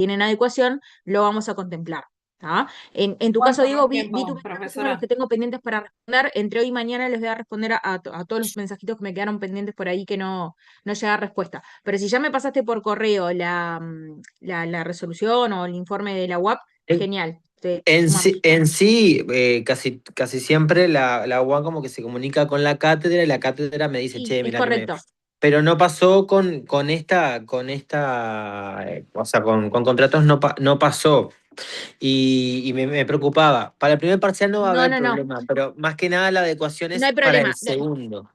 tienen adecuación, lo vamos a contemplar. ¿Tá? En tu caso, ¿Cuánto Diego, más vi tu tiempo, mensaje, es uno de los que profesora? tengo pendientes para responder. Entre hoy y mañana les voy a responder a todos los mensajitos que me quedaron pendientes por ahí que no llega respuesta. Pero si ya me pasaste por correo la resolución o el informe de la UAP, En, genial, en sí, sumamos. casi siempre la UAN como que se comunica con la cátedra y la cátedra me dice, Sí, che, es mira que me... correcto. Pero no pasó o sea, con contratos no pasó. Y me preocupaba. Para el primer parcial no va a No, haber no, no, problema, pero más que nada la adecuación no es hay para el problema. segundo.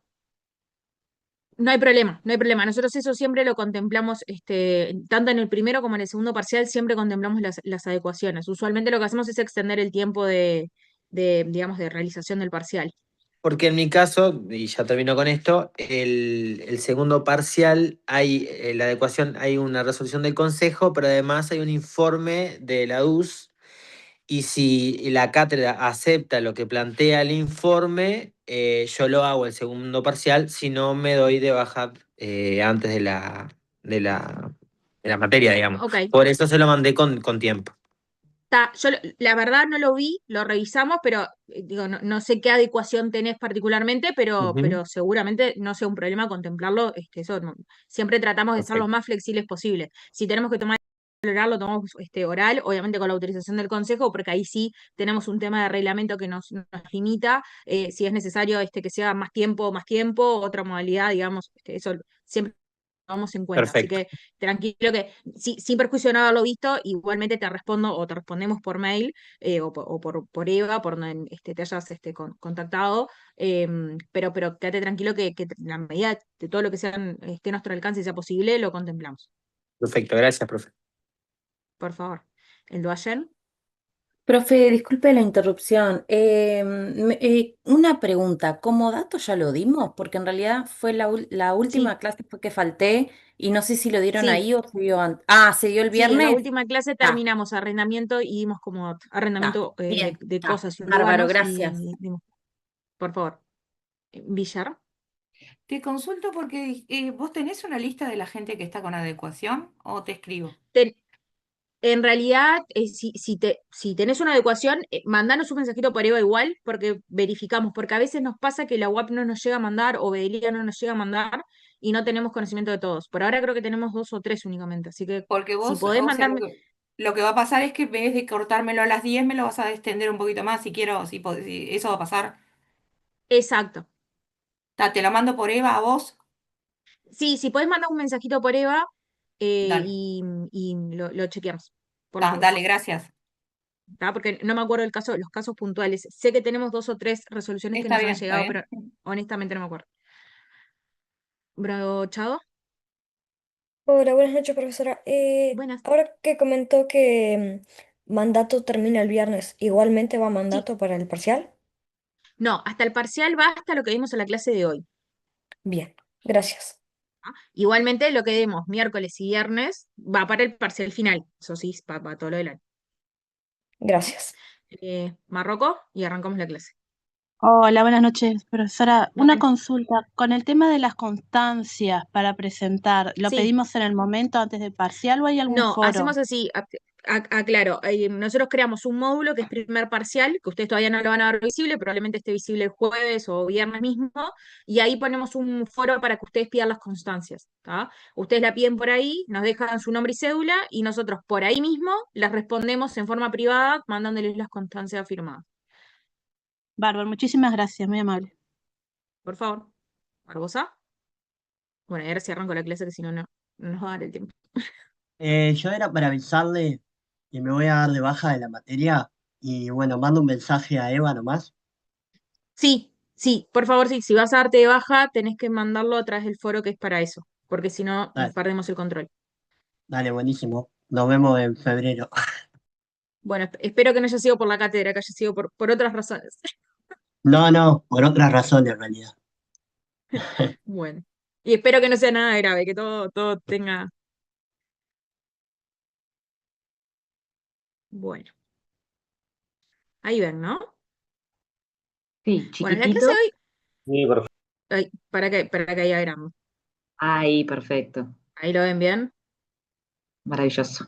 No hay problema, no hay problema. Nosotros eso siempre lo contemplamos, tanto en el primero como en el segundo parcial, siempre contemplamos las adecuaciones. Usualmente lo que hacemos es extender el tiempo digamos, de realización del parcial. Porque en mi caso, y ya termino con esto, el segundo parcial hay la adecuación, hay una resolución del consejo, pero además hay un informe de la DUS. Y si la cátedra acepta lo que plantea el informe, yo lo hago el segundo parcial, si no me doy de baja antes de la, de la materia, digamos. Ok, Por eso se lo mandé con tiempo. la verdad no lo vi, lo revisamos, pero digo, no sé qué adecuación tenés particularmente, Ujú. pero seguramente no sea un problema contemplarlo. Eso siempre tratamos de ser lo Perfecto. más flexibles posible. Si tenemos que tomar oral, lo tomamos oral, obviamente con la autorización del consejo, porque ahí sí tenemos un tema de reglamento que nos limita. Si es necesario que sea más tiempo, otra modalidad, digamos, eso siempre tomamos en cuenta. Así Perfecto. que tranquilo que sin perjuicio de no haberlo visto, igualmente te respondo o te respondemos por mail por Eva, por donde te hayas contactado, pero quédate tranquilo que en la medida de todo lo que esté a nuestro alcance y sea posible, lo contemplamos. Perfecto. Gracias, profe. Por favor. El do ayer. Profe, disculpe la interrupción. Una pregunta, ¿como dato ya lo dimos? Porque en realidad fue la Sí, última clase fue que falté y no sé si lo dieron sí, ahí o se dio antes. Ah, ¿se dio el sí, en la viernes? última clase Ah, terminamos arrendamiento y dimos como está. arrendamiento Bien, de está. cosas y Bárbaro, urbanos gracias. y por favor. Villar. Te consulto porque vos tenés una lista de la gente que está con adecuación o te escribo. En realidad, si tenés una adecuación, mandanos un mensajito por Eva igual, porque verificamos, porque a veces nos pasa que la UAP no nos llega a mandar o Bedelia no nos llega a mandar y no tenemos conocimiento de todos. Por ahora creo que tenemos dos o tres únicamente, así que Porque si vos, podés o sea, mandarme, lo que va a pasar es que en vez de cortármelo a las 10 me lo vas a extender un poquito más si quiero, si eso va a pasar. exacto. Te lo mando por Eva a vos. Sí, si podés mandar un mensajito por Eva Dale, y lo chequeamos, por favor. dale, gracias. ¿Tá? Porque no me acuerdo los casos puntuales. Sé que tenemos dos o tres resoluciones que Está nos han bien, está llegado, pero bien. honestamente no me acuerdo. Bravo, Chado. Hola, buenas noches, profesora. Buenas. Ahora que comentó que mandato termina el viernes, ¿igualmente va Sí, mandato para el parcial? no, hasta el parcial va hasta lo que vimos en la clase de hoy. Bien, gracias. ¿Ah? Igualmente lo que demos miércoles y viernes va para el parcial final. Eso sí, para todo lo del año. ¿Ah? Gracias. Marroco y arrancamos la clase. Hola, buenas noches, profesora. Una Bueno, consulta. Con el tema de las constancias para presentar, ¿lo sí, pedimos en el momento antes del parcial o hay algún no, hacemos foro? así. Aclaro, nosotros creamos un módulo que es primer parcial, que ustedes todavía no lo van a ver visible, probablemente esté visible el jueves o viernes mismo, y ahí ponemos un foro para que ustedes pidan las constancias. ¿Tá? Ustedes la piden por ahí, nos dejan su nombre y cédula, y nosotros por ahí mismo les respondemos en forma privada, mandándoles las constancias firmadas. Bárbaro, muchísimas gracias, muy amable. Por favor. ¿Barbosa? Bueno, y ahora sí arranco la clase, que si no, no nos va a dar el tiempo. Yo era para avisarle que me voy a dar de baja de la materia y bueno, mando un mensaje a Eva nomás. Sí, sí, por favor, sí, si vas a darte de baja, tenés que mandarlo a través del foro que es para eso, porque si no, Dale, perdemos el control. dale, buenísimo. Nos vemos en febrero. Bueno, espero que no haya sido por la cátedra, que haya sido por otras razones. No, no, por otras razones en realidad. Bueno, y espero que no sea nada grave, que todo tenga... Bueno, ahí ven, ¿no? Sí, Bueno, la clase de chiquitito. hoy... Sí, perfecto. Ay, para que haya gramos. Ahí, perfecto. Ahí lo ven bien. Maravilloso.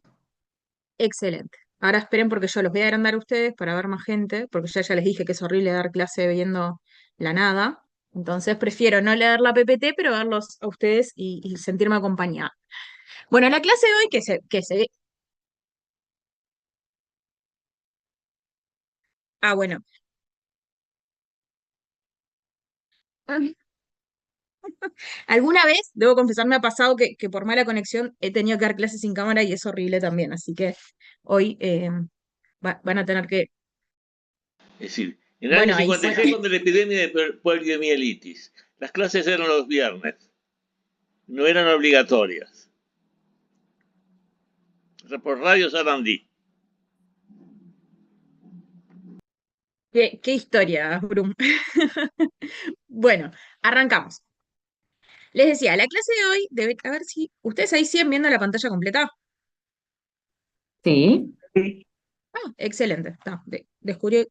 Excelente. Ahora esperen porque yo los voy a agrandar a ustedes para ver más gente, porque ya les dije que es horrible dar clase viendo la nada. Entonces prefiero no leer la PPT, pero verlos a ustedes y sentirme acompañada. Bueno, la clase de hoy bueno. Alguna vez, debo confesar, me ha pasado que por mala conexión he tenido que dar clases sin cámara y es horrible también. Así que hoy van a tener que. Es decir, en el año Bueno, ahí sí. 56, cuando la epidemia de poliomielitis, las clases eran los viernes, no eran obligatorias. Por Radio Sarandí. ¿Qué historia, Brum? Bueno, arrancamos. Les decía, la clase de hoy debe. A ver si. ¿Ustedes ahí siguen viendo la pantalla completa? Sí. Ah, excelente. Está, descubrí.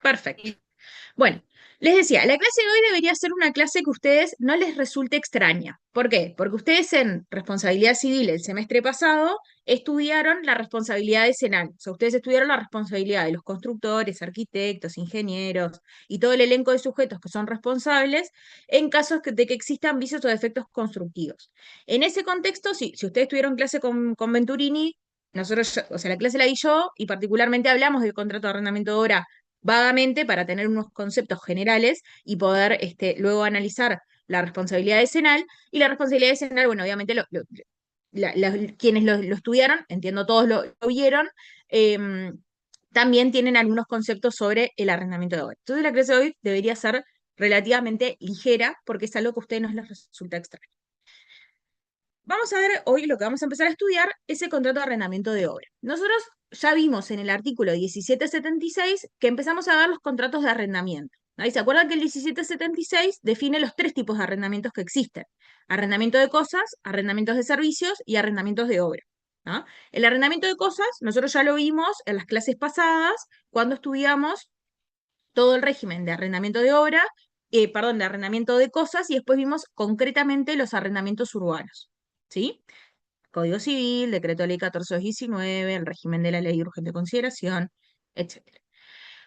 Perfecto. Bueno, les decía, la clase de hoy debería ser una clase que a ustedes no les resulte extraña. ¿Por qué? Porque ustedes en responsabilidad civil el semestre pasado estudiaron la responsabilidad decenal. O sea, ustedes estudiaron la responsabilidad de los constructores, arquitectos, ingenieros y todo el elenco de sujetos que son responsables en casos de que existan vicios o defectos constructivos. En ese contexto, si ustedes tuvieron clase con Venturini, nosotros, o sea, la clase la di yo y particularmente hablamos del contrato de arrendamiento de obra vagamente para tener unos conceptos generales y poder luego analizar la responsabilidad decenal. Y la responsabilidad decenal, bueno, obviamente quienes lo estudiaron, entiendo todos lo vieron, también tienen algunos conceptos sobre el arrendamiento de obra. Entonces la clase de hoy debería ser relativamente ligera porque es algo que a ustedes no les resulta extraño. Vamos a ver hoy lo que vamos a empezar a estudiar es el contrato de arrendamiento de obra. Nosotros ya vimos en el artículo 1776 que empezamos a ver los contratos de arrendamiento. Ahí se acuerdan que el 1776 define los tres tipos de arrendamientos que existen: arrendamiento de cosas, arrendamientos de servicios y arrendamientos de obra. ¿No? El arrendamiento de cosas, nosotros ya lo vimos en las clases pasadas cuando estudiamos todo el régimen de arrendamiento de obra, perdón, de arrendamiento de cosas, y después vimos concretamente los arrendamientos urbanos. ¿Sí? Código Civil, Decreto Ley 1419, el régimen de la ley de urgente consideración, etc.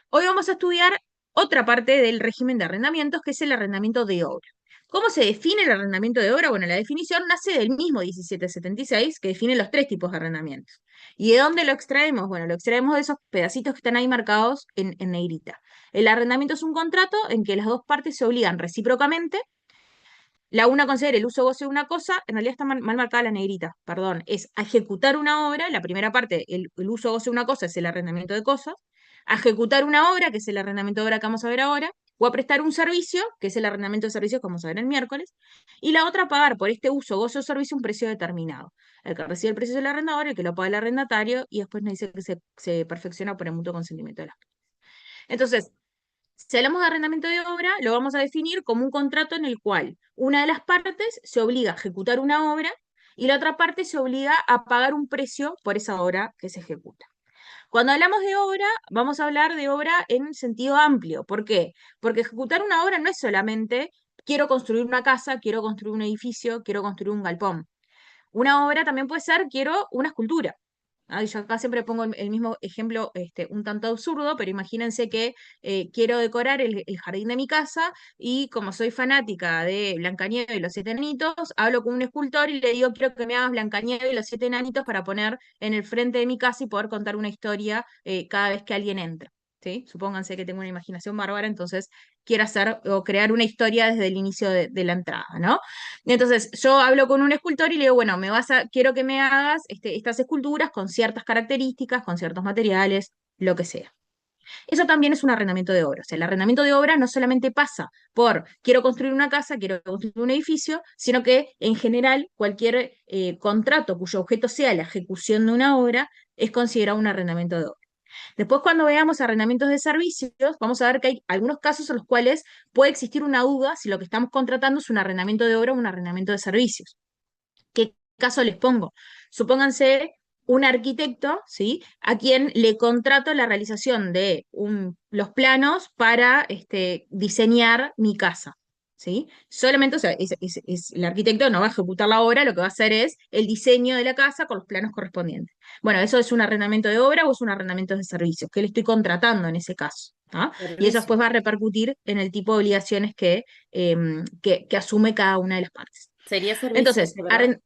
Hoy vamos a estudiar otra parte del régimen de arrendamientos, que es el arrendamiento de obra. ¿Cómo se define el arrendamiento de obra? Bueno, la definición nace del mismo 1776, que define los tres tipos de arrendamientos. ¿Y de dónde lo extraemos? Bueno, lo extraemos de esos pedacitos que están ahí marcados en negrita. El arrendamiento es un contrato en que las dos partes se obligan recíprocamente. La una considera el uso goce de una cosa, en realidad está mal marcada la negrita, perdón, es a ejecutar una obra, la primera parte, el uso goce de una cosa es el arrendamiento de cosas, a ejecutar una obra, que es el arrendamiento de obra que vamos a ver ahora, o a prestar un servicio, que es el arrendamiento de servicios que vamos a ver el miércoles, y la otra a pagar por este uso, goce o servicio un precio determinado. El que recibe el precio es el arrendador, el que lo paga el arrendatario, y después nos dice que se perfecciona por el mutuo consentimiento de las partes. Entonces, si hablamos de arrendamiento de obra, lo vamos a definir como un contrato en el cual una de las partes se obliga a ejecutar una obra y la otra parte se obliga a pagar un precio por esa obra que se ejecuta. Cuando hablamos de obra, vamos a hablar de obra en sentido amplio. ¿Por qué? Porque ejecutar una obra no es solamente quiero construir una casa, quiero construir un edificio, quiero construir un galpón. Una obra también puede ser quiero una escultura. Yo acá siempre pongo el mismo ejemplo, un tanto absurdo, pero imagínense que quiero decorar el jardín de mi casa y como soy fanática de Blancanieves y los siete enanitos, hablo con un escultor y le digo, quiero que me hagas Blancanieves y los siete enanitos para poner en el frente de mi casa y poder contar una historia cada vez que alguien entra. ¿Sí? Supónganse que tengo una imaginación bárbara, entonces quiero hacer o crear una historia desde el inicio de la entrada, ¿no? Entonces, yo hablo con un escultor y le digo, bueno, quiero que me hagas estas esculturas con ciertas características, con ciertos materiales, lo que sea. Eso también es un arrendamiento de obra. O sea, el arrendamiento de obra no solamente pasa por quiero construir una casa, quiero construir un edificio, sino que en general cualquier contrato cuyo objeto sea la ejecución de una obra es considerado un arrendamiento de obra. Después, cuando veamos arrendamientos de servicios, vamos a ver que hay algunos casos en los cuales puede existir una duda si lo que estamos contratando es un arrendamiento de obra o un arrendamiento de servicios. ¿Qué caso les pongo? Supónganse un arquitecto, ¿sí? A quien le contrato la realización de los planos para diseñar mi casa. ¿sí? Solamente, o sea, el arquitecto no va a ejecutar la obra, lo que va a hacer es el diseño de la casa con los planos correspondientes. Bueno, ¿eso es un arrendamiento de obra o es un arrendamiento de servicios? ¿Qué le estoy contratando en ese caso? ¿Ah? Y eso después Servicio. va a repercutir en el tipo de obligaciones que asume cada una de las partes. Sería servicio Entonces, ese, ¿verdad?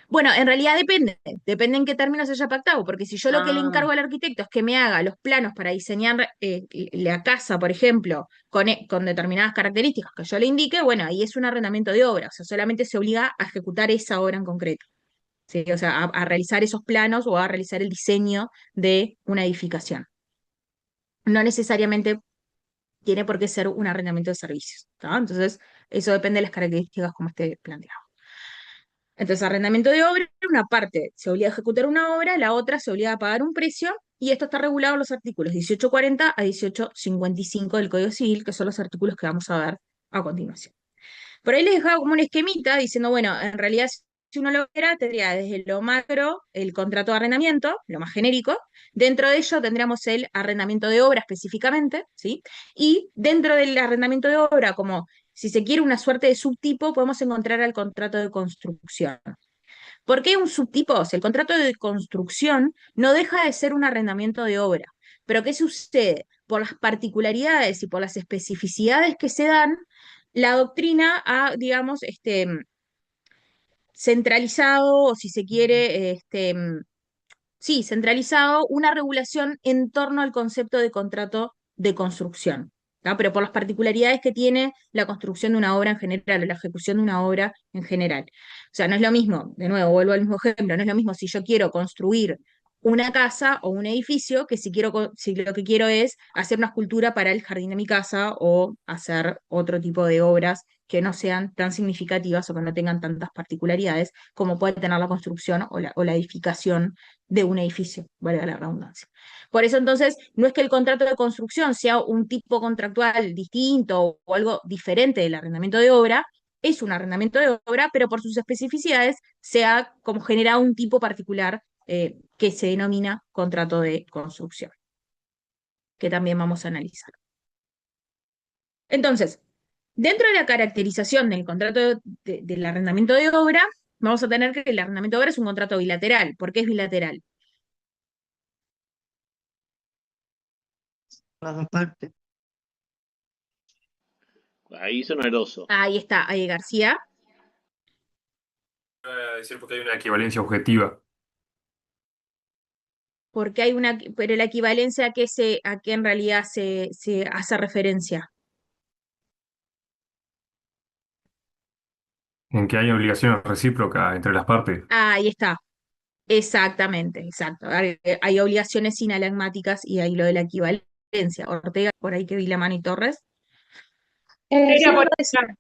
bueno, en realidad depende en qué términos se haya pactado, porque si yo lo que le Ah, encargo al arquitecto es que me haga los planos para diseñar la casa, por ejemplo, con determinadas características que yo le indique, bueno, ahí es un arrendamiento de obra, o sea, solamente se obliga a ejecutar esa obra en concreto, ¿sí? O sea, a realizar esos planos o a realizar el diseño de una edificación. No necesariamente tiene por qué ser un arrendamiento de servicios, ¿tá? Entonces, eso depende de las características como esté planteado. Entonces, arrendamiento de obra, una parte se obliga a ejecutar una obra, la otra se obliga a pagar un precio, y esto está regulado en los artículos 1840 a 1855 del Código Civil, que son los artículos que vamos a ver a continuación. Por ahí les dejaba como un esquemita diciendo, bueno, en realidad si uno lo viera, tendría desde lo macro el contrato de arrendamiento, lo más genérico, dentro de ello tendríamos el arrendamiento de obra específicamente, ¿sí? Y dentro del arrendamiento de obra, como si se quiere una suerte de subtipo, podemos encontrar el contrato de construcción. ¿Por qué un subtipo? O sea, el contrato de construcción no deja de ser un arrendamiento de obra. Pero ¿qué sucede? Por las particularidades y por las especificidades que se dan, la doctrina ha, digamos, centralizado, o si se quiere, sí, centralizado una regulación en torno al concepto de contrato de construcción, ¿tá? Pero por las particularidades que tiene la construcción de una obra en general, o la ejecución de una obra en general. O sea, no es lo mismo, de nuevo, vuelvo al mismo ejemplo, no es lo mismo si yo quiero construir una casa o un edificio que si lo que quiero es hacer una escultura para el jardín de mi casa o hacer otro tipo de obras que no sean tan significativas o que no tengan tantas particularidades como puede tener la construcción o la edificación de un edificio, valga la redundancia. Por eso entonces, no es que el contrato de construcción sea un tipo contractual distinto o algo diferente del arrendamiento de obra, es un arrendamiento de obra, pero por sus especificidades se ha como generado un tipo particular que se denomina contrato de construcción, que también vamos a analizar. Entonces, dentro de la caracterización del contrato del arrendamiento de obra, vamos a tener que el arrendamiento de obra es un contrato bilateral. ¿Por qué es bilateral? Las dos partes. Ahí es oneroso. Ahí está, ahí García. A decir porque hay una equivalencia objetiva. Porque hay una, pero la equivalencia a qué en realidad se hace referencia. En que hay obligaciones recíprocas entre las partes. Ahí está, exactamente, exacto. Hay obligaciones sinalagmáticas y ahí lo de la equivalencia. Ortega, por ahí que vi la mano, y Torres. Sí, por- puede ser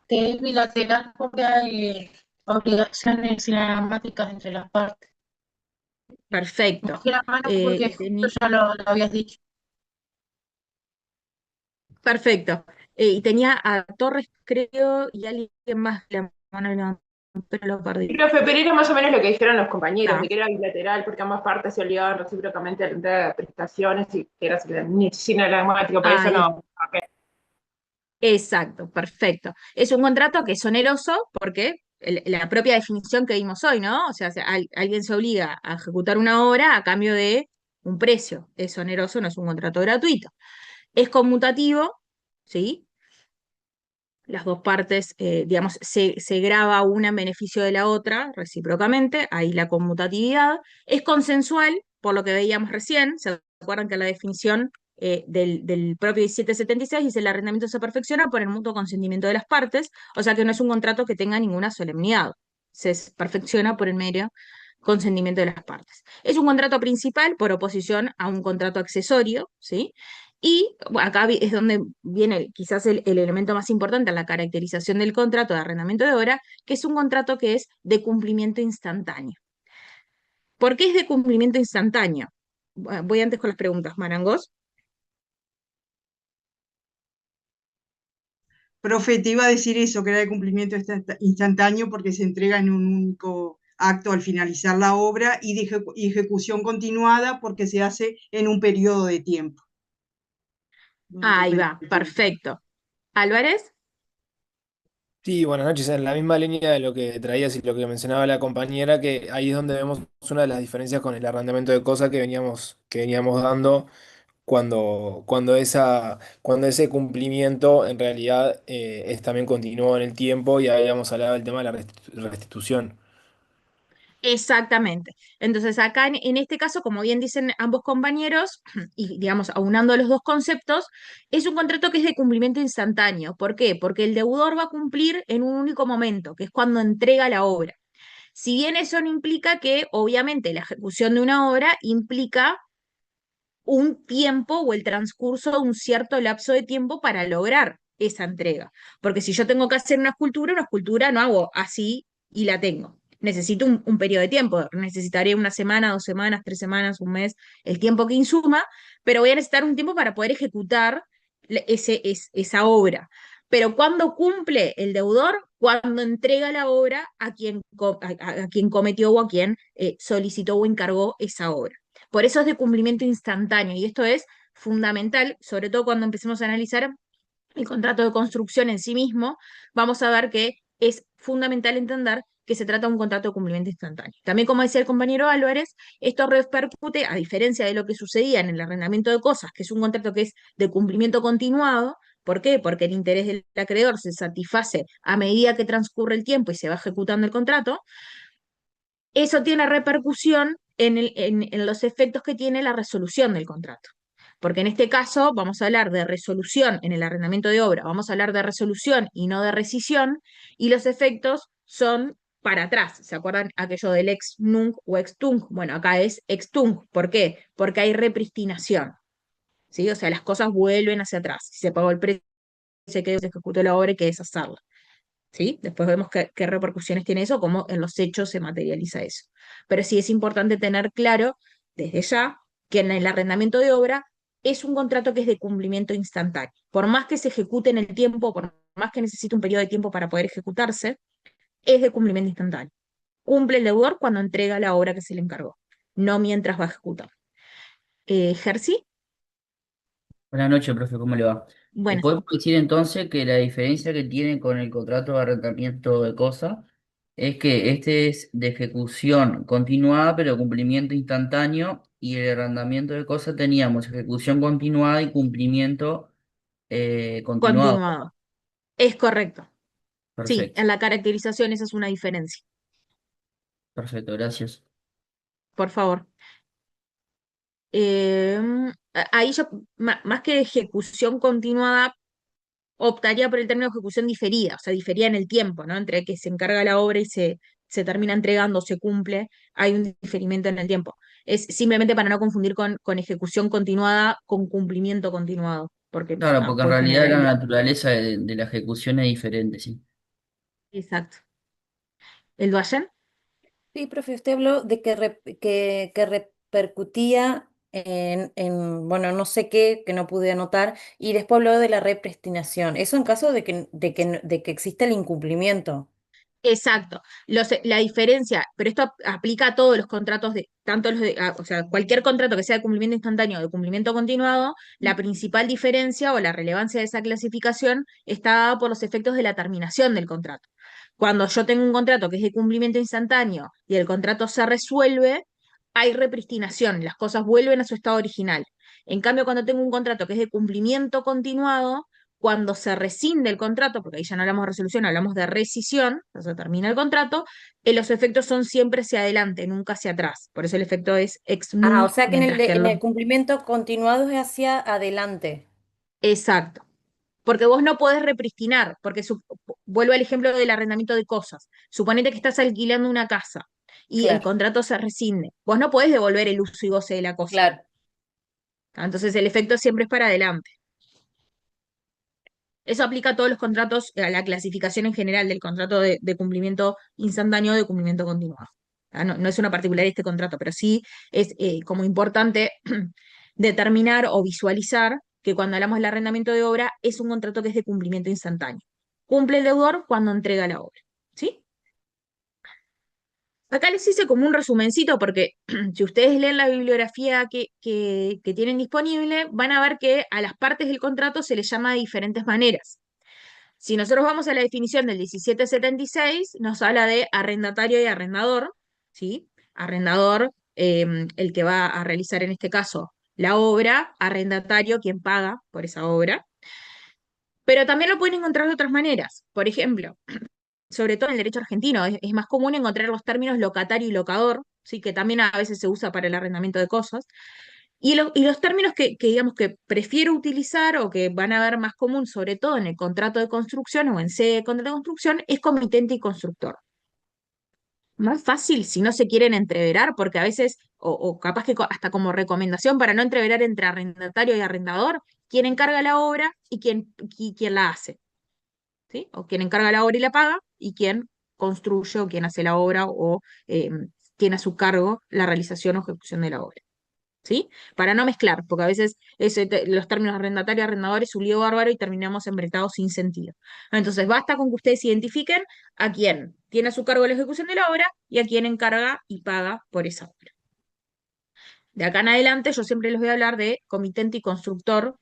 que es bilateral porque hay obligaciones cinemáticas entre las partes. Perfecto. Y la mano porque justo ya lo habías dicho. Perfecto. Y tenía a Torres, creo, y alguien más la mano levantó, pero lo perdí. Profe, pero era más o menos lo que dijeron los compañeros, Ah. de que era bilateral porque ambas partes se obligaban recíprocamente a la entrega de prestaciones y que era sinalagmático, por eso Ahí no. Exacto, perfecto. Es un contrato que es oneroso porque la propia definición que vimos hoy, ¿no? O sea, alguien se obliga a ejecutar una obra a cambio de un precio. Es oneroso, no es un contrato gratuito. Es conmutativo, ¿sí? Las dos partes, digamos, se graba una en beneficio de la otra recíprocamente, ahí la conmutatividad. Es consensual, por lo que veíamos recién, ¿se acuerdan que la definición del propio 1776 dice el arrendamiento se perfecciona por el mutuo consentimiento de las partes, o sea que no es un contrato que tenga ninguna solemnidad, se perfecciona por el mero consentimiento de las partes. Es un contrato principal por oposición a un contrato accesorio, ¿sí? Y bueno, acá es donde viene quizás el elemento más importante en la caracterización del contrato de arrendamiento de obra, que es un contrato que es de cumplimiento instantáneo. ¿Por qué es de cumplimiento instantáneo? Voy antes con las preguntas, Marangos. Profe, te iba a decir eso, que era de cumplimiento instantáneo porque se entrega en un único acto al finalizar la obra y de ejecución continuada porque se hace en un periodo de tiempo. Ahí va, perfecto. Álvarez. Sí, buenas noches. En la misma línea de lo que traías y lo que mencionaba la compañera, que ahí es donde vemos una de las diferencias con el arrendamiento de cosas que veníamos dando cuando ese cumplimiento en realidad es también continuado en el tiempo y habíamos hablado del tema de la restitución. Exactamente. Entonces, acá en este caso, como bien dicen ambos compañeros, y digamos, aunando los dos conceptos, es un contrato que es de cumplimiento instantáneo. ¿Por qué? Porque el deudor va a cumplir en un único momento, que es cuando entrega la obra. Si bien eso no implica que, obviamente, la ejecución de una obra implica un tiempo o el transcurso de un cierto lapso de tiempo para lograr esa entrega. Porque si yo tengo que hacer una escultura no hago así y la tengo. Necesito un periodo de tiempo, necesitaré una semana, 2 semanas, 3 semanas, un mes, el tiempo que insuma, pero voy a necesitar un tiempo para poder ejecutar esa obra. Pero cuando cumple el deudor, cuando entrega la obra a quien cometió o a quien solicitó o encargó esa obra. Por eso es de cumplimiento instantáneo y esto es fundamental, sobre todo cuando empecemos a analizar el contrato de construcción en sí mismo, vamos a ver que es fundamental entender que se trata de un contrato de cumplimiento instantáneo. También, como decía el compañero Álvarez, esto repercute, a diferencia de lo que sucedía en el arrendamiento de cosas, que es un contrato que es de cumplimiento continuado. ¿Por qué? Porque el interés del acreedor se satisface a medida que transcurre el tiempo y se va ejecutando el contrato. Eso tiene repercusión en los efectos que tiene la resolución del contrato. Porque en este caso vamos a hablar de resolución en el arrendamiento de obra, vamos a hablar de resolución y no de rescisión, y los efectos son para atrás. ¿Se acuerdan aquello del ex nunc o ex tunc? Bueno, acá es ex tunc. ¿Por qué? Porque hay repristinación. ¿Sí? O sea, las cosas vuelven hacia atrás. Si se pagó el precio, se quedó, se ejecutó la obra y que deshacerla. ¿Sí? Después vemos qué repercusiones tiene eso, cómo en los hechos se materializa eso. Pero sí es importante tener claro desde ya que en el arrendamiento de obra es un contrato que es de cumplimiento instantáneo. Por más que se ejecute en el tiempo, por más que necesite un periodo de tiempo para poder ejecutarse, es de cumplimiento instantáneo. Cumple el deudor cuando entrega la obra que se le encargó, no mientras va a ejecutar. Jersey, Buenas noches, profe, ¿cómo le va? bueno, ¿Podemos decir entonces que la diferencia que tiene con el contrato de arrendamiento de cosas es que este es de ejecución continuada pero cumplimiento instantáneo y el arrendamiento de cosas teníamos ejecución continuada y cumplimiento continuado? continuado. Es correcto. Sí, Perfecto, en la caracterización esa es una diferencia. perfecto, gracias. Por favor. Ahí yo, más que ejecución continuada, optaría por el término ejecución diferida, o sea, diferida en el tiempo, ¿no? Entre que se encarga la obra y se termina entregando, se cumple, hay un diferimiento en el tiempo. Es simplemente para no confundir con ejecución continuada con cumplimiento continuado, porque Claro, porque en puede realidad generar la ahí. naturaleza de la ejecución es diferente, sí. Exacto. ¿El Duayen? Sí, profe, usted habló de que repercutía bueno, no sé qué, que no pude anotar, y después habló de la repristinación. Eso en caso de que exista el incumplimiento. Exacto. La diferencia, pero esto aplica a todos los contratos de, tanto los de, o sea, cualquier contrato que sea de cumplimiento instantáneo o de cumplimiento continuado, la principal diferencia o la relevancia de esa clasificación está dada por los efectos de la terminación del contrato. Cuando yo tengo un contrato que es de cumplimiento instantáneo y el contrato se resuelve, hay repristinación, las cosas vuelven a su estado original. En cambio, cuando tengo un contrato que es de cumplimiento continuado, cuando se rescinde el contrato, porque ahí ya no hablamos de resolución, hablamos de rescisión, o sea, termina el contrato, los efectos son siempre hacia adelante, nunca hacia atrás. Por eso el efecto es ex Ah, o nunc, sea que en el, mientras que en el cumplimiento continuado es hacia adelante. exacto. Porque vos no podés repristinar, porque vuelvo al ejemplo del arrendamiento de cosas. Suponete que estás alquilando una casa y el Claro, contrato se rescinde. Vos no podés devolver el uso y goce de la cosa. claro. Entonces el efecto siempre es para adelante. Eso aplica a todos los contratos, a la clasificación en general del contrato de cumplimiento instantáneo o de cumplimiento continuado. No, no es una particularidad de este contrato, pero sí es como importante determinar o visualizar que cuando hablamos del arrendamiento de obra es un contrato que es de cumplimiento instantáneo. Cumple el deudor cuando entrega la obra. ¿Sí? Acá les hice como un resumencito porque si ustedes leen la bibliografía que tienen disponible, van a ver que a las partes del contrato se les llama de diferentes maneras. Si nosotros vamos a la definición del 1776, nos habla de arrendatario y arrendador, ¿sí? Arrendador, el que va a realizar en este caso la obra, arrendatario, quien paga por esa obra. Pero también lo pueden encontrar de otras maneras. Por ejemplo, sobre todo en el derecho argentino, es más común encontrar los términos locatario y locador, ¿sí? Que también a veces se usa para el arrendamiento de cosas. Y los términos digamos que prefiero utilizar o que van a ver más común, sobre todo en el contrato de construcción o en sede de contrato de construcción, es comitente y constructor. Más fácil si no se quieren entreverar, porque a veces, o capaz que hasta como recomendación para no entreverar entre arrendatario y arrendador, quién encarga la obra y quién la hace, ¿sí? O quién encarga la obra y la paga, y quién construye o quién hace la obra o tiene a su cargo la realización o ejecución de la obra. ¿Sí? Para no mezclar, porque a veces los términos arrendatario y arrendador es un lío bárbaro y terminamos embretados sin sentido. Entonces, basta con que ustedes identifiquen a quién tiene a su cargo la ejecución de la obra y a quién encarga y paga por esa obra. De acá en adelante, yo siempre les voy a hablar de comitente y constructor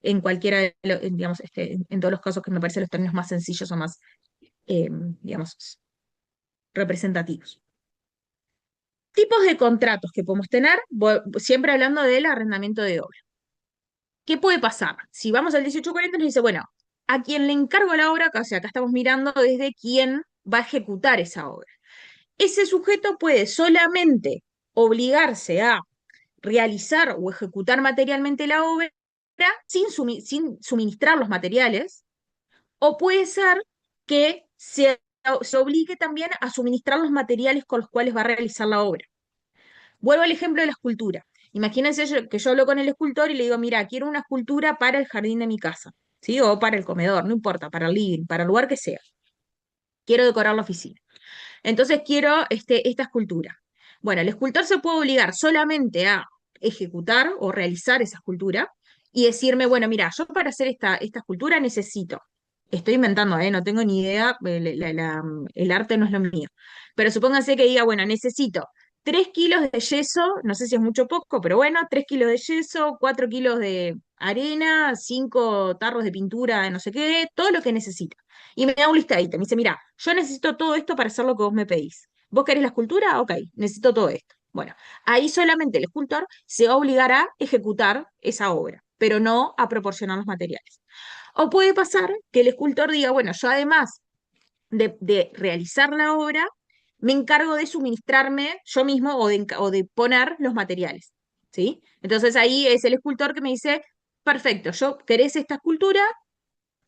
en cualquiera de digamos, en todos los casos que me parecen los términos más sencillos o más, digamos, representativos. Tipos de contratos que podemos tener, siempre hablando del arrendamiento de obra. ¿Qué puede pasar? Si vamos al 1840 nos dice, bueno, a quien le encargo la obra, o sea, acá estamos mirando desde quién va a ejecutar esa obra. Ese sujeto puede solamente obligarse a realizar o ejecutar materialmente la obra sin suministrar los materiales, o puede ser que se obligue también a suministrar los materiales con los cuales va a realizar la obra. Vuelvo al ejemplo de la escultura. Imagínense que yo hablo con el escultor y le digo, mira, quiero una escultura para el jardín de mi casa, ¿sí? O para el comedor, no importa, para el living, para el lugar que sea. Quiero decorar la oficina. Entonces quiero esta escultura. Bueno, el escultor se puede obligar solamente a ejecutar o realizar esa escultura y decirme, bueno, mira, yo para hacer esta escultura necesito, estoy inventando, no tengo ni idea, el arte no es lo mío, pero supónganse que diga, bueno, necesito 3 kilos de yeso, no sé si es mucho o poco, pero bueno, 3 kilos de yeso, 4 kilos de arena, 5 tarros de pintura, de no sé qué, todo lo que necesito. Y me da un listadito, me dice, mira, yo necesito todo esto para hacer lo que vos me pedís. ¿Vos querés la escultura? Ok, necesito todo esto. Bueno, ahí solamente el escultor se va a obligar a ejecutar esa obra, pero no a proporcionar los materiales. O puede pasar que el escultor diga, bueno, yo además de realizar la obra, me encargo de suministrarme yo mismo o de poner los materiales, ¿sí? Entonces ahí es el escultor que me dice, perfecto, querés esta escultura,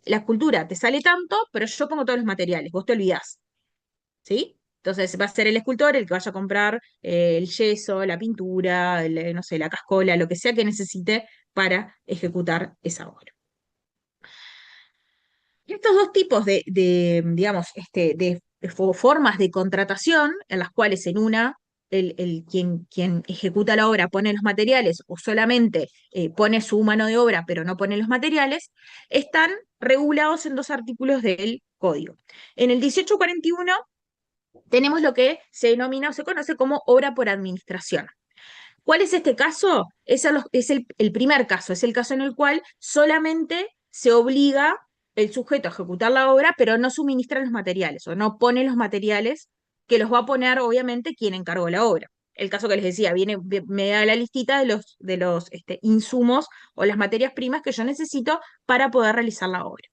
la escultura te sale tanto, pero yo pongo todos los materiales, vos te olvidás, ¿sí? Entonces va a ser el escultor el que vaya a comprar el yeso, la pintura, no sé, la cascola, lo que sea que necesite para ejecutar esa obra. Estos dos tipos digamos, de formas de contratación, en las cuales en una quien ejecuta la obra pone los materiales o solamente pone su mano de obra pero no pone los materiales, están regulados en 2 artículos del Código. En el 1841 tenemos lo que se denomina o se conoce como obra por administración. ¿Cuál es este caso? Es el primer caso, es el caso en el cual solamente se obliga el sujeto a ejecutar la obra, pero no suministra los materiales o no pone los materiales que los va a poner, obviamente, quien encargó la obra. El caso que les decía, me da la listita de los insumos o las materias primas que yo necesito para poder realizar la obra.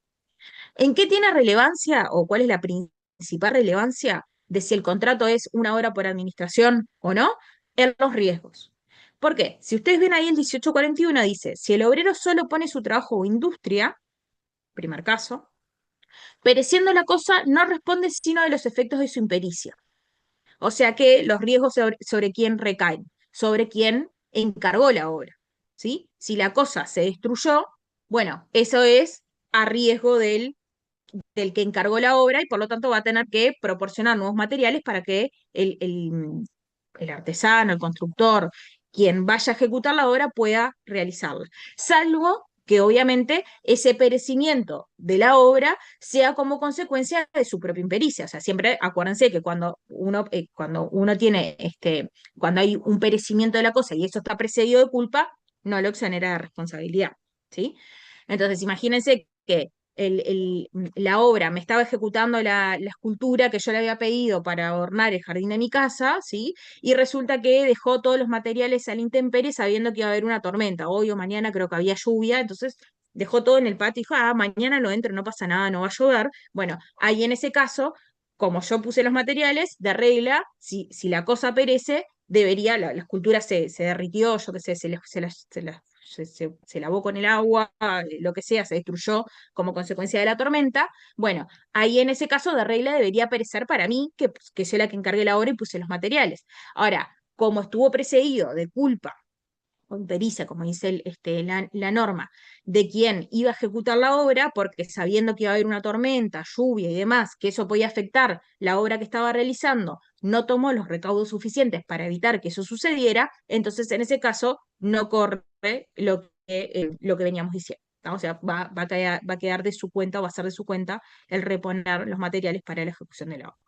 ¿En qué tiene relevancia o cuál es la principal relevancia de si el contrato es una obra por administración o no? En los riesgos. ¿Por qué? Si ustedes ven ahí el 1841 dice, si el obrero solo pone su trabajo o industria, primer caso, pereciendo la cosa, no responde sino de los efectos de su impericia. O sea que los riesgos sobre quién recaen, sobre quién encargó la obra, ¿sí? Si la cosa se destruyó, bueno, eso es a riesgo del que encargó la obra y por lo tanto va a tener que proporcionar nuevos materiales para que el artesano, el constructor, quien vaya a ejecutar la obra pueda realizarla. Salvo que obviamente ese perecimiento de la obra sea como consecuencia de su propia impericia. O sea, siempre acuérdense que cuando uno tiene, cuando hay un perecimiento de la cosa y eso está precedido de culpa, no lo exonera de responsabilidad, ¿sí? Entonces, imagínense que la obra me estaba ejecutando la escultura que yo le había pedido para adornar el jardín de mi casa, ¿sí? Y resulta que dejó todos los materiales a la intemperie sabiendo que iba a haber una tormenta. Hoy o mañana creo que había lluvia, entonces dejó todo en el patio y dijo, mañana lo entro, no pasa nada, no va a llover. Bueno, ahí en ese caso, como yo puse los materiales, de regla, si la cosa perece, debería, la escultura se derritió, yo qué sé, se lavó con el agua, lo que sea, se destruyó como consecuencia de la tormenta. Bueno, ahí en ese caso de regla debería perecer para mí, que soy la que encargué la obra y puse los materiales. Ahora, como estuvo precedido de culpa o impericia, como dice la norma, de quien iba a ejecutar la obra, porque sabiendo que iba a haber una tormenta, lluvia y demás, que eso podía afectar la obra que estaba realizando, no tomó los recaudos suficientes para evitar que eso sucediera, entonces en ese caso no corre lo que veníamos diciendo. ¿No? O sea, va a quedar de su cuenta o va a ser de su cuenta el reponer los materiales para la ejecución de la obra.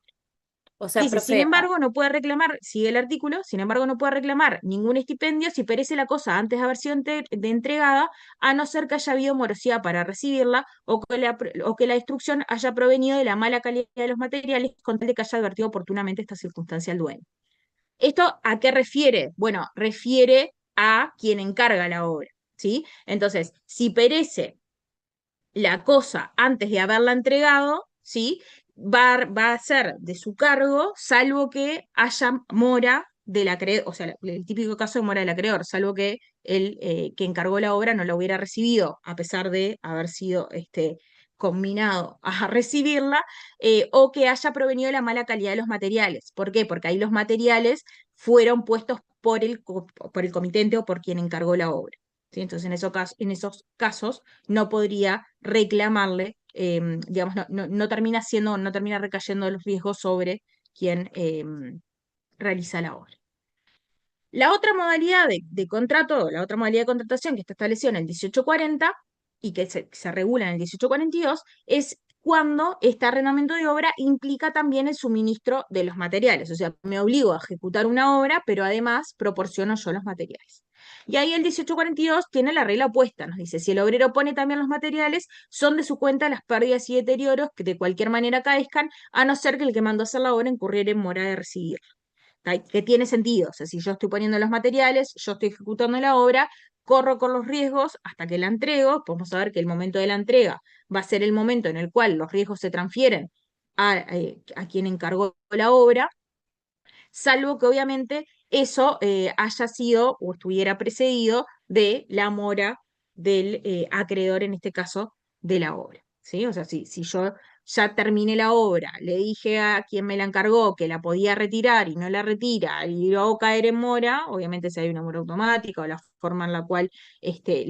O sea, Dice, sin profe, embargo, no puede reclamar, sigue el artículo, sin embargo, no puede reclamar ningún estipendio si perece la cosa antes de haber sido entregada, a no ser que haya habido morosidad para recibirla o que la instrucción haya provenido de la mala calidad de los materiales, con tal de que haya advertido oportunamente esta circunstancia al dueño. ¿Esto a qué refiere? Bueno, refiere a quien encarga la obra, ¿sí? Entonces, si perece la cosa antes de haberla entregado, ¿sí? Va a ser de su cargo, salvo que haya mora del acreedor, o sea, el típico caso de mora del acreedor, salvo que el que encargó la obra no la hubiera recibido, a pesar de haber sido combinado a recibirla, o que haya provenido de la mala calidad de los materiales. ¿Por qué? Porque ahí los materiales fueron puestos por el comitente o por quien encargó la obra. ¿Sí? Entonces, en esos casos no podría reclamarle, digamos, no termina recayendo los riesgos sobre quien realiza la obra. La otra modalidad de contrato, la otra modalidad de contratación que está establecida en el 1840 y que se regula en el 1842, es cuando este arrendamiento de obra implica también el suministro de los materiales. O sea, me obligo a ejecutar una obra, pero además proporciono yo los materiales. Y ahí el 1842 tiene la regla opuesta, nos dice, si el obrero pone también los materiales, son de su cuenta las pérdidas y deterioros que de cualquier manera acaezcan, a no ser que el que mandó hacer la obra incurriera en mora de recibirla. Que tiene sentido, o sea, si yo estoy poniendo los materiales, yo estoy ejecutando la obra, corro con los riesgos hasta que la entrego, podemos saber que el momento de la entrega va a ser el momento en el cual los riesgos se transfieren a quien encargó la obra, salvo que obviamente eso haya sido o estuviera precedido de la mora del acreedor, en este caso, de la obra. ¿Sí? O sea, si yo ya terminé la obra, le dije a quien me la encargó que la podía retirar y no la retira, y lo hago caer en mora, obviamente si hay una mora automática o la forma en la cual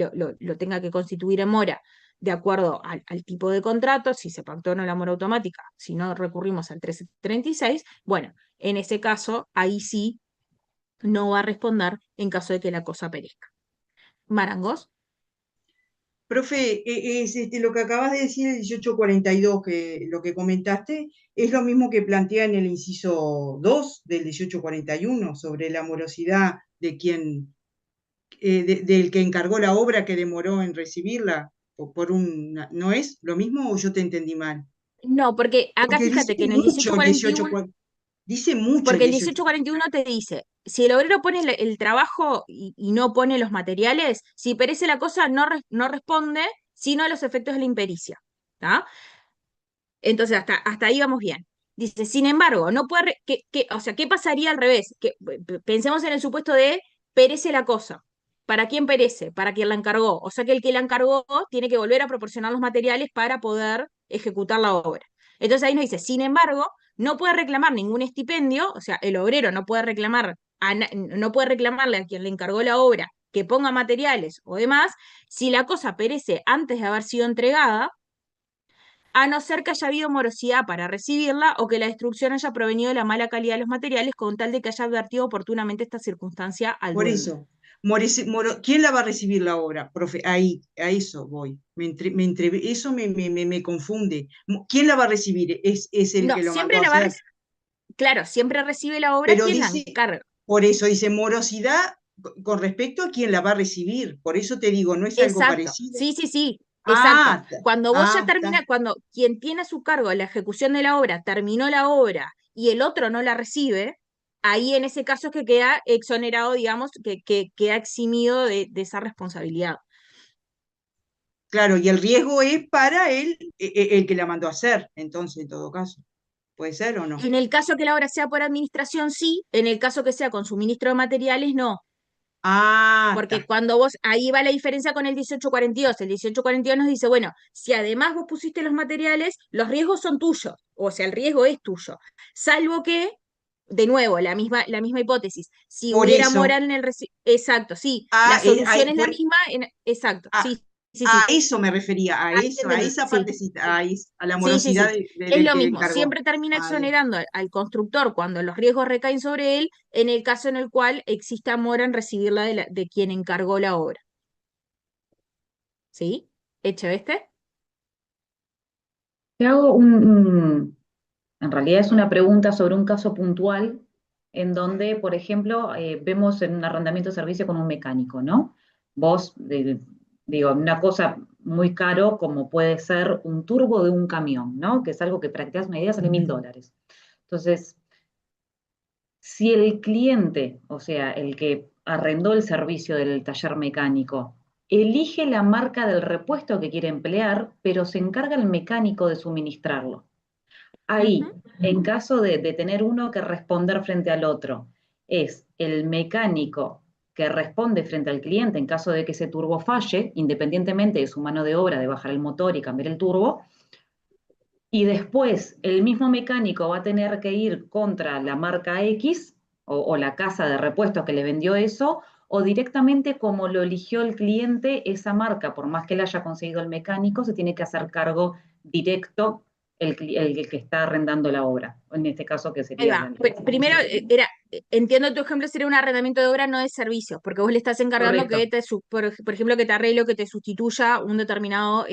lo tenga que constituir en mora, de acuerdo al tipo de contrato, si se pactó o no la mora automática, si no recurrimos al 1336, bueno, en ese caso, ahí sí no va a responder en caso de que la cosa perezca. Marangos. Profe, lo que acabas de decir, el 1842, que lo que comentaste, es lo mismo que plantea en el inciso 2 del 1841 sobre la morosidad de quien, del que encargó la obra que demoró en recibirla, ¿no es lo mismo o yo te entendí mal? No, porque acá Porque fíjate dice que en el mucho el 1841, dice mucho porque el el 1841 te dice, si el obrero pone el trabajo y no pone los materiales, si perece la cosa, no responde, sino a los efectos de la impericia. ¿Tá? Entonces, hasta ahí vamos bien. Dice, sin embargo, no puede, o sea, ¿qué pasaría al revés? Pensemos en el supuesto de perece la cosa. ¿Para quién perece? Para quien la encargó. O sea que el que la encargó tiene que volver a proporcionar los materiales para poder ejecutar la obra. Entonces ahí nos dice, sin embargo, no puede reclamar ningún estipendio, o sea, el obrero no puede no puede reclamarle a quien le encargó la obra que ponga materiales o demás, si la cosa perece antes de haber sido entregada, a no ser que haya habido morosidad para recibirla o que la destrucción haya provenido de la mala calidad de los materiales, con tal de que haya advertido oportunamente esta circunstancia al Por dueño. eso, ¿quién la va a recibir la obra? Profe, ahí, a eso voy. Eso me confunde. ¿Quién la va a recibir? ¿Es el No, que lo siempre mandó a la va a hacer? claro, siempre recibe la obra Pero quien la dice, encarga. por eso dice morosidad con respecto a quién la va a recibir. Por eso te digo, ¿no es algo Exacto, parecido? sí, sí, sí. Exacto. Ah, Cuando vos ya está. cuando quien tiene a su cargo la ejecución de la obra terminó la obra y el otro no la recibe, ahí en ese caso es que queda exonerado, digamos, que queda eximido de esa responsabilidad. Claro, y el riesgo es para el que la mandó a hacer, entonces, en todo caso. ¿Puede ser o no? En el caso que la obra sea por administración, sí. En el caso que sea con suministro de materiales, no. Ah, Porque está. cuando vos, ahí va la diferencia con el 1842. El 1842 nos dice, bueno, si además vos pusiste los materiales, los riesgos son tuyos. O sea, el riesgo es tuyo. Salvo que, de nuevo, la misma hipótesis. Si Por hubiera eso, moral en el exacto, sí. La solución es la por, misma, exacto, a, sí, sí, a sí. eso me refería, a Ahí eso, a entendí, esa sí. partecita, a la Sí, sí, morosidad sí. Es del lo que mismo, encargó. siempre termina Ah, bien. exonerando al constructor cuando los riesgos recaen sobre él, en el caso en el cual exista mora en recibirla de quien encargó la obra. ¿Sí? ¿Hecho este? Te hago en realidad es una pregunta sobre un caso puntual en donde, por ejemplo, vemos en un arrendamiento de servicio con un mecánico, ¿no? Vos, digo, una cosa muy caro como puede ser un turbo de un camión, ¿no? Que es algo que, para que te das una idea, sale $1000. Entonces, si el cliente, o sea, el que arrendó el servicio del taller mecánico, elige la marca del repuesto que quiere emplear, pero se encarga el mecánico de suministrarlo. Ahí, Ujú. en caso de tener uno que responder frente al otro, es el mecánico que responde frente al cliente en caso de que ese turbo falle, independientemente de su mano de obra de bajar el motor y cambiar el turbo, y después el mismo mecánico va a tener que ir contra la marca X o la casa de repuestos que le vendió eso, o directamente como lo eligió el cliente, esa marca, por más que la haya conseguido el mecánico, se tiene que hacer cargo directo el que está arrendando la obra, en este caso que Ahí sería va. Primero, entiendo tu ejemplo, sería un arrendamiento de obra, no de servicios, porque vos le estás encargando que correcto, por ejemplo, que te arregle o que te sustituya un determinado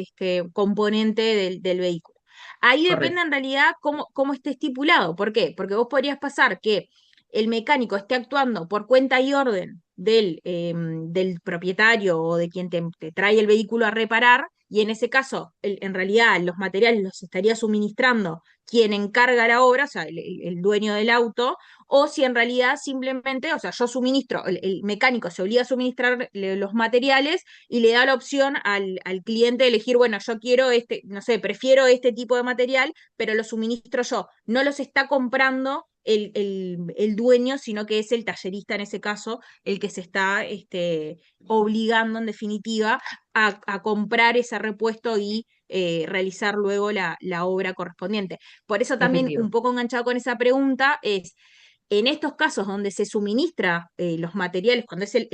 componente del vehículo. Ahí depende correcto. en realidad cómo esté estipulado. ¿Por qué? Porque vos podrías pasar que el mecánico esté actuando por cuenta y orden del propietario o de quien te trae el vehículo a reparar, y en ese caso, en realidad, los materiales los estaría suministrando quien encarga la obra, o sea, el dueño del auto, o si en realidad simplemente, o sea, yo suministro, el mecánico se obliga a suministrar los materiales y le da la opción al cliente de elegir, bueno, yo quiero no sé, prefiero este tipo de material, pero lo suministro yo. No los está comprando el dueño, sino que es el tallerista en ese caso el que se está obligando en definitiva a comprar ese repuesto y realizar luego la obra correspondiente. Por eso también Efectivo. un poco enganchado con esa pregunta es, en estos casos donde se suministra los materiales, cuando es el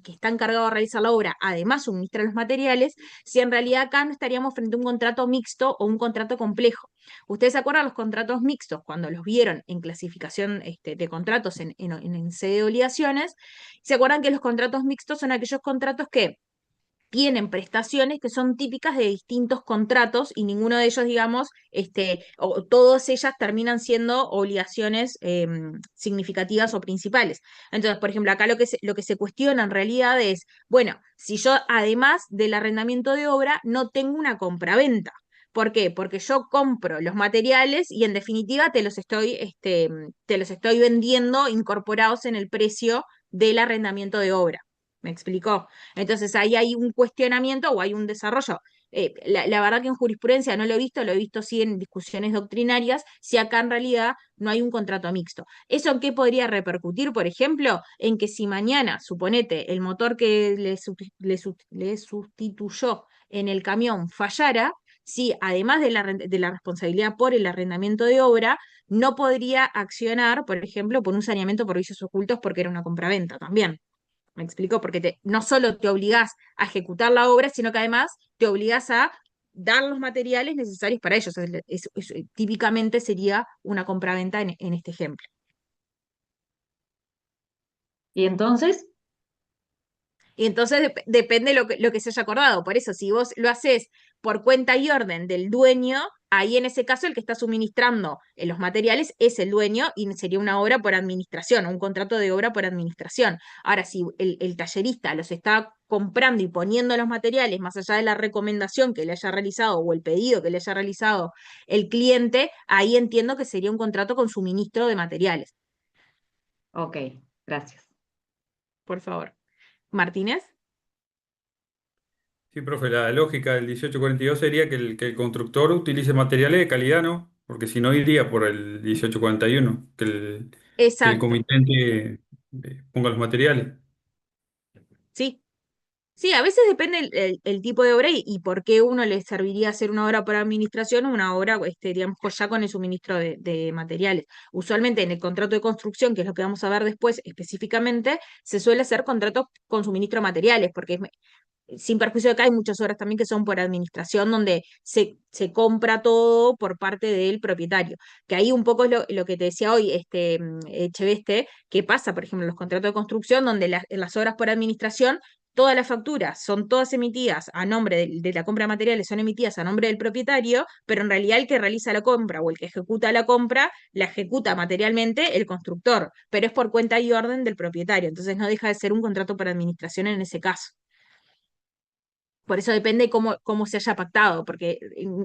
que está encargado de realizar la obra, además suministra los materiales, si en realidad acá no estaríamos frente a un contrato mixto o un contrato complejo. ¿Ustedes se acuerdan los contratos mixtos cuando los vieron en clasificación de contratos en sede de obligaciones? ¿Se acuerdan que los contratos mixtos son aquellos contratos que tienen prestaciones que son típicas de distintos contratos y ninguno de ellos, digamos, o todas ellas terminan siendo obligaciones significativas o principales? Entonces, por ejemplo, acá lo que se cuestiona en realidad es, bueno, si yo además del arrendamiento de obra no tengo una compraventa. ¿Por qué? Porque yo compro los materiales y en definitiva te los estoy vendiendo incorporados en el precio del arrendamiento de obra. ¿Me explicó? Entonces ahí hay un cuestionamiento o hay un desarrollo. La verdad que en jurisprudencia no lo he visto sí en discusiones doctrinarias, si acá en realidad no hay un contrato mixto. ¿Eso en qué podría repercutir, por ejemplo? En que si mañana, suponete, el motor que le sustituyó en el camión fallara, si además de la responsabilidad por el arrendamiento de obra, no podría accionar, por ejemplo, por un saneamiento por vicios ocultos porque era una compraventa también. ¿Me explico? Porque no solo te obligás a ejecutar la obra, sino que además te obligás a dar los materiales necesarios para ellos. Típicamente sería una compraventa en este ejemplo. Y entonces, Y entonces depende lo que se haya acordado. Por eso, si vos lo haces por cuenta y orden del dueño, ahí en ese caso el que está suministrando los materiales es el dueño y sería una obra por administración, un contrato de obra por administración. Ahora, si el tallerista los está comprando y poniendo los materiales más allá de la recomendación que le haya realizado o el pedido que le haya realizado el cliente, ahí entiendo que sería un contrato con suministro de materiales. Ok, gracias. Por favor. Martínez. Sí, profe, la lógica del 1842 sería que el constructor utilice materiales de calidad, ¿no? Porque si no iría por el 1841, que el Exacto. comitente ponga los materiales. Sí. Sí, a veces depende el tipo de obra y por qué uno le serviría hacer una obra por administración o una obra, digamos, ya con el suministro de materiales. Usualmente en el contrato de construcción, que es lo que vamos a ver después específicamente, se suele hacer contratos con suministro de materiales, porque sin perjuicio de que hay muchas obras también que son por administración, donde se compra todo por parte del propietario. Que ahí un poco es lo que te decía hoy, Cheveste, que pasa, por ejemplo, en los contratos de construcción, donde en las obras por administración, todas las facturas son todas emitidas a nombre de la compra de materiales, son emitidas a nombre del propietario, pero en realidad el que realiza la compra o el que ejecuta la compra, la ejecuta materialmente el constructor, pero es por cuenta y orden del propietario. Entonces no deja de ser un contrato por administración en ese caso. Por eso depende cómo se haya pactado, porque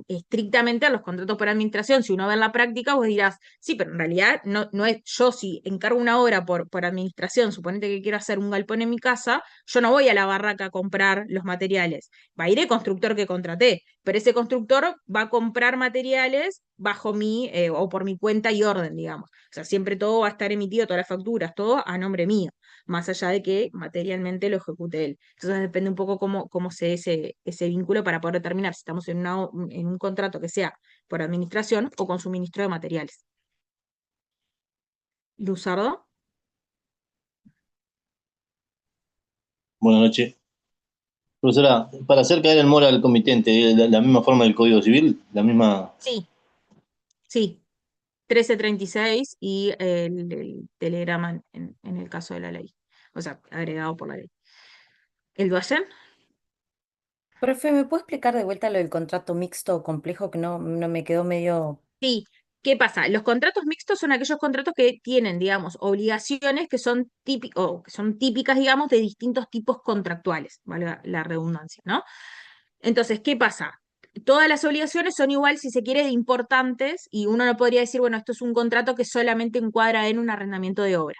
estrictamente a los contratos por administración, si uno ve en la práctica, vos dirás, sí, pero en realidad no es yo si encargo una obra por administración, suponete que quiero hacer un galpón en mi casa, yo no voy a la barraca a comprar los materiales, va a ir el constructor que contraté, pero ese constructor va a comprar materiales bajo o por mi cuenta y orden, digamos. O sea, siempre todo va a estar emitido, todas las facturas, todo a nombre mío, más allá de que materialmente lo ejecute él. Entonces depende un poco cómo se dé ese vínculo para poder determinar si estamos en un contrato que sea por administración o con suministro de materiales. Luzardo. Buenas noches. Profesora, para hacer caer el mora al comitente, la misma forma del Código Civil, la misma. Sí, sí. 1336 y el telegrama en el caso de la ley. O sea, agregado por la ley. ¿El Duayen? Profe, ¿me puede explicar de vuelta lo del contrato mixto o complejo que no me quedó medio... Sí, ¿qué pasa? Los contratos mixtos son aquellos contratos que tienen, digamos, obligaciones que son típicas, digamos, de distintos tipos contractuales, valga la redundancia, ¿no? Entonces, ¿qué pasa? Todas las obligaciones son igual, si se quiere, de importantes, y uno no podría decir, bueno, esto es un contrato que solamente encuadra en un arrendamiento de obra.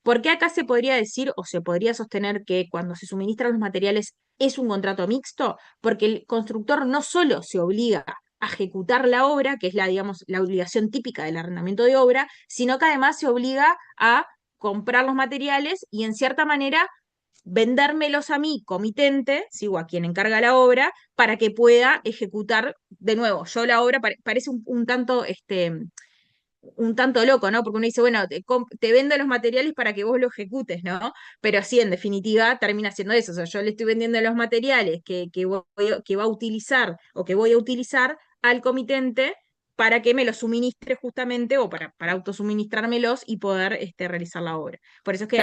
¿Por qué acá se podría decir o se podría sostener que cuando se suministran los materiales es un contrato mixto? Porque el constructor no solo se obliga a ejecutar la obra, que es digamos, la obligación típica del arrendamiento de obra, sino que además se obliga a comprar los materiales y en cierta manera vendérmelos a mí, comitente, o a quien encarga la obra, para que pueda ejecutar de nuevo. Yo la obra parece un tanto loco, ¿no? Porque uno dice, bueno, te vendo los materiales para que vos lo ejecutes, ¿no? Pero sí, en definitiva, termina siendo eso. O sea, yo le estoy vendiendo los materiales que va a utilizar o que voy a utilizar al comitente para que me los suministre justamente o para autosuministrármelos y poder realizar la obra. Por eso es que,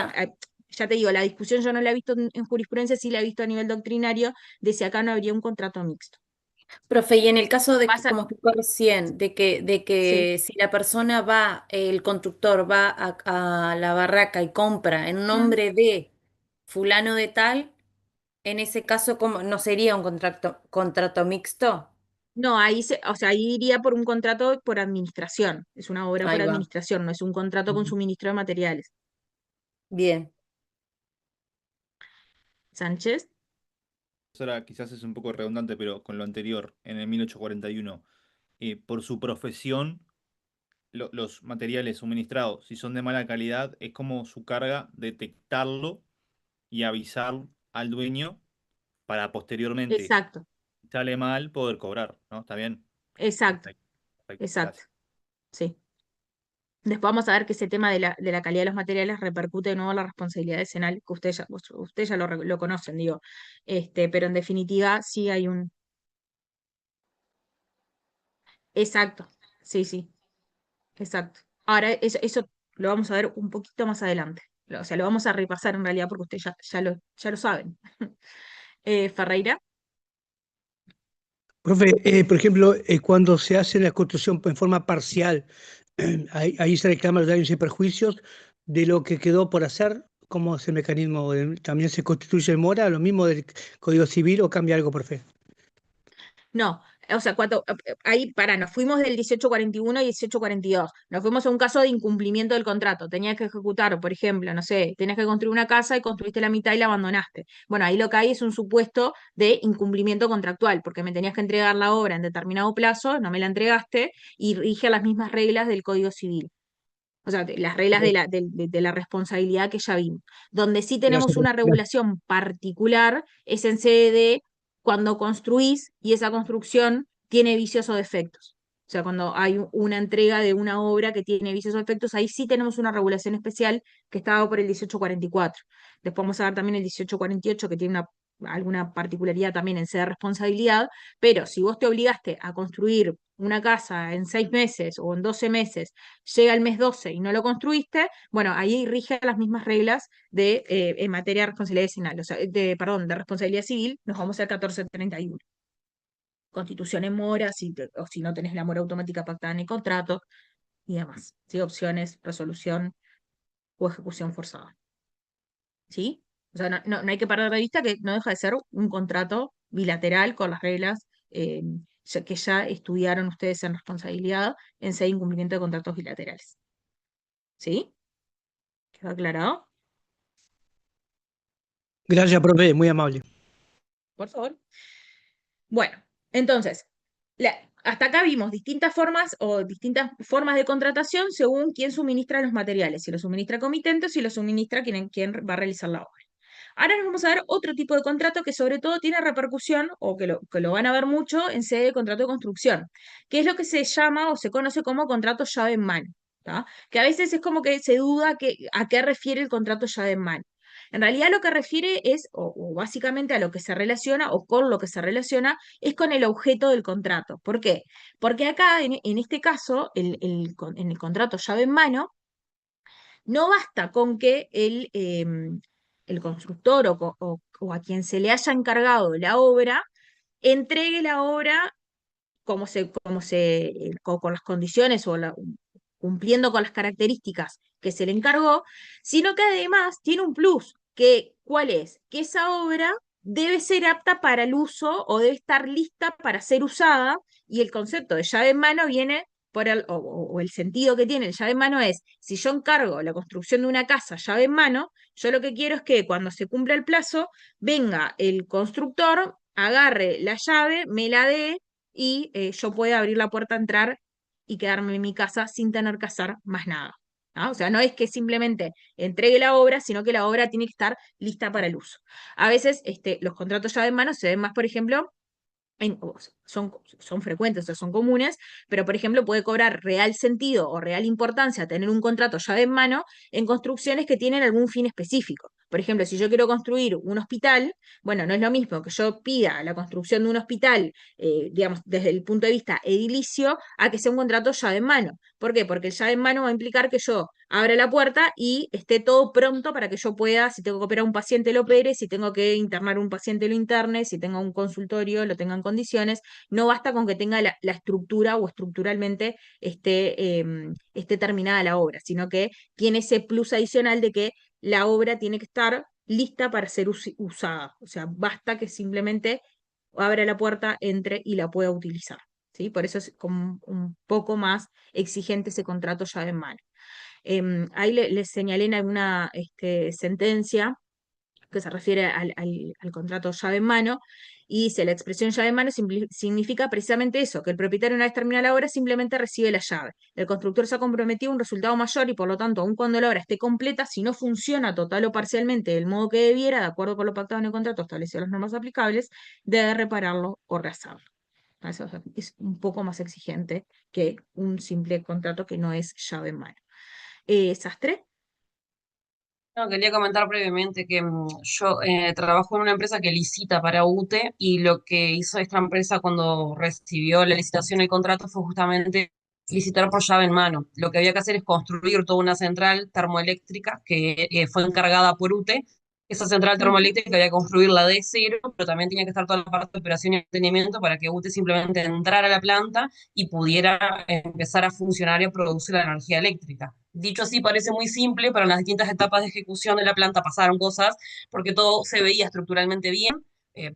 ya te digo, la discusión yo no la he visto en jurisprudencia, sí la he visto a nivel doctrinario, de si acá no habría un contrato mixto. Profe, y en el caso de que, Pasa, como explicó recién, de sí. que si la persona va, el constructor va a la barraca y compra en nombre de fulano de tal, en ese caso, ¿cómo? ¿No sería un contrato mixto? No, o sea, ahí iría por un contrato por administración. Es una obra por Ahí va. administración, no es un contrato con Ujú. suministro de materiales. Bien. Sánchez. Profesora, quizás es un poco redundante, pero con lo anterior, en el 1841, por su profesión, los materiales suministrados, si son de mala calidad, es como su carga detectarlo y avisar al dueño para posteriormente, Exacto, si sale mal, poder cobrar, ¿no? ¿Está bien? exacto, Perfecto, perfecto, exacto. gracias. Sí. Después vamos a ver que ese tema de la calidad de los materiales repercute de nuevo en la responsabilidad decenal, que usted ya lo conocen, digo. Pero en definitiva sí hay un. Exacto, sí, sí, exacto. Ahora, eso lo vamos a ver un poquito más adelante. O sea, lo vamos a repasar en realidad porque ustedes ya lo saben. Ferreira. Profe, por ejemplo, cuando se hace la construcción en forma parcial, ahí se reclaman los daños y perjuicios de lo que quedó por hacer. ¿Cómo es el mecanismo? ¿También se constituye mora? ¿Lo mismo del Código Civil o cambia algo, profe? No, o sea, ahí, nos fuimos del 1841 y 1842, nos fuimos a un caso de incumplimiento del contrato, tenías que ejecutar, por ejemplo, no sé, tenías que construir una casa y construiste la mitad y la abandonaste. Bueno, ahí lo que hay es un supuesto de incumplimiento contractual, porque me tenías que entregar la obra en determinado plazo, no me la entregaste y rige las mismas reglas del Código Civil. O sea, las reglas de la responsabilidad que ya vimos. Donde sí tenemos Gracias, una profe. regulación particular es en sede de cuando construís y esa construcción tiene vicios o defectos. O sea, cuando hay una entrega de una obra que tiene vicios o defectos, ahí sí tenemos una regulación especial que estaba por el 1844. Después vamos a ver también el 1848, que tiene alguna particularidad también en sede de responsabilidad, pero si vos te obligaste a construir una casa en 6 meses o en 12 meses, llega el mes 12 y no lo construiste, bueno, ahí rige las mismas reglas en materia de responsabilidad civil, o sea, perdón, de responsabilidad civil, nos vamos al 1431. Constitución en mora, o si no tenés la mora automática pactada en el contrato y demás. ¿Sí? Opciones, resolución o ejecución forzada. ¿Sí? O sea, no hay que perder de vista que no deja de ser un contrato bilateral con las reglas que ya estudiaron ustedes en responsabilidad en sede de incumplimiento de contratos bilaterales. ¿Sí? ¿Quedó aclarado? Gracias, profe, muy amable. Por favor. Bueno, entonces, hasta acá vimos distintas formas de contratación según quién suministra los materiales, si lo suministra comitente o si lo suministra quien va a realizar la obra. Ahora nos vamos a ver otro tipo de contrato que sobre todo tiene repercusión, o que lo van a ver mucho en sede de contrato de construcción, que es lo que se llama o se conoce como contrato llave en mano, ¿tá? Que a veces es como que se duda a qué refiere el contrato llave en mano. En realidad lo que refiere es, o básicamente a lo que se relaciona, o con lo que se relaciona, es con el objeto del contrato. ¿Por qué? Porque acá, en este caso, en el contrato llave en mano, no basta con que el constructor o a quien se le haya encargado la obra entregue la obra con las condiciones cumpliendo con las características que se le encargó, sino que además tiene un plus, ¿cuál es? Que esa obra debe ser apta para el uso o debe estar lista para ser usada, y el concepto de llave en mano viene o el sentido que tiene el llave en mano es, si yo encargo la construcción de una casa llave en mano, yo lo que quiero es que cuando se cumpla el plazo, venga el constructor, agarre la llave, me la dé y yo pueda abrir la puerta, entrar y quedarme en mi casa sin tener que hacer más nada. ¿Ah? O sea, no es que simplemente entregue la obra, sino que la obra tiene que estar lista para el uso. A veces los contratos llave en mano se ven más, por ejemplo, son frecuentes, o sea, son comunes, pero por ejemplo puede cobrar real sentido o real importancia tener un contrato llave en mano en construcciones que tienen algún fin específico. Por ejemplo, si yo quiero construir un hospital, bueno, no es lo mismo que yo pida la construcción de un hospital, digamos, desde el punto de vista edilicio, a que sea un contrato llave en mano. ¿Por qué? Porque el llave en mano va a implicar que yo abra la puerta y esté todo pronto para que yo pueda, si tengo que operar a un paciente, lo opere, si tengo que internar a un paciente, lo interne, si tengo un consultorio, lo tenga en condiciones. No basta con que tenga la estructura o estructuralmente esté terminada la obra, sino que tiene ese plus adicional de que la obra tiene que estar lista para ser usada. O sea, basta que simplemente abra la puerta, entre y la pueda utilizar. ¿Sí? Por eso es como un poco más exigente ese contrato llave en mano. Ahí les señalé en alguna sentencia que se refiere al contrato llave en mano, y dice, la expresión llave en mano significa precisamente eso, que el propietario una vez terminada la obra simplemente recibe la llave. El constructor se ha comprometido a un resultado mayor y por lo tanto, aun cuando la obra esté completa, si no funciona total o parcialmente del modo que debiera, de acuerdo con lo pactado en el contrato establecido las normas aplicables, debe repararlo o rehacerlo. Eso es un poco más exigente que un simple contrato que no es llave en mano. Sastre. No, quería comentar brevemente que yo trabajo en una empresa que licita para UTE y lo que hizo esta empresa cuando recibió la licitación y el contrato fue justamente licitar por llave en mano. Lo que había que hacer es construir toda una central termoeléctrica que fue encargada por UTE. Esa central termoeléctrica había que construirla de cero, pero también tenía que estar toda la parte de operación y mantenimiento para que UTE simplemente entrara a la planta y pudiera empezar a funcionar y a producir la energía eléctrica. Dicho así, parece muy simple, pero en las distintas etapas de ejecución de la planta pasaron cosas, porque todo se veía estructuralmente bien,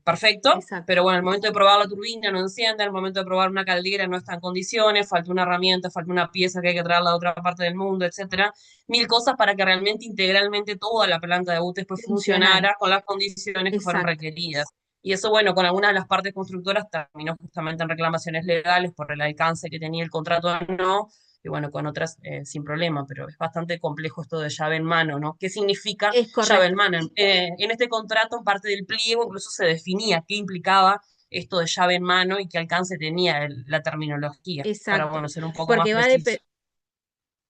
perfecto, Exacto. pero bueno, al momento de probar la turbina no enciende, al momento de probar una caldera no está en condiciones, falta una herramienta, falta una pieza que hay que traerla de otra parte del mundo, etcétera. Mil cosas para que realmente integralmente toda la planta de UTE después Funcional. funcionara con las condiciones que fueron Exacto. requeridas. Y eso, bueno, con algunas de las partes constructoras terminó justamente en reclamaciones legales por el alcance que tenía el contrato o no, y bueno, con otras sin problema, pero es bastante complejo esto de llave en mano, ¿no? ¿Qué significa Es llave en correcto. mano? En este contrato, en parte del pliego, incluso se definía qué implicaba esto de llave en mano y qué alcance tenía la terminología, para, Exacto. bueno, ser un poco más Porque va preciso.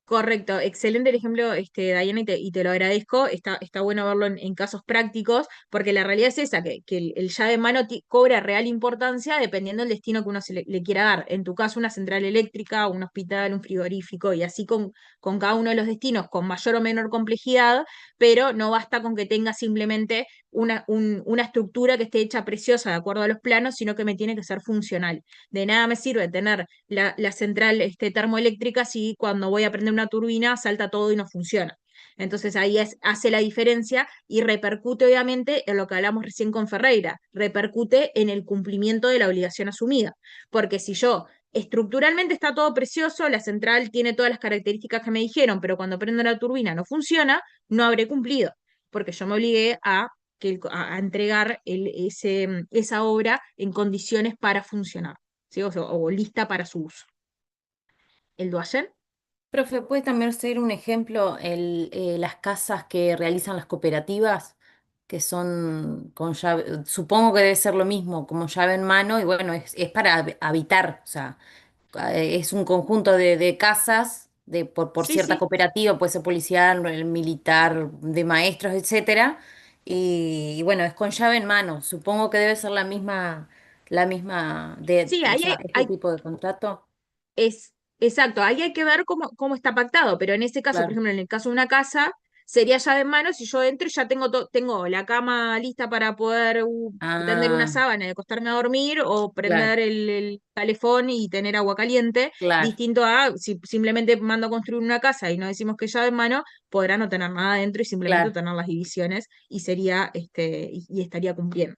Correcto, excelente el ejemplo, Diana, y te lo agradezco. Está bueno verlo en casos prácticos, porque la realidad es esa, que el llave en mano cobra real importancia dependiendo del destino que uno le quiera dar. En tu caso, una central eléctrica, un hospital, un frigorífico, y así con cada uno de los destinos, con mayor o menor complejidad, pero no basta con que tenga simplemente una estructura que esté hecha preciosa de acuerdo a los planos, sino que me tiene que ser funcional. De nada me sirve tener la central termoeléctrica si cuando voy a prender una turbina salta todo y no funciona. Entonces ahí hace la diferencia y repercute obviamente en lo que hablamos recién con Ferreira, repercute en el cumplimiento de la obligación asumida. Porque si yo estructuralmente está todo precioso, la central tiene todas las características que me dijeron, pero cuando prendo la turbina no funciona, no habré cumplido, porque yo me obligué a entregar esa obra en condiciones para funcionar. ¿Sí? O lista para su uso. ¿El Duayen? Profe, ¿puede también ser un ejemplo las casas que realizan las cooperativas, que son con llave, supongo que debe ser lo mismo, como llave en mano, y bueno, es para habitar, o sea, es un conjunto de casas por Sí, cierta sí. cooperativa, puede ser policial, militar, de maestros, etcétera, y bueno, es con llave en mano, supongo que debe ser la misma Sí, o ahí sea, este tipo de contrato. es exacto, ahí hay que ver cómo está pactado, pero en ese caso, por Claro. ejemplo, en el caso de una casa, sería llave en mano, si yo entro y ya tengo la cama lista para poder tender una Ah, sábana y acostarme a dormir, o claro, prender el calefón y tener agua caliente, claro, distinto a si simplemente mando a construir una casa y no decimos que es llave en mano, podrá no tener nada dentro y simplemente claro, tener las divisiones y sería y estaría cumpliendo.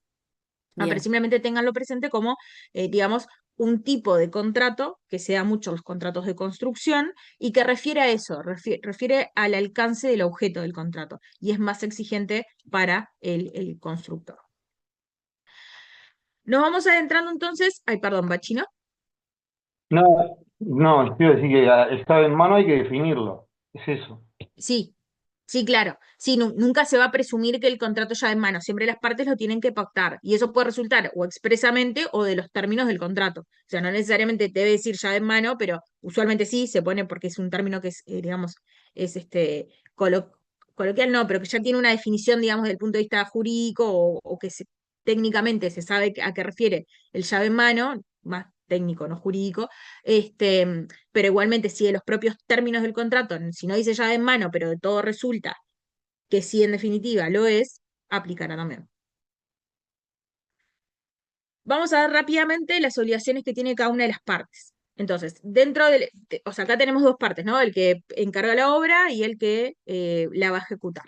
Pero bien. simplemente tenganlo presente como, digamos, un tipo de contrato, que sea mucho los contratos de construcción, y que refiere a eso, refiere al alcance del objeto del contrato, y es más exigente para el constructor. Nos vamos adentrando entonces, ay, perdón, Bachino. No, no, quiero decir que está en mano hay que definirlo. Es eso. Sí, sí, claro. Sí, nunca se va a presumir que el contrato ya en mano. Siempre las partes lo tienen que pactar. Y eso puede resultar o expresamente o de los términos del contrato. O sea, no necesariamente debe decir ya en mano, pero usualmente sí se pone porque es un término que es, digamos, es coloquial, no, pero que ya tiene una definición, digamos, desde el punto de vista jurídico o que técnicamente se sabe a qué refiere el llave en mano, más técnico, no jurídico, pero igualmente si de los propios términos del contrato, si no dice llave en mano, pero de todo resulta que sí en definitiva lo es, aplicará también. Vamos a ver rápidamente las obligaciones que tiene cada una de las partes. Entonces, o sea, acá tenemos dos partes, ¿no? El que encarga la obra y el que la va a ejecutar.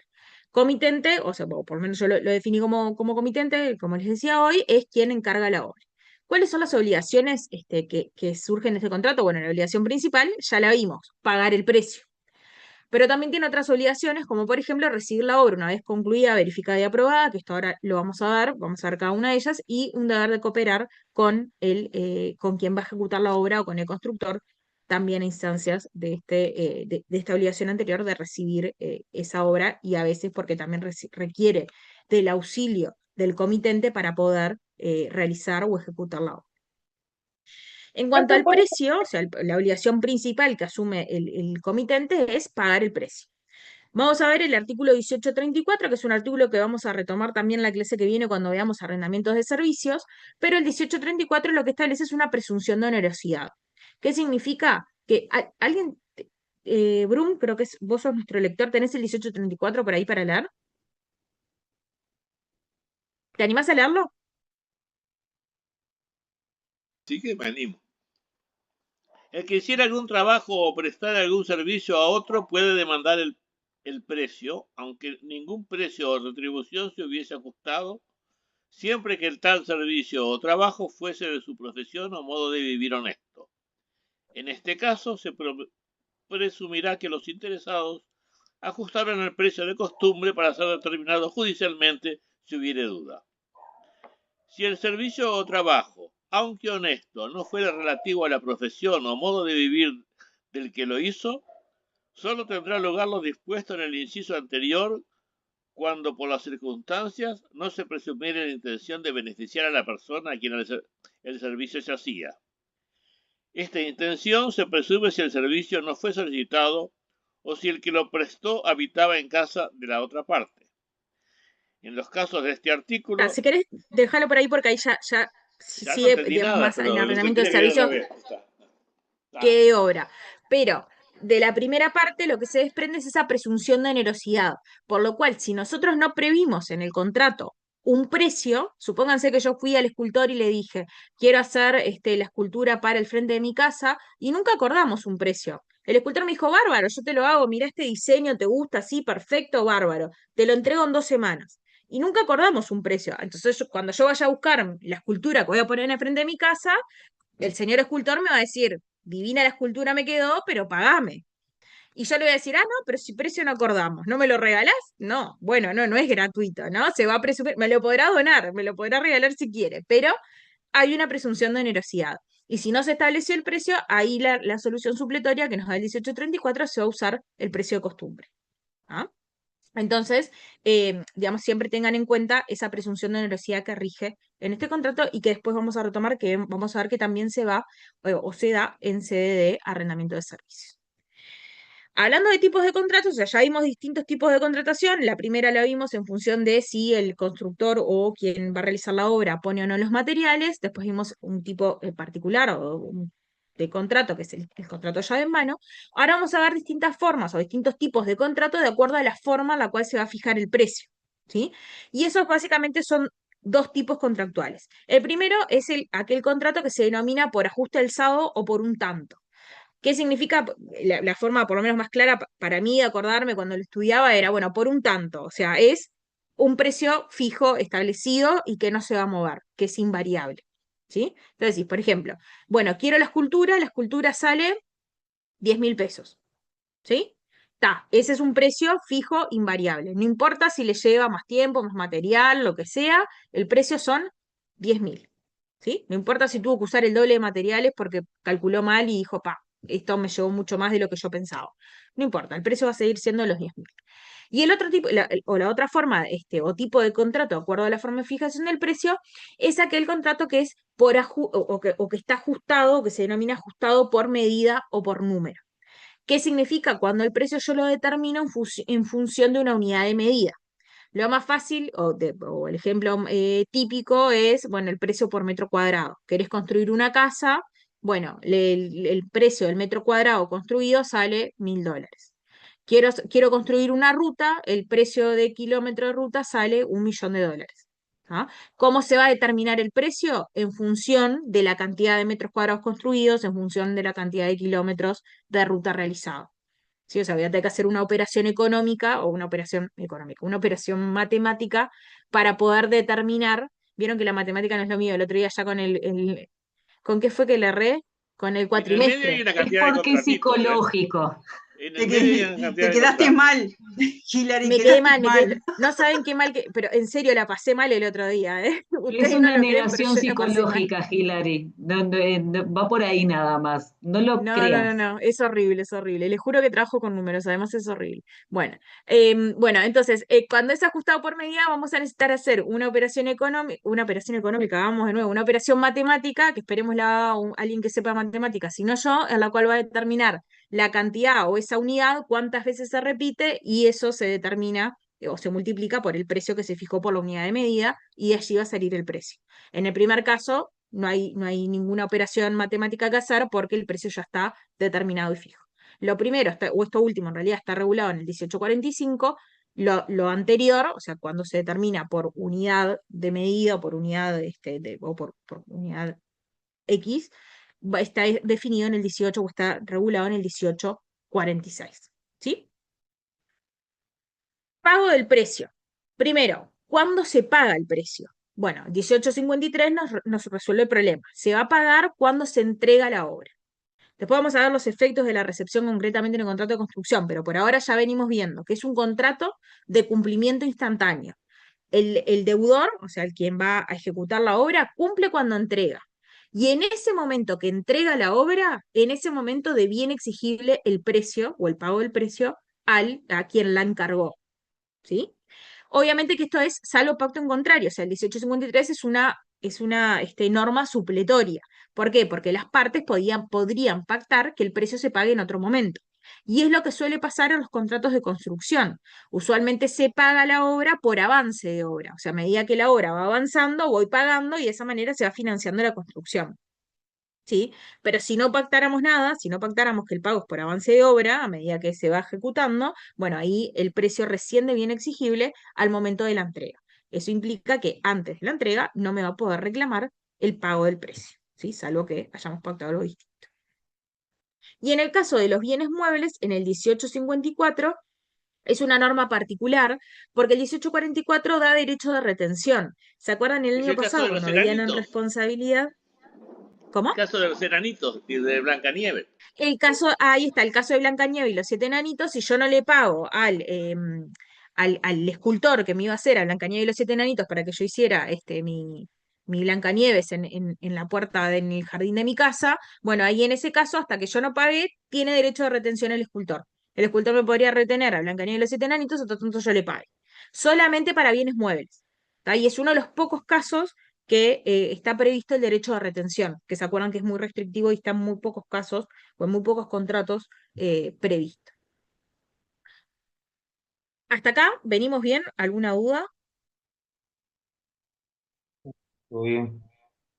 Comitente, o sea, por lo menos yo lo definí como comitente, como les decía hoy, es quien encarga la obra. ¿Cuáles son las obligaciones que surgen de este contrato? Bueno, la obligación principal ya la vimos, pagar el precio. Pero también tiene otras obligaciones, como por ejemplo recibir la obra una vez concluida, verificada y aprobada, que esto ahora lo vamos a ver cada una de ellas, y un deber de cooperar con quien va a ejecutar la obra o con el constructor, también a instancias de esta obligación anterior de recibir esa obra, y a veces porque también requiere del auxilio del comitente para poder realizar o ejecutar la obra. En cuanto al precio, o sea, la obligación principal que asume el comitente es pagar el precio. Vamos a ver el artículo 1834, que es un artículo que vamos a retomar también en la clase que viene cuando veamos arrendamientos de servicios, pero el 1834 lo que establece es una presunción de onerosidad. ¿Qué significa? alguien, Brum, creo que vos sos nuestro lector, ¿tenés el 1834 por ahí para leer? ¿Te animás a leerlo? Sí que me animo. El que hiciera algún trabajo o prestar algún servicio a otro puede demandar el precio, aunque ningún precio o retribución se hubiese ajustado, siempre que el tal servicio o trabajo fuese de su profesión o modo de vivir honesto. En este caso, se presumirá que los interesados ajustaron el precio de costumbre para ser determinado judicialmente si hubiere duda. Si el servicio o trabajo, aunque honesto, no fuera relativo a la profesión o modo de vivir del que lo hizo, solo tendrá lugar lo dispuesto en el inciso anterior cuando por las circunstancias no se presumiera la intención de beneficiar a la persona a quien el servicio se hacía. Esta intención se presume si el servicio no fue solicitado o si el que lo prestó habitaba en casa de la otra parte. En los casos de este artículo... Si querés, déjalo por ahí porque ahí ya Ya no sigue, entendí digamos, nada, más en pero lo arrendamiento de tendría que leer servicios otra vez. que de obra. Pero de la primera parte lo que se desprende es esa presunción de onerosidad, por lo cual si nosotros no previmos en el contrato un precio, supónganse que yo fui al escultor y le dije, quiero hacer la escultura para el frente de mi casa, y nunca acordamos un precio. El escultor me dijo, bárbaro, yo te lo hago, mira este diseño, ¿te gusta? Sí, perfecto, bárbaro. Te lo entrego en 2 semanas. Y nunca acordamos un precio. Entonces, cuando yo vaya a buscar la escultura que voy a poner en el frente de mi casa, el señor escultor me va a decir, divina la escultura me quedó, pero pagame. Y yo le voy a decir, no, pero si precio no acordamos, ¿no me lo regalás? No, bueno, no es gratuito, ¿no? Se va a presumir, me lo podrá donar, me lo podrá regalar si quiere, pero hay una presunción de onerosidad. Y si no se estableció el precio, ahí la solución supletoria que nos da el 1834 se va a usar el precio de costumbre. ¿Ah? Entonces, digamos, siempre tengan en cuenta esa presunción de onerosidad que rige en este contrato y que después vamos a retomar, que vamos a ver que también se va o se da en sede de arrendamiento de servicios. Hablando de tipos de contratos, o sea, ya vimos distintos tipos de contratación. La primera la vimos en función de si el constructor o quien va a realizar la obra pone o no los materiales. Después vimos un tipo particular de contrato, que es el contrato llave en mano. Ahora vamos a ver distintas formas o distintos tipos de contrato de acuerdo a la forma en la cual se va a fijar el precio, ¿sí? Y esos básicamente son 2 tipos contractuales. El primero es aquel contrato que se denomina por ajuste alzado o por un tanto. ¿Qué significa? La forma por lo menos más clara para mí de acordarme cuando lo estudiaba era, bueno, por un tanto, o sea, es un precio fijo establecido y que no se va a mover, que es invariable, ¿sí? Entonces, por ejemplo, bueno, quiero la escultura sale 10.000 pesos, ¿sí? Ese es un precio fijo invariable, no importa si le lleva más tiempo, más material, lo que sea, el precio son 10.000, ¿sí? No importa si tuvo que usar el doble de materiales porque calculó mal y dijo, esto me llevó mucho más de lo que yo pensaba. No importa, el precio va a seguir siendo los 10.000. Y el otro tipo, la otra forma, o tipo de contrato, de acuerdo a la forma de fijación del precio, es aquel contrato que es o que está ajustado, o que se denomina ajustado por medida o por número. ¿Qué significa? Cuando el precio yo lo determino en función de una unidad de medida. Lo más fácil, o el ejemplo típico es, bueno, el precio por metro cuadrado. ¿Querés construir una casa? Bueno, el precio del metro cuadrado construido sale $1.000. Quiero construir una ruta, el precio de kilómetro de ruta sale $1.000.000. ¿Ah? ¿Cómo se va a determinar el precio? En función de la cantidad de metros cuadrados construidos, en función de la cantidad de kilómetros de ruta realizado. ¿Sí? O sea, voy a tener que hacer una operación económica o una operación matemática para poder determinar. Vieron que la matemática no es lo mío. El otro día ya ¿con qué fue que le erré? Con el En el medio hay cuatrimestre. una Es cantidad de porque es contratitos, ¿eh? psicológico. En Te, el medio hay que- una te cantidad de quedaste contratitos. mal, Hilary, Me quedé quedaste mal, mal. no saben qué mal pero en serio la pasé mal el otro día, ¿eh? Es Ustedes no una lo creen, pero negación yo la pasé mal. psicológica, Hilary. Va por ahí nada más. No lo creas. No, es horrible, es horrible. Les juro que trabajo con números, además es horrible. Bueno, entonces, cuando es ajustado por medida, vamos a necesitar hacer una operación económica, vamos de nuevo, una operación matemática, que esperemos la haga alguien que sepa matemáticas, si no yo, en la cual va a determinar la cantidad o esa unidad, cuántas veces se repite, y eso se determina o se multiplica por el precio que se fijó por la unidad de medida, y de allí va a salir el precio. En el primer caso, no hay ninguna operación matemática que hacer porque el precio ya está determinado y fijo. Lo primero, o esto último en realidad está regulado en el 1845, lo anterior, o sea, cuando se determina por unidad de medida o por unidad, o por unidad X, está definido en el 18 o está regulado en el 1846. ¿Sí? Pago del precio. Primero, ¿cuándo se paga el precio? Bueno, 1853 nos resuelve el problema. Se va a pagar cuando se entrega la obra. Después vamos a ver los efectos de la recepción concretamente en el contrato de construcción, pero por ahora ya venimos viendo que es un contrato de cumplimiento instantáneo. El deudor, o sea, el quien va a ejecutar la obra, cumple cuando entrega. Y en ese momento que entrega la obra, en ese momento deviene exigible el precio o el pago del precio a quien la encargó. ¿Sí? Obviamente que esto es salvo pacto en contrario, o sea, el 1853 es una norma supletoria. ¿Por qué? Porque las partes podrían pactar que el precio se pague en otro momento. Y es lo que suele pasar en los contratos de construcción. Usualmente se paga la obra por avance de obra, o sea, a medida que la obra va avanzando, voy pagando y de esa manera se va financiando la construcción. ¿Sí? Pero si no pactáramos nada, si no pactáramos que el pago es por avance de obra, a medida que se va ejecutando, bueno, ahí el precio recién deviene exigible al momento de la entrega. Eso implica que antes de la entrega no me va a poder reclamar el pago del precio, ¿sí? Salvo que hayamos pactado algo distinto. Y en el caso de los bienes muebles, en el 1854, es una norma particular, porque el 1844 da derecho de retención. ¿Se acuerdan el Es año el caso pasado de los cuando veían en enanitos. responsabilidad? ¿Cómo? El caso de los enanitos y de Blancanieves. Ahí está, el caso de Blancanieves y los 7 enanitos, si yo no le pago al escultor que me iba a hacer a Blancanieves y los 7 enanitos para que yo hiciera mi Blancanieves en la puerta, en el jardín de mi casa, bueno, ahí en ese caso, hasta que yo no pague, tiene derecho de retención el escultor. El escultor me podría retener a Blancanieves y los 7 enanitos hasta tanto yo le pague. Solamente para bienes muebles. ¿Tá? Y es uno de los pocos casos que está previsto el derecho de retención, que se acuerdan que es muy restrictivo y está en muy pocos casos o en muy pocos contratos previsto. ¿Hasta acá venimos bien? ¿Alguna duda? Todo bien.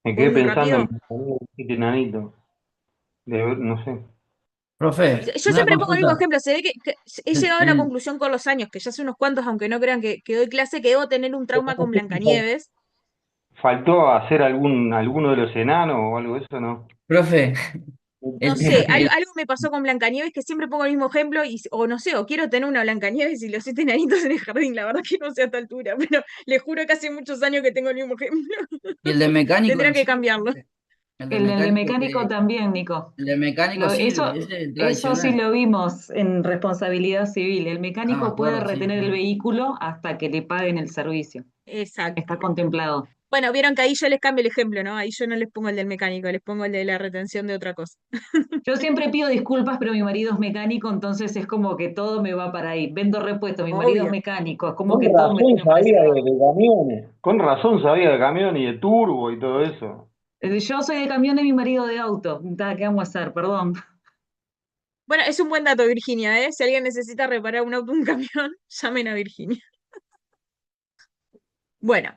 Me ¿Voy quedé muy pensando rápido? en este enanito. No sé. Profe, Yo una siempre pongo el mismo consulta. ejemplo, se ve que he llegado a la conclusión con los años, que ya hace unos cuantos, aunque no crean que doy clase, que debo tener un trauma con Blancanieves. ¿Faltó hacer alguno de los enanos o algo de eso, no? Profe, No sé, algo me pasó con Blancanieves que siempre pongo el mismo ejemplo, o no sé, o quiero tener una Blancanieves y los 7 enanitos en el jardín, la verdad que no sé a esta altura, pero les juro que hace muchos años que tengo el mismo ejemplo. ¿y el de mecánico Tendría no que sirve, cambiarlo. profe? El de El de mecánico mecánico también, Nico. el de mecánico sirve, ese es el Eso sí tradicional. lo vimos en responsabilidad civil. El Ah, me mecánico puede acuerdo, sí. retener el vehículo hasta que le paguen el servicio. Exacto. Está contemplado. Bueno, vieron que ahí yo les cambio el ejemplo, ¿no? Ahí yo no les pongo el del mecánico, les pongo el de la retención de otra cosa. Yo siempre pido disculpas, pero mi marido es mecánico, entonces es como que todo me va para ahí. Vendo repuestos, mi marido es Obvio. mecánico, es como Con que todo me razón tira para ese sabía lado. de camiones. Con razón sabía de camiones y de turbo y todo eso. Yo soy de camión y mi marido de auto. ¿Qué vamos a hacer? Perdón. Bueno, es un buen dato, Virginia, ¿eh? Si alguien necesita reparar un auto o un camión, llamen a Virginia. Bueno,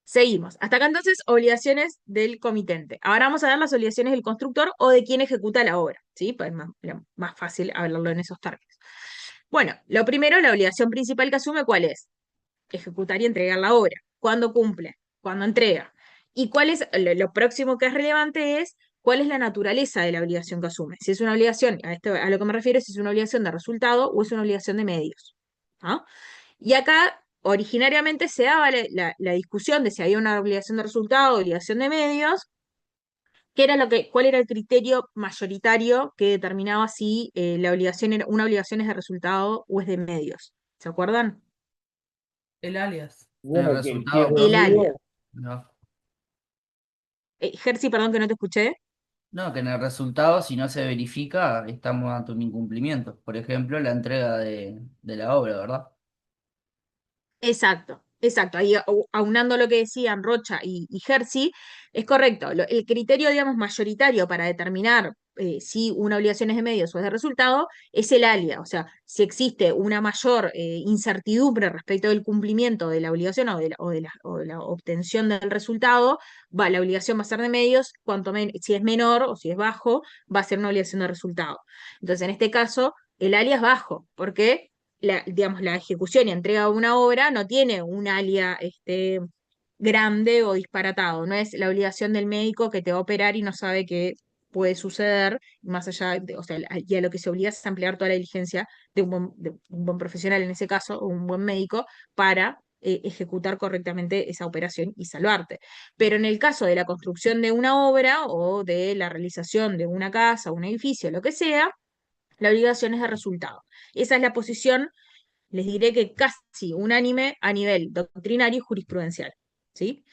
seguimos. Hasta acá entonces, obligaciones del comitente. Ahora vamos a ver las obligaciones del constructor o de quien ejecuta la obra, ¿sí? Pues es más fácil hablarlo en esos términos. Bueno, lo primero, la obligación principal que asume, ¿cuál es? Ejecutar y entregar la obra. ¿Cuándo cumple? ¿Cuándo entrega? Y cuál es, lo próximo que es relevante es cuál es la naturaleza de la obligación que asume. Si es una obligación, a lo que me refiero, si es una obligación de resultado o es una obligación de medios. ¿Ah? Y acá originariamente se daba la discusión de si había una obligación de resultado o obligación de medios, cuál era el criterio mayoritario que determinaba si una obligación es de resultado o es de medios. ¿Se acuerdan? El alias. El Bueno, que si es resultado, de El profe. alias. medio, No. Gersi, perdón que no te escuché. No, que en el resultado, si no se verifica, estamos ante un incumplimiento. Por ejemplo, la entrega de la obra, ¿verdad? Exacto, exacto. Ahí aunando lo que decían Rocha y Gersi, es correcto. El criterio, digamos, mayoritario para determinar si una obligación es de medios o es de resultado, es el alia. O sea, si existe una mayor incertidumbre respecto del cumplimiento de la obligación o de la obtención del resultado, la obligación va a ser de medios, si es menor o si es bajo, va a ser una obligación de resultado. Entonces, en este caso, el alia es bajo, porque digamos, la ejecución y entrega de una obra no tiene un alia grande o disparatado, no es la obligación del médico que te va a operar y no sabe qué puede suceder, más allá o sea, y a lo que se obliga es ampliar toda la diligencia de un buen profesional en ese caso, o un buen médico, para ejecutar correctamente esa operación y salvarte. Pero en el caso de la construcción de una obra o de la realización de una casa, un edificio, lo que sea, la obligación es de resultado. Esa es la posición, les diré que casi unánime a nivel doctrinario y jurisprudencial. ¿Sí?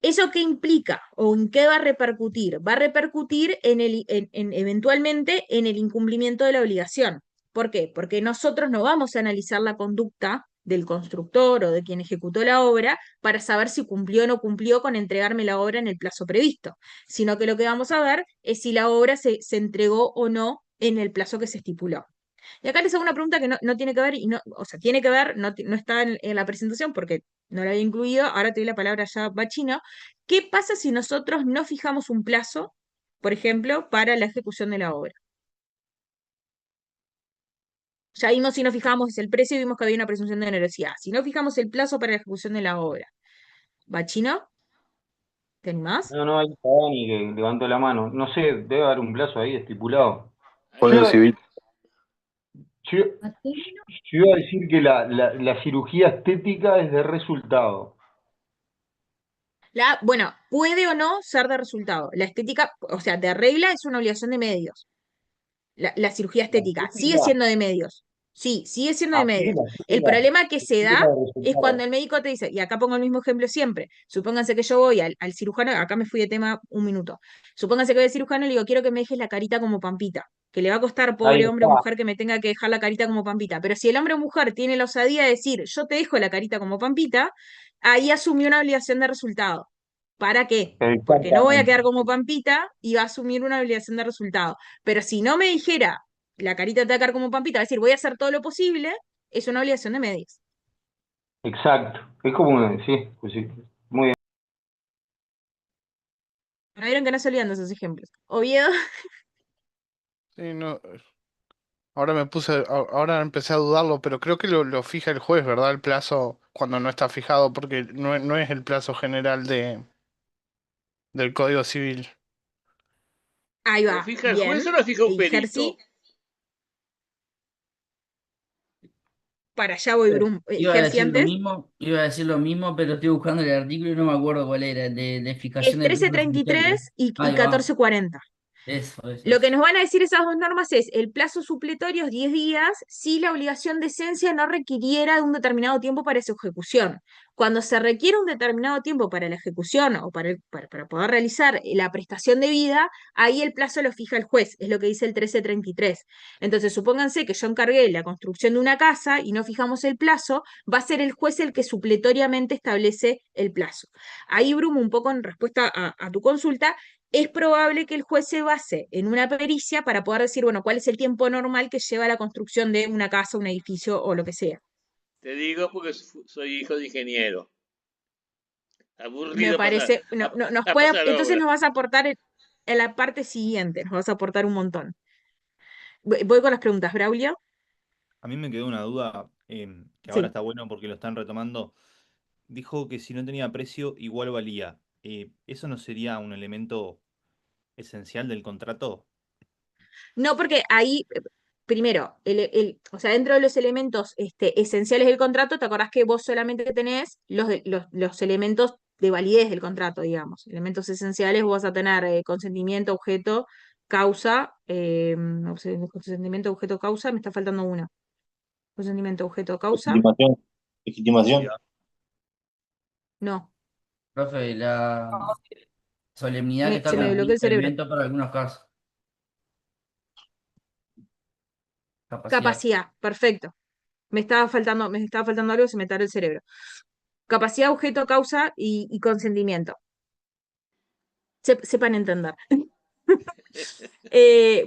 ¿Eso qué implica o en qué va a repercutir? Va a repercutir eventualmente en el incumplimiento de la obligación. ¿Por qué? Porque nosotros no vamos a analizar la conducta del constructor o de quien ejecutó la obra para saber si cumplió o no cumplió con entregarme la obra en el plazo previsto, sino que lo que vamos a ver es si la obra se entregó o no en el plazo que se estipuló. Y acá les hago una pregunta que no tiene que ver, o sea, tiene que ver, no está en la presentación porque no la había incluido, ahora te doy la palabra ya, Bachino. ¿Qué pasa si nosotros no fijamos un plazo, por ejemplo, para la ejecución de la obra? Ya vimos si no fijamos el precio y vimos que había una presunción de onerosidad. Si no fijamos el plazo para la ejecución de la obra. ¿Bachino? ¿Te animás? No, ahí está Dani que levantó la mano. No sé, debe haber un plazo ahí estipulado. Código Yo, Civil. yo, yo iba a decir que la cirugía estética es de resultado. Bueno, puede o no ser de resultado. La estética, o sea, de regla es una obligación de medios. La cirugía La estética sigue estética, siendo de medios. Sí, sigue siendo de así medios. la El estética, problema que se da estética de es cuando resultado. el médico te dice, y acá pongo el mismo ejemplo siempre, supónganse que yo voy al cirujano, acá me fui de tema un minuto, supónganse que voy al cirujano y le digo, quiero que me dejes la carita como Pampita, que le va a costar, Ahí pobre hombre o está. mujer, que me tenga que dejar la carita como Pampita, pero si el hombre o mujer tiene la osadía de decir, yo te dejo la carita como Pampita, ahí asumió una obligación de resultado. ¿Para qué? Porque no voy a quedar Exactamente. como Pampita y va a asumir una obligación de resultado. Pero si no me dijera, la carita te va a quedar como Pampita, va a decir, voy a hacer todo lo posible, es una obligación de medios. Exacto. Es como una, sí, pues sí. Muy bien. ¿No vieron que no se olvidan de esos ejemplos? Oviedo, Sí, no, ahora ahora empecé a dudarlo, pero creo que lo fija el juez, ¿verdad? El plazo cuando no está fijado, porque no es el plazo general del Código Civil. ahí ¿Lo va, fija el bien. juez o lo fija un Ejercí, perito? para allá voy, Brum. Ejercí antes. Iba a decir lo mismo, pero estoy buscando el artículo y no me acuerdo cuál era, de Es fijación del plazo supletorio. 1333 y Ahí va, 1440. eso. Lo que nos van a decir esas dos normas es el plazo supletorio es 10 días si la obligación de esencia no requiriera de un determinado tiempo para su ejecución. Cuando se requiere un determinado tiempo para la ejecución o para poder realizar la prestación de vida, ahí el plazo lo fija el juez, es lo que dice el 1333. Entonces, supónganse que yo encargué la construcción de una casa y no fijamos el plazo, va a ser el juez el que supletoriamente establece el plazo. Ahí, Brumo, un poco en respuesta a tu consulta, es probable que el juez se base en una pericia para poder decir, bueno, cuál es el tiempo normal que lleva la construcción de una casa, un edificio o lo que sea. Te digo porque soy hijo de ingeniero. Me Aburrido parece, a pasar entonces obra. nos vas a aportar en la parte siguiente, nos vas a aportar un montón. Voy con las preguntas, Braulio. A mí me quedó una duda que ahora Sí. está bueno porque lo están retomando. Dijo que si no tenía precio, igual valía. ¿Eso no sería un elemento esencial del contrato? No, porque ahí, primero, o sea, dentro de los elementos esenciales del contrato, te acordás que vos solamente tenés los elementos de validez del contrato, digamos. Elementos esenciales, vos vas a tener consentimiento, objeto, causa, no sé, consentimiento, objeto, causa, me está faltando uno. Consentimiento, objeto, causa, Legitimación. Legitimación. no. Profe, la solemnidad que está Se me bloqueó el cerebro. complemento para algunos casos. Capacidad. Capacidad, perfecto. Me estaba faltando algo, se me taró el cerebro. Capacidad, objeto, causa y consentimiento. Sepan entender.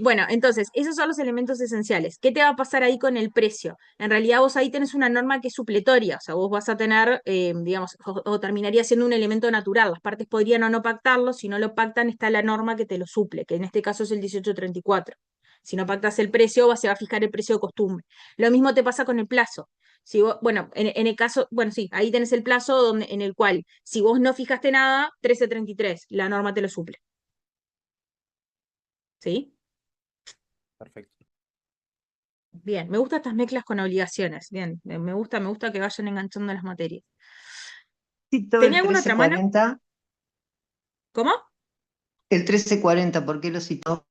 Bueno, entonces, esos son los elementos esenciales. ¿Qué te va a pasar ahí con el precio? En realidad vos ahí tenés una norma que es supletoria, o sea, vos vas a tener, digamos, o terminaría siendo un elemento natural. Las partes podrían o no pactarlo, si no lo pactan está la norma que te lo suple, que en este caso es el 1834. Si no pactas el precio, se va a fijar el precio de costumbre. Lo mismo te pasa con el plazo. Si vos, bueno, en el caso, bueno, sí, ahí tenés el plazo donde, en el cual, si vos no fijaste nada, 1333, la norma te lo suple. ¿Sí? Perfecto. Bien, me gustan estas mezclas con obligaciones. Bien, me gusta que vayan enganchando las materias. Cito ¿Tenía el alguna otra mano? 1340, ¿Cómo? el 1340, ¿por qué lo citó?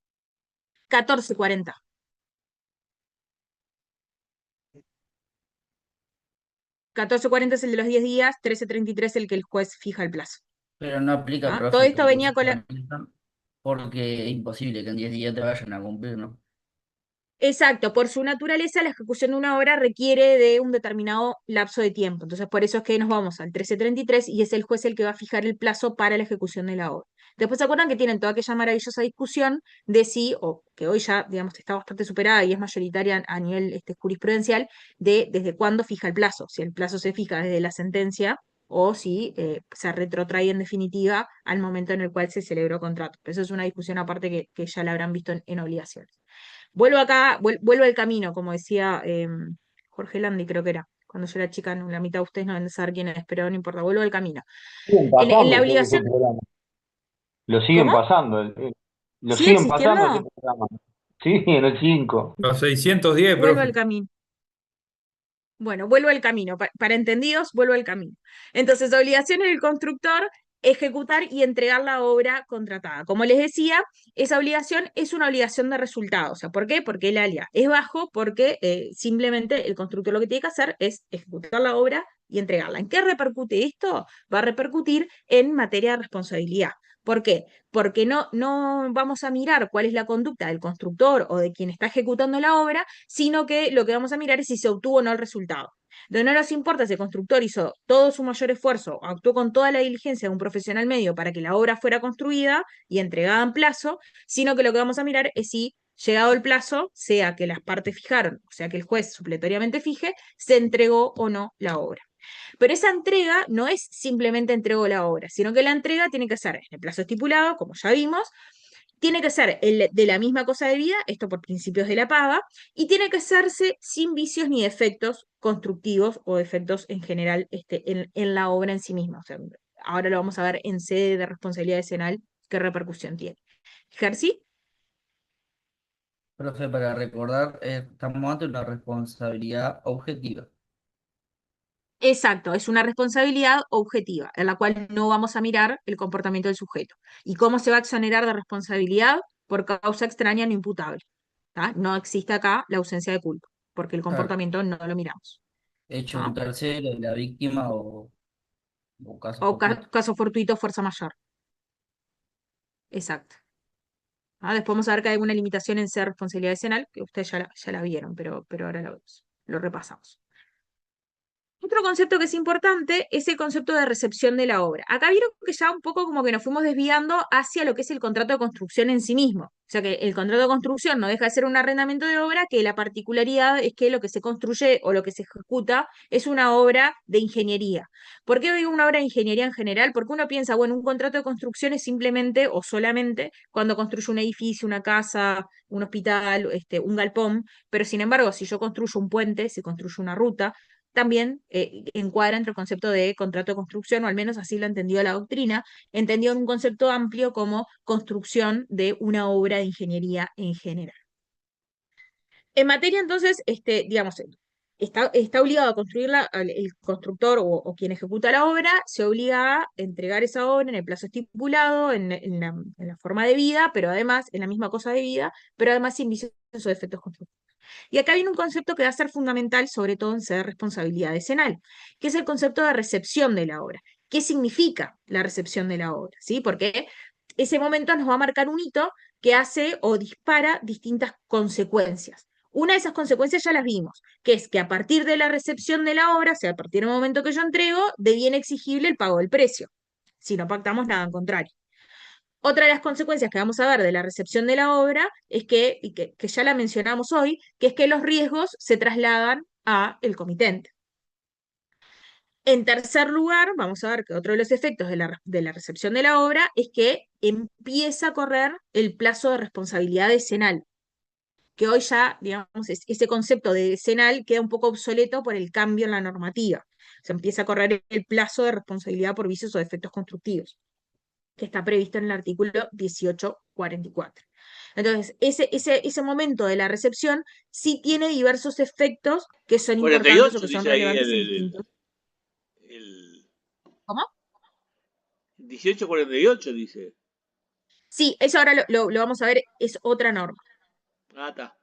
1440. 1440 es el de los 10 días, 1333 el que el juez fija el plazo. Pero no aplica, ¿Ah? Todo profe, esto venía con la... porque es imposible que en 10 días te vayan a cumplir, ¿no? Exacto, por su naturaleza, la ejecución de una obra requiere de un determinado lapso de tiempo. Entonces, por eso es que nos vamos al 1333 y es el juez el que va a fijar el plazo para la ejecución de la obra. Después se acuerdan que tienen toda aquella maravillosa discusión de si, o que hoy ya, digamos, está bastante superada y es mayoritaria a nivel jurisprudencial, de desde cuándo fija el plazo. Si el plazo se fija desde la sentencia o si se retrotrae en definitiva al momento en el cual se celebró contrato. Pero eso es una discusión aparte que ya la habrán visto en obligaciones. Vuelvo acá, vuelvo al camino, como decía Jorge Landi, creo que era. Cuando yo era chica, la mitad de ustedes no deben saber quién es, pero no importa, vuelvo al camino. Siguen En la pasando ese obligación, programa. Lo siguen ¿cómo? pasando. Lo ¿Sigue siguen pasando ese existiendo? programa. Sí, en el 5. Los 610, Vuelvo al profe. camino. Bueno, vuelvo al camino. Para entendidos, vuelvo al camino. Entonces, obligación del constructor, ejecutar y entregar la obra contratada. Como les decía, esa obligación es una obligación de resultado. O sea, ¿por qué? Porque el ALIA es bajo, porque simplemente el constructor lo que tiene que hacer es ejecutar la obra y entregarla. ¿En qué repercute esto? Va a repercutir en materia de responsabilidad. ¿Por qué? Porque no vamos a mirar cuál es la conducta del constructor o de quien está ejecutando la obra, sino que lo que vamos a mirar es si se obtuvo o no el resultado. Entonces no nos importa si el constructor hizo todo su mayor esfuerzo, actuó con toda la diligencia de un profesional medio para que la obra fuera construida y entregada en plazo, sino que lo que vamos a mirar es si, llegado el plazo, sea que las partes fijaron, o sea que el juez supletoriamente fije, se entregó o no la obra. Pero esa entrega no es simplemente entregó la obra, sino que la entrega tiene que ser en el plazo estipulado, como ya vimos, tiene que ser de la misma cosa de vida, esto por principios de la paga, y tiene que hacerse sin vicios ni defectos constructivos o defectos en general en la obra en sí misma. O sea, ahora lo vamos a ver en sede de responsabilidad decenal qué repercusión tiene. ¿Jersey? Profe, para recordar, estamos ante una responsabilidad objetiva. Exacto, es una responsabilidad objetiva, en la cual no vamos a mirar el comportamiento del sujeto. ¿Y cómo se va a exonerar de responsabilidad? Por causa extraña no imputable. ¿Tá? No existe acá la ausencia de culpa, porque el Claro, comportamiento no lo miramos. hecho un ¿Ah? tercero de la víctima o caso O fortuito. caso fortuito, fuerza mayor. Exacto. ¿Ah? Después vamos a ver que hay alguna limitación en ser responsabilidad decenal, que ustedes ya la vieron, pero ahora lo vemos. Lo repasamos. Otro concepto que es importante es el concepto de recepción de la obra. Acá vieron que ya un poco como que nos fuimos desviando hacia lo que es el contrato de construcción en sí mismo. O sea que el contrato de construcción no deja de ser un arrendamiento de obra, que la particularidad es que lo que se construye o lo que se ejecuta es una obra de ingeniería. ¿Por qué digo una obra de ingeniería en general? Porque uno piensa, bueno, un contrato de construcción es simplemente o solamente cuando construye un edificio, una casa, un hospital, un galpón, pero sin embargo, si yo construyo un puente, si construyo una ruta, también encuadra entre el concepto de contrato de construcción, o al menos así lo entendió la doctrina, entendió un concepto amplio como construcción de una obra de ingeniería en general. En materia, entonces, digamos, está obligado a construirla, el constructor o quien ejecuta la obra, se obliga a entregar esa obra en el plazo estipulado, en la forma de vida, pero además, en la misma cosa de vida, pero además sin vicios o defectos constructivos. Y acá viene un concepto que va a ser fundamental, sobre todo en ser responsabilidad decenal, que es el concepto de recepción de la obra. ¿Qué significa la recepción de la obra? ¿Sí? Porque ese momento nos va a marcar un hito que hace o dispara distintas consecuencias. Una de esas consecuencias ya las vimos, que es que a partir de la recepción de la obra, o sea, a partir del momento que yo entrego, deviene exigible el pago del precio. Si no pactamos nada en contrario. Otra de las consecuencias que vamos a ver de la recepción de la obra es que ya la mencionamos hoy, que es que los riesgos se trasladan a el comitente. En tercer lugar, vamos a ver que otro de los efectos de la recepción de la obra es que empieza a correr el plazo de responsabilidad decenal, que hoy ya, digamos, ese concepto de decenal queda un poco obsoleto por el cambio en la normativa. Se empieza a correr el plazo de responsabilidad por vicios o defectos constructivos, que está previsto en el artículo 1844. Entonces, ese momento de la recepción sí tiene diversos efectos que son importantes o 48 que son dice ahí relevantes en distintos. ¿Cómo? 1848 dice. Sí, eso ahora lo vamos a ver, es otra norma. Ah, está.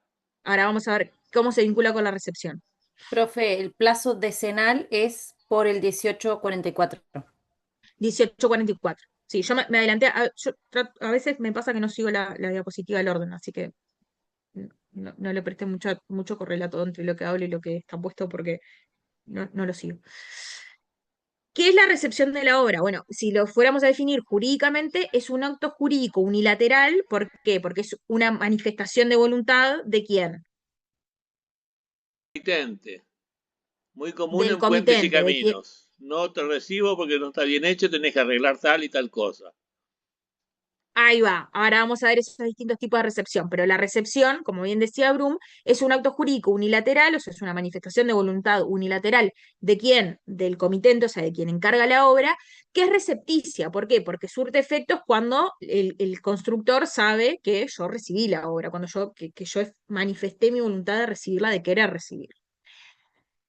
Ahora vamos a ver cómo se vincula con la recepción. Profe, el plazo decenal es por el 1844. 1844. Sí, yo me adelanté. A veces me pasa que no sigo la diapositiva del orden, así que no le presté mucho correlato entre lo que hablo y lo que está puesto porque no lo sigo. ¿Qué es la recepción de la obra? Bueno, si lo fuéramos a definir jurídicamente, es un acto jurídico unilateral. ¿Por qué? Porque es una manifestación de voluntad de quién. Comitente. Muy común Del en puentes y comitente, de quién. caminos. No te recibo porque no está bien hecho, tenés que arreglar tal y tal cosa. Ahí va. Ahora vamos a ver esos distintos tipos de recepción. Pero la recepción, como bien decía Brum, es un acto jurídico unilateral, o sea, es una manifestación de voluntad unilateral de quién, del comitente, o sea, de quien encarga la obra, que es recepticia. ¿Por qué? Porque surte efectos cuando el constructor sabe que yo recibí la obra, cuando que yo manifesté mi voluntad de recibirla, de querer recibirla.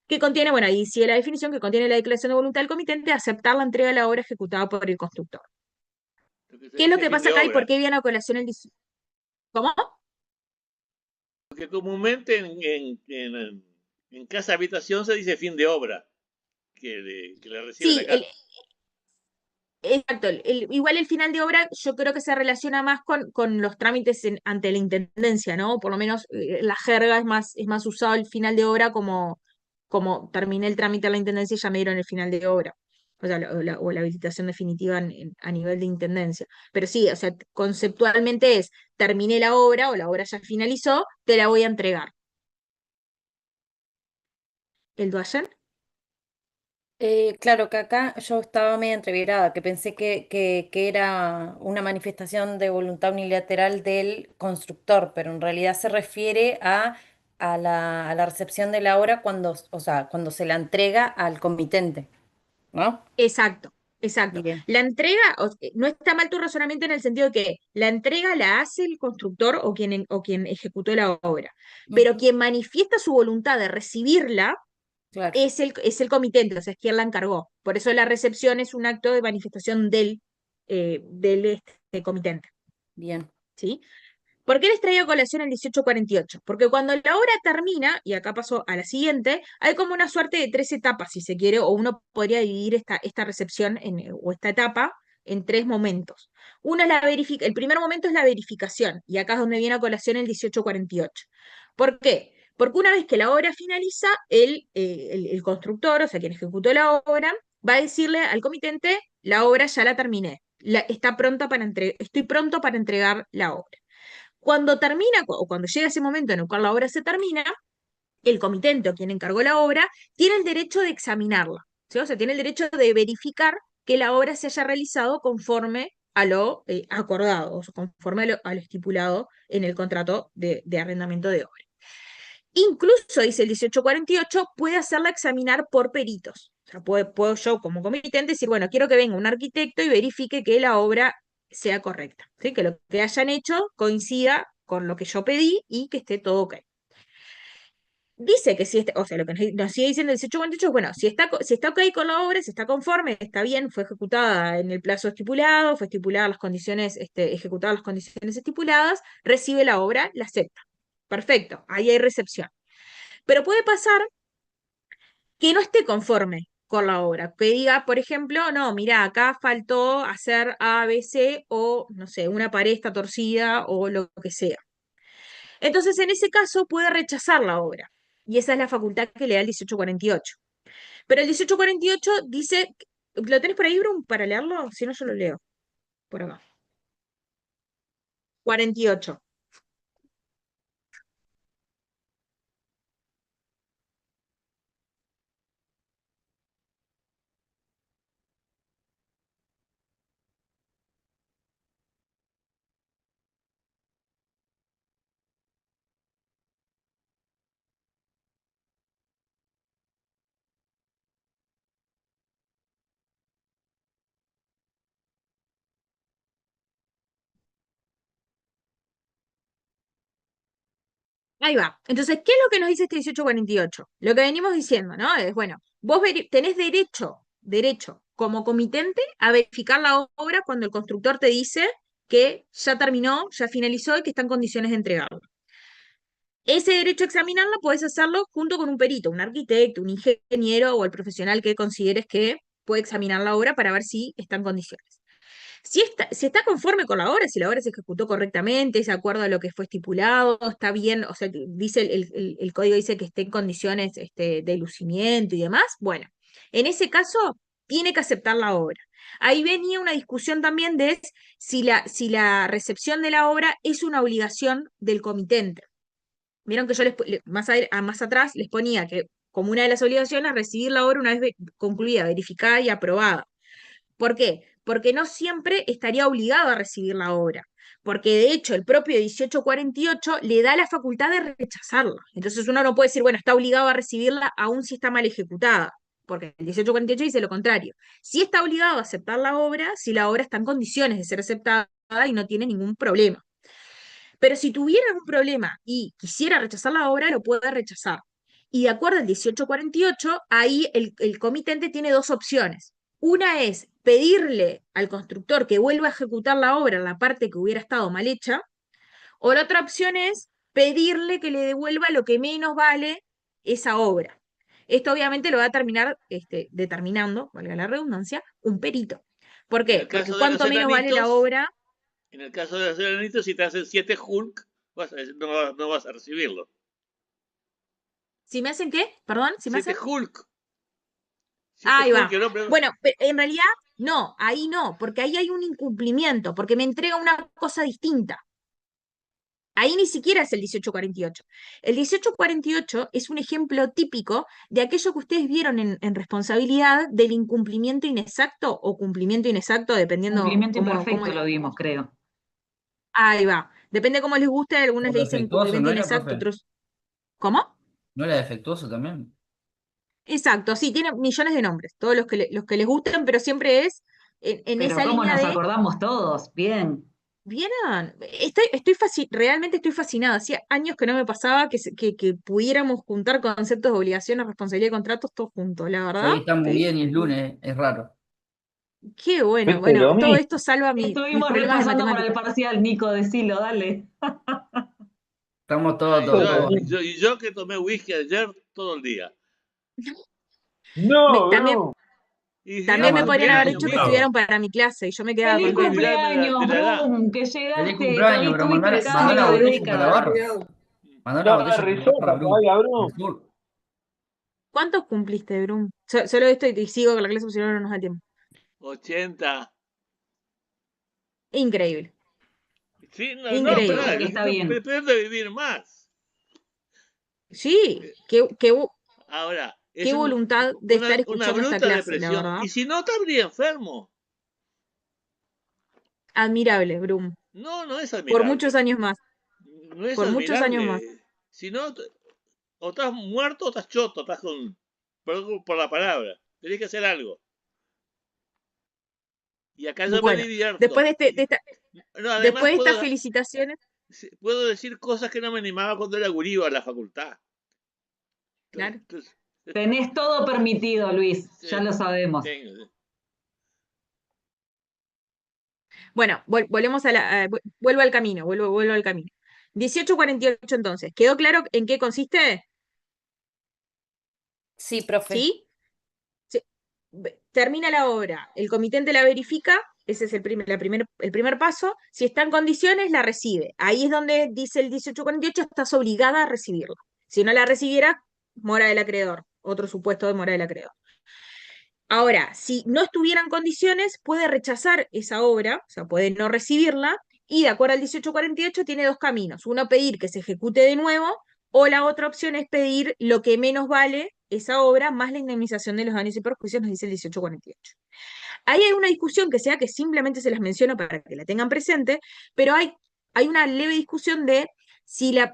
Que contiene, bueno, ahí sigue la definición, que contiene la declaración de voluntad del comitente de aceptar la entrega de la obra ejecutada por el constructor. ¿Qué es lo que Fin pasa de acá y por obra. qué viene a colación el ¿Cómo? Porque comúnmente en casa habitación se dice fin de obra. Que le recibe Sí, la casa. exacto. Igual el final de obra yo creo que se relaciona más con los trámites ante la intendencia, ¿no? Por lo menos la jerga es más usado el final de obra como terminé el trámite a la intendencia y ya me dieron el final de obra. O sea, o la habilitación definitiva a nivel de intendencia. Pero sí, o sea, conceptualmente es, terminé la obra o la obra ya finalizó, te la voy a entregar. ¿El doyen? Claro que acá yo estaba medio entreverada, que pensé que era una manifestación de voluntad unilateral del constructor, pero en realidad se refiere a la recepción de la obra cuando, o sea, cuando se la entrega al comitente, ¿no? Exacto, exacto. Bien. La entrega, no está mal tu razonamiento en el sentido de que la entrega la hace el constructor o quien ejecutó la obra, pero quien manifiesta su voluntad de recibirla Claro. es el comitente, o sea, es quien la encargó. Por eso la recepción es un acto de manifestación del comitente. Bien. ¿Sí? ¿Por qué les traigo a colación el 1848? Porque cuando la obra termina, y acá paso a la siguiente, hay como una suerte de tres etapas, si se quiere, o uno podría dividir esta recepción o esta etapa en tres momentos. Uno es el primer momento es la verificación, y acá es donde viene a colación el 1848. ¿Por qué? Porque una vez que la obra finaliza, el constructor, o sea, quien ejecutó la obra, va a decirle al comitente, la obra ya la terminé, estoy pronto para entregar la obra. Cuando termina, o cuando llega ese momento en el cual la obra se termina, el comitente o quien encargó la obra tiene el derecho de examinarla, ¿sí? O sea, tiene el derecho de verificar que la obra se haya realizado conforme a lo acordado, o sea, conforme a lo estipulado en el contrato de arrendamiento de obra. Incluso, dice el 1848, puede hacerla examinar por peritos. O sea, puedo yo como comitente decir, bueno, quiero que venga un arquitecto y verifique que la obra sea correcta, ¿sí? Que lo que hayan hecho coincida con lo que yo pedí y que esté todo ok. Dice que si, o sea, lo que nos sigue diciendo el 1848 es, bueno, si está ok con la obra, si está conforme, está bien, fue ejecutada en el plazo estipulado, fue estipuladas las condiciones, ejecutadas las condiciones estipuladas, recibe la obra, la acepta. Perfecto, ahí hay recepción. Pero puede pasar que no esté conforme con la obra, que diga, por ejemplo, no, mira, acá faltó hacer A, B, C, o no sé, una pared está torcida o lo que sea. Entonces, en ese caso, puede rechazar la obra. Y esa es la facultad que le da el 1848. Pero el 1848 dice, ¿lo tenés por ahí, Brum, para leerlo? Si no, yo lo leo por acá. 48. Ahí va. Entonces, ¿qué es lo que nos dice este 1848? Lo que venimos diciendo, ¿no? Es, bueno, vos tenés derecho como comitente a verificar la obra cuando el constructor te dice que ya terminó, ya finalizó y que está en condiciones de entregarlo. Ese derecho a examinarla podés hacerlo junto con un perito, un arquitecto, un ingeniero o el profesional que consideres que puede examinar la obra para ver si está en condiciones. Si está conforme con la obra, si la obra se ejecutó correctamente, es de acuerdo a lo que fue estipulado, está bien, o sea, dice el código dice que esté en condiciones de lucimiento y demás, bueno, en ese caso tiene que aceptar la obra. Ahí venía una discusión también de si la recepción de la obra es una obligación del comitente. Vieron que yo más atrás les ponía que como una de las obligaciones recibir la obra una vez concluida, verificada y aprobada. ¿Por qué? Porque no siempre estaría obligado a recibir la obra, porque de hecho el propio 1848 le da la facultad de rechazarla. Entonces uno no puede decir, bueno, está obligado a recibirla aun si está mal ejecutada, porque el 1848 dice lo contrario. Sí está obligado a aceptar la obra si la obra está en condiciones de ser aceptada y no tiene ningún problema. Pero si tuviera algún problema y quisiera rechazar la obra, lo puede rechazar. Y de acuerdo al 1848, ahí el comitente tiene dos opciones. Una es pedirle al constructor que vuelva a ejecutar la obra en la parte que hubiera estado mal hecha, o la otra opción es pedirle que le devuelva lo que menos vale esa obra. Esto obviamente lo va a terminar determinando, valga la redundancia, un perito. ¿Por En qué? el Porque caso de los cuánto menos vale la enanitos, obra. en el caso de los enanitos, si te hacen 7 Hulk, no vas a recibirlo. ¿Si me hacen qué? Perdón, ¿si me 7 hacen? Hulk. 7 Ahí Hulk, va. el hombre. Bueno, en realidad no, ahí no, porque ahí hay un incumplimiento, porque me entrega una cosa distinta. Ahí ni siquiera es el 1848. El 1848 es un ejemplo típico de aquello que ustedes vieron en responsabilidad del incumplimiento inexacto o cumplimiento inexacto, dependiendo Cumplimiento cómo imperfecto lo vimos, creo. Ahí va. Depende cómo les guste, algunos O le dicen defectuoso, cumplimiento ¿no era, inexacto, profe? otros. ¿Cómo? ¿No era defectuoso también? Exacto, sí, tiene millones de nombres, todos los que les gusten, pero siempre es en Pero esa cómo línea nos de. acordamos todos, bien. ¿Vieron? Realmente estoy fascinada. Hacía años que no me pasaba que pudiéramos juntar conceptos de obligaciones, responsabilidad y contratos todos juntos, la verdad. Hoy está muy bien y es lunes, es raro. Qué bueno. ¿Viste Bueno, lo todo mismo? esto salva mis Estuvimos problemas de repasando para el matemáticas. parcial, Nico, decilo, dale. Estamos todos, Y todos. yo que tomé whisky ayer todo el día. No, También, bro. Y si también es me podrían haber cumpleaños dicho que mío. estudiaron para mi clase y yo me quedaba ¡Feliz con Quiero ganas. olvidarme cumpleaños, de la edad. Brum! Que Feliz llegaste, que cumpleaños, hoy pero estuviste mandá cada la una botella para la década. barra. Mandá la Estaba botella para la barra, risota Bru. todavía, Al bro. sur. ¿Cuántos cumpliste, Brum? Solo esto y sigo con la clase porque si no, no nos da tiempo. 80. Increíble, Sí, no, Me pero increíble. parece que está bien. pretendo vivir más. Sí, Ahora, es qué voluntad de estar una escuchando esta bruta clase, la depresión. verdad. Y si no, estaría enfermo. Admirable, Brum. No es Por muchos admirable. años más. No es Por muchos años más. admirable. Si no, o estás muerto o estás choto, estás con. Perdón por la palabra. Tenés que hacer algo. Y acá yo me Bueno, después divierto. No, además después de estas felicitaciones, puedo decir cosas que no me animaba cuando era gurí a la facultad. claro. Tenés todo permitido, Luis, ya lo sabemos. Bueno, volvemos vuelvo al camino, vuelvo al camino. 1848 entonces, ¿quedó claro en qué consiste? Sí, profe. ¿Sí? Sí. Termina la obra, el comitente la verifica, ese es el primer paso. Si está en condiciones, la recibe. Ahí es donde dice el 1848, estás obligada a recibirla. Si no la recibiera, mora del acreedor, otro supuesto de mora del acreedor. Ahora, si no estuviera en condiciones, puede rechazar esa obra, o sea, puede no recibirla, Y de acuerdo al 1848 tiene dos caminos. Uno, pedir que se ejecute de nuevo, o la otra opción es pedir lo que menos vale esa obra más la indemnización de los daños y perjuicios, nos dice el 1848. Ahí hay una discusión que sea que simplemente se las menciono para que la tengan presente, pero hay una leve discusión de si la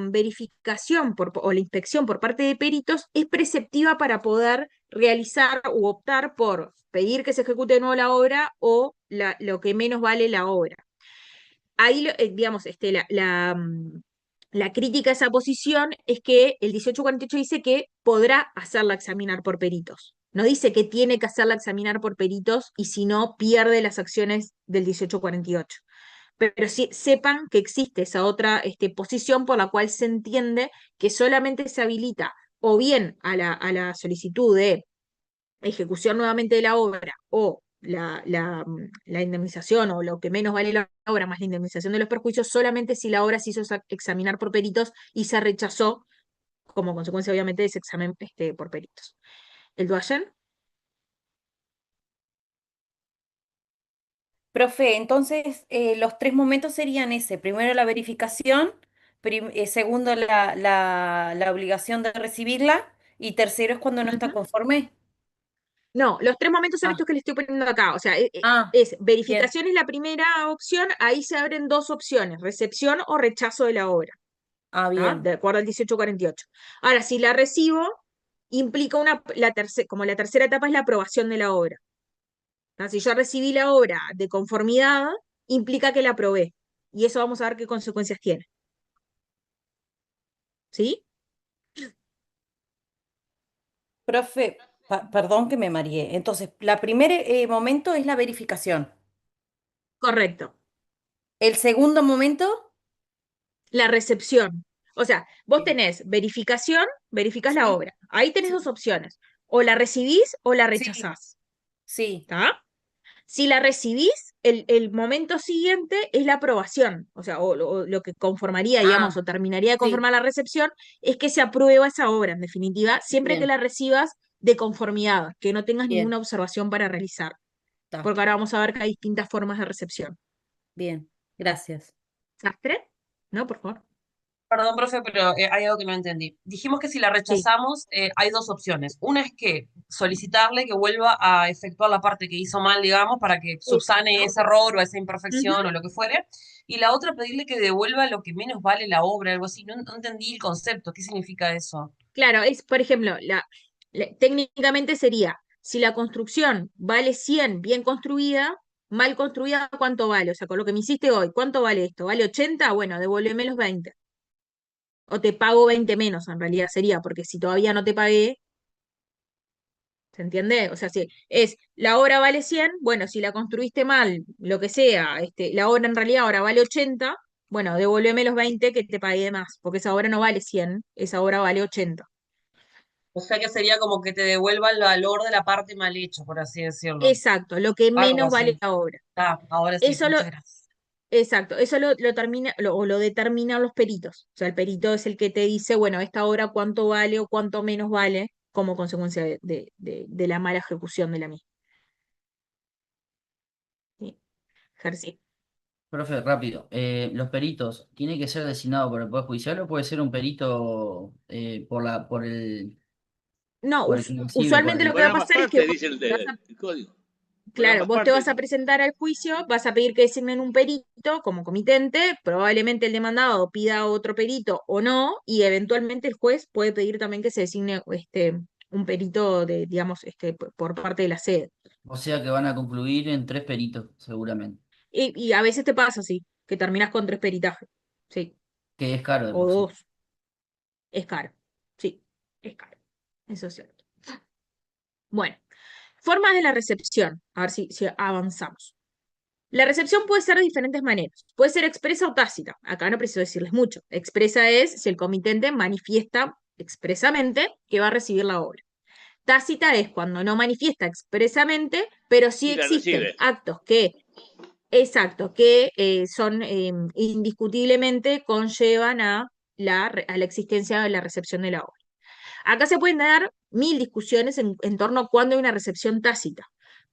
verificación o la inspección por parte de peritos es preceptiva para poder realizar u optar por pedir que se ejecute de nuevo la obra o lo que menos vale la obra. Ahí, digamos, la crítica a esa posición es que el 1848 dice que podrá hacerla examinar por peritos. No dice que tiene que hacerla examinar por peritos y si no, pierde las acciones del 1848. Pero sí, sepan que existe esa otra posición por la cual se entiende que solamente se habilita o bien a la solicitud de ejecución nuevamente de la obra o la indemnización o lo que menos vale la obra más la indemnización de los perjuicios solamente si la obra se hizo examinar por peritos y se rechazó como consecuencia obviamente de ese examen por peritos. ¿El doyen? Profe, entonces los tres momentos serían ese. Primero la verificación, segundo la obligación de recibirla y tercero es cuando no está conforme. No, los tres momentos son Ah, estos que le estoy poniendo acá. O sea, ah, es bien. verificación es la primera opción, ahí se abren dos opciones, recepción o rechazo de la obra, Ah, bien. de acuerdo al 1848. Ahora, si la recibo, implica como la tercera etapa es la aprobación de la obra. Si yo recibí la obra de conformidad, implica que la aprobé. Y eso vamos a ver qué consecuencias tiene. ¿Sí? Profe, perdón que me mareé. Entonces, la primer momento es la verificación. Correcto. El segundo momento, La recepción. O sea, vos tenés verificación, verificás la sí, obra. Ahí tenés sí, dos opciones. O la recibís o la sí, rechazás. sí, ¿Está? Si la recibís, el momento siguiente es la aprobación. O sea, o lo que conformaría, digamos, ah, o terminaría de sí, conformar la recepción, es que se aprueba esa obra, en definitiva, siempre que bien, la recibas de conformidad, que no tengas bien, ninguna observación para realizar. está, Porque ahora vamos a ver que hay distintas formas de recepción. bien, gracias. ¿Sastre? ¿No? Por favor. Perdón, profe, pero hay algo que no entendí. Dijimos que si la Sí. rechazamos, hay dos opciones. Una es que solicitarle que vuelva a efectuar la parte que hizo mal, digamos, para que subsane Exacto. ese error o esa Ujú. imperfección o lo que fuere. Y la otra, pedirle que devuelva lo que menos vale la obra, algo así. No, no entendí el concepto. ¿Qué significa eso? Claro, por ejemplo, técnicamente sería, si la construcción vale 100 bien construida, mal construida, ¿cuánto vale? O sea, con lo que me hiciste hoy, ¿cuánto vale esto? ¿Vale 80? Bueno, devuélveme los 20. O te pago 20 menos, en realidad sería, porque si todavía no te pagué, ¿se entiende? O sea, si la obra vale 100, bueno, si la construiste mal, lo que sea, la obra en realidad ahora vale 80, bueno, devuélveme los 20 que te pagué de más, porque esa obra no vale 100, esa obra vale 80. O sea que sería como que te devuelva el valor de la parte mal hecha, por así decirlo. Exacto, lo que Algo menos vale así. la obra. Ah, ahora sí, Eso lo, muchas gracias. exacto, eso lo termina, o lo determinan los peritos. O sea, el perito es el que te dice, bueno, esta obra cuánto vale o cuánto menos vale como consecuencia de la mala ejecución de la misma. Sí. Ejercí. Profe, rápido. Los peritos, ¿tiene que ser designado por el Poder Judicial o puede ser un perito No, por el invisible, por usualmente lo el... que va a Por ambas pasar es que partes, vos dice vas a el código. Por claro, ambas vos te vas partes. a presentar al juicio, vas a pedir que designen un perito como comitente, probablemente el demandado pida otro perito o no, y eventualmente el juez puede pedir también que se designe un perito digamos, por parte de la sede. O sea que van a concluir en 3 peritos, seguramente. Y a veces te pasa así, que terminas con 3 peritajes, sí, Que es caro de o por sí. 2, es caro, sí, es caro, eso es cierto. Bueno, formas de la recepción, a ver si avanzamos. La recepción puede ser de diferentes maneras. Puede ser expresa o tácita. Acá no preciso decirles mucho. Expresa es si el comitente manifiesta expresamente que va a recibir la obra. Tácita es cuando no manifiesta expresamente, pero sí Y la existen recibe. actos exacto, que son indiscutiblemente conllevan a la existencia de la recepción de la obra. Acá se pueden dar 1000 discusiones en torno a cuándo hay una recepción tácita,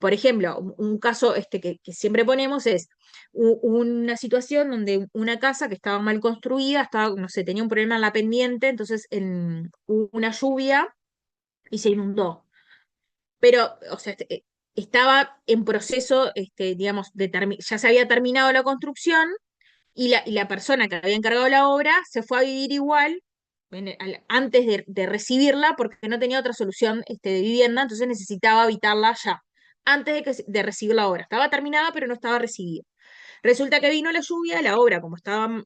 Por ejemplo, un caso que siempre ponemos es una situación donde una casa que estaba mal construida, estaba, no sé, tenía un problema en la pendiente, entonces hubo una lluvia y se inundó. Pero, o sea, estaba en proceso, digamos, ya se había terminado la construcción y la persona que había encargado la obra se fue a vivir igual antes de recibirla porque no tenía otra solución de vivienda, entonces necesitaba habitarla ya, antes de recibir la obra. Estaba terminada, pero no estaba recibida. Resulta que vino la lluvia, la obra, como estaba,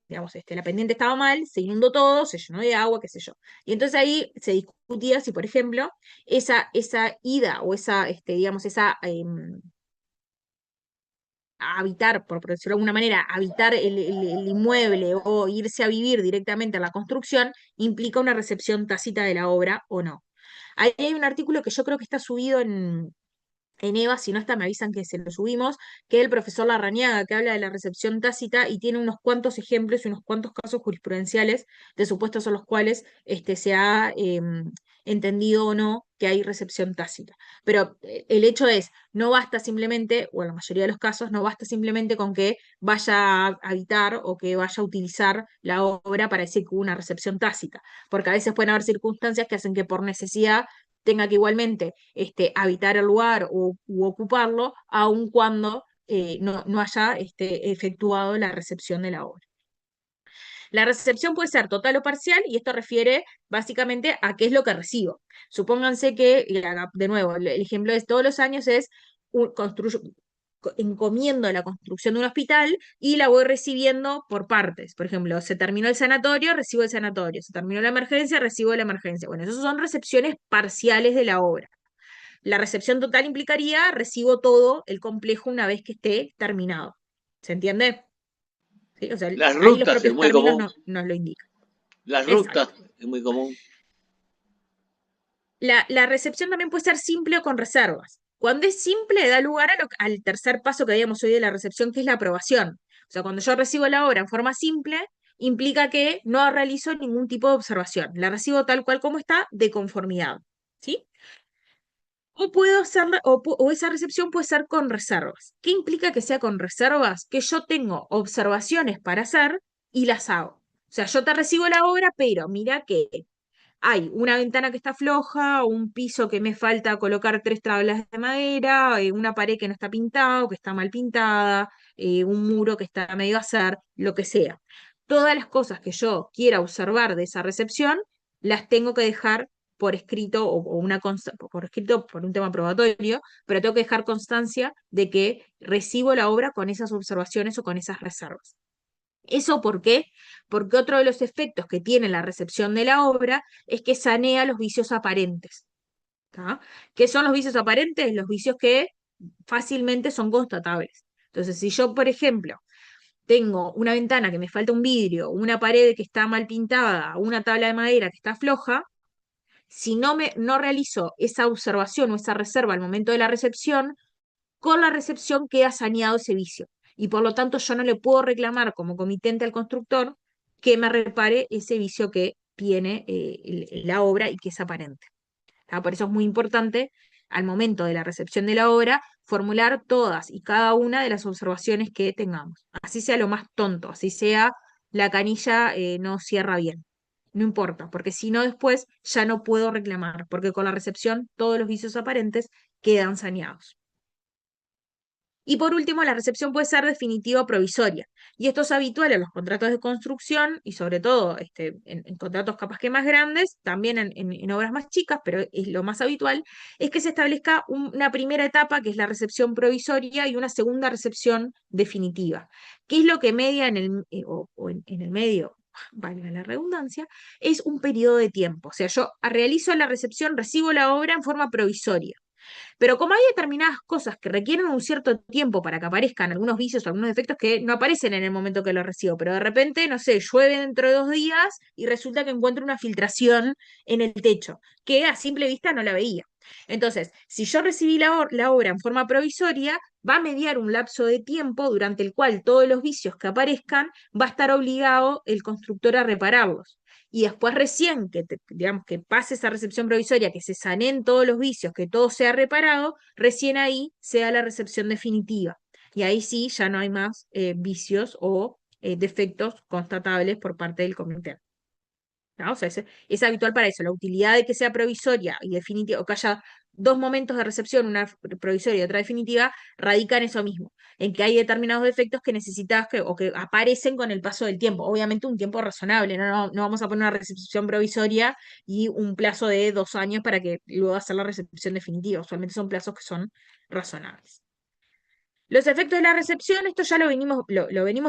digamos, la pendiente estaba mal, se inundó todo, se llenó de agua, qué sé yo. Y entonces ahí se discutía si, por ejemplo, esa ida o digamos, habitar, por decirlo de alguna manera, habitar el inmueble o irse a vivir directamente a la construcción, implica una recepción tácita de la obra o no. Ahí hay un artículo que yo creo que está subido en EVA, si no está, me avisan que se lo subimos, que es el profesor Larrañaga, que habla de la recepción tácita y tiene unos cuantos ejemplos y unos cuantos casos jurisprudenciales de supuestos en los cuales se ha entendido o no que hay recepción tácita. Pero el hecho es, no basta simplemente, o en la mayoría de los casos, no basta simplemente con que vaya a habitar o que vaya a utilizar la obra para decir que hubo una recepción tácita, porque a veces pueden haber circunstancias que hacen que por necesidad tenga que igualmente habitar el lugar u ocuparlo, aun cuando no haya efectuado la recepción de la obra. La recepción puede ser total o parcial, y esto refiere básicamente a qué es lo que recibo. Supónganse que, de nuevo, el ejemplo de todos los años es encomiendo la construcción de un hospital y la voy recibiendo por partes. Por ejemplo, se terminó el sanatorio, recibo el sanatorio. Se terminó la emergencia, recibo la emergencia. Bueno, esas son recepciones parciales de la obra. La recepción total implicaría recibo todo el complejo una vez que esté terminado. ¿Se entiende? ¿Sí? O sea, Las ahí los rutas es propios muy términos común. nos lo indican. Las Exacto. rutas es muy común. La recepción también puede ser simple o con reservas. Cuando es simple, da lugar al tercer paso que habíamos hoy de la recepción, que es la aprobación. O sea, cuando yo recibo la obra en forma simple, implica que no realizo ningún tipo de observación. La recibo tal cual como está, de conformidad. ¿Sí? O puedo hacerla, o esa recepción puede ser con reservas. ¿Qué implica que sea con reservas? Que yo tengo observaciones para hacer y las hago. O sea, yo te recibo la obra, pero mira que hay una ventana que está floja, un piso que me falta colocar 3 tablas de madera, una pared que no está pintada o que está mal pintada, un muro que está medio a hacer, lo que sea. Todas las cosas que yo quiera observar de esa recepción, las tengo que dejar por escrito por escrito por un tema probatorio, pero tengo que dejar constancia de que recibo la obra con esas observaciones o con esas reservas. ¿Eso por qué? Porque otro de los efectos que tiene la recepción de la obra es que sanea los vicios aparentes. ¿Tá? ¿Qué son los vicios aparentes? Los vicios que fácilmente son constatables. Entonces, si yo, por ejemplo, tengo una ventana que me falta un vidrio, una pared que está mal pintada, una tabla de madera que está floja, si no realizo esa observación o esa reserva al momento de la recepción, con la recepción queda saneado ese vicio. Y por lo tanto yo no le puedo reclamar como comitente al constructor que me repare ese vicio que tiene la obra y que es aparente. Por eso es muy importante al momento de la recepción de la obra formular todas y cada una de las observaciones que tengamos. Así sea lo más tonto, así sea la canilla no cierra bien. No importa, porque si no después ya no puedo reclamar, porque con la recepción todos los vicios aparentes quedan saneados. Y por último, la recepción puede ser definitiva o provisoria. Y esto es habitual en los contratos de construcción y sobre todo en contratos capaz que más grandes, también en obras más chicas, pero es lo más habitual, es que se establezca una primera etapa, que es la recepción provisoria, y una segunda recepción definitiva. ¿Qué es lo que media en el medio? Valga la redundancia, es un periodo de tiempo. O sea, yo realizo la recepción, recibo la obra en forma provisoria. Pero como hay determinadas cosas que requieren un cierto tiempo para que aparezcan algunos vicios o algunos defectos que no aparecen en el momento que lo recibo, pero de repente, no sé, llueve dentro de 2 días y resulta que encuentro una filtración en el techo, que a simple vista no la veía. Entonces, si yo recibí la obra en forma provisoria, va a mediar un lapso de tiempo durante el cual todos los vicios que aparezcan va a estar obligado el constructor a repararlos. y después recién digamos, que pase esa recepción provisoria, que se saneen todos los vicios, que todo sea reparado, recién ahí sea la recepción definitiva. Y ahí sí ya no hay más vicios o defectos constatables por parte del comité. ¿No? O sea, es habitual para eso. La utilidad de que sea provisoria y definitiva, o que haya dos momentos de recepción, una provisoria y otra definitiva, radica en eso mismo, en que hay determinados defectos que necesitas o que aparecen con el paso del tiempo. Obviamente un tiempo razonable, no vamos a poner una recepción provisoria y un plazo de 2 años para que luego hacer la recepción definitiva. Usualmente son plazos que son razonables. Los efectos de la recepción, esto ya lo venimos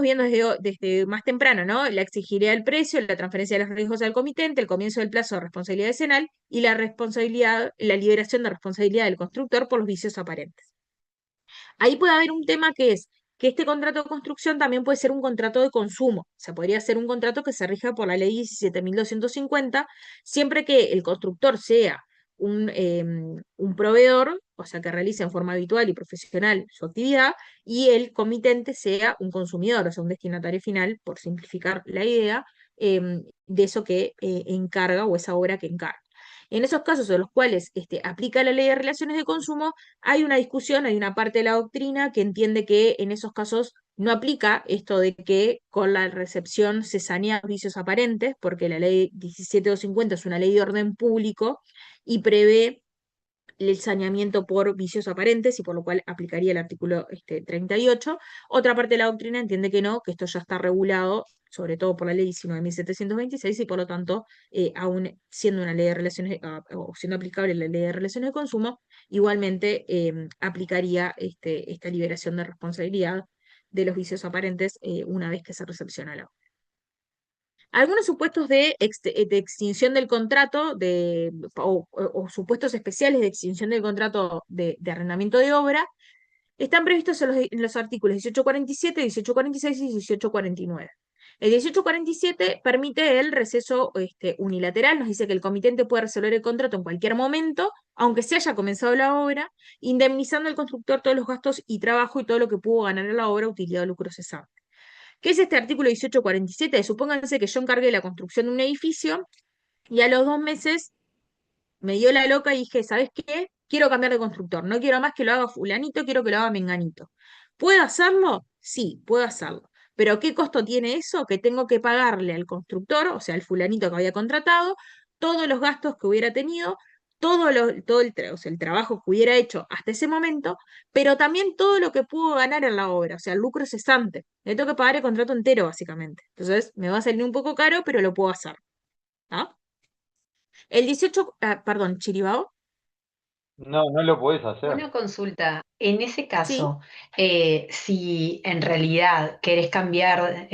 viendo desde más temprano, ¿no? La exigibilidad del precio, la transferencia de los riesgos al comitente, el comienzo del plazo de responsabilidad decenal y la liberación de responsabilidad del constructor por los vicios aparentes. Ahí puede haber un tema que es que este contrato de construcción también puede ser un contrato de consumo. O sea, podría ser un contrato que se rija por la ley 17.250, siempre que el constructor sea un proveedor, o sea, que realice en forma habitual y profesional su actividad, y el comitente sea un consumidor, o sea, un destinatario final, por simplificar la idea, de eso que encarga o esa obra que encarga. En esos casos en los cuales aplica la ley de relaciones de consumo, hay una discusión, hay una parte de la doctrina que entiende que en esos casos no aplica esto de que con la recepción se sanean los vicios aparentes, porque la ley 17.250 es una ley de orden público y prevé el saneamiento por vicios aparentes y por lo cual aplicaría el artículo 38. Otra parte de la doctrina entiende que no, que esto ya está regulado, sobre todo por la ley 19.726 y por lo tanto, aún siendo una ley de relaciones, o siendo aplicable la ley de relaciones de consumo, igualmente aplicaría esta liberación de responsabilidad de los vicios aparentes una vez que se recepciona la obra. Algunos supuestos de extinción del contrato o supuestos especiales de extinción del contrato de arrendamiento de obra están previstos en los artículos 1847, 1846 y 1849. El 1847 permite el receso unilateral, nos dice que el comitente puede resolver el contrato en cualquier momento, aunque se haya comenzado la obra, indemnizando al constructor todos los gastos y trabajo y todo lo que pudo ganar en la obra, utilidad o lucro cesante. ¿Qué es este artículo 1847? Supónganse que yo encargué la construcción de un edificio y a los 2 meses me dio la loca y dije, ¿sabes qué? Quiero cambiar de constructor, no quiero más que lo haga fulanito, quiero que lo haga menganito. ¿Puedo hacerlo? Sí, puedo hacerlo. Pero ¿qué costo tiene eso? Que tengo que pagarle al constructor, o sea, al fulanito que había contratado, todos los gastos que hubiera tenido, o sea, el trabajo que hubiera hecho hasta ese momento, pero también todo lo que pudo ganar en la obra, o sea, el lucro cesante. Le tengo que pagar el contrato entero, básicamente. Entonces, me va a salir un poco caro, pero lo puedo hacer. ¿Ah? El 18, perdón, Chiribao. No, no lo podés hacer. Una consulta, en ese Sí. caso, si en realidad querés cambiar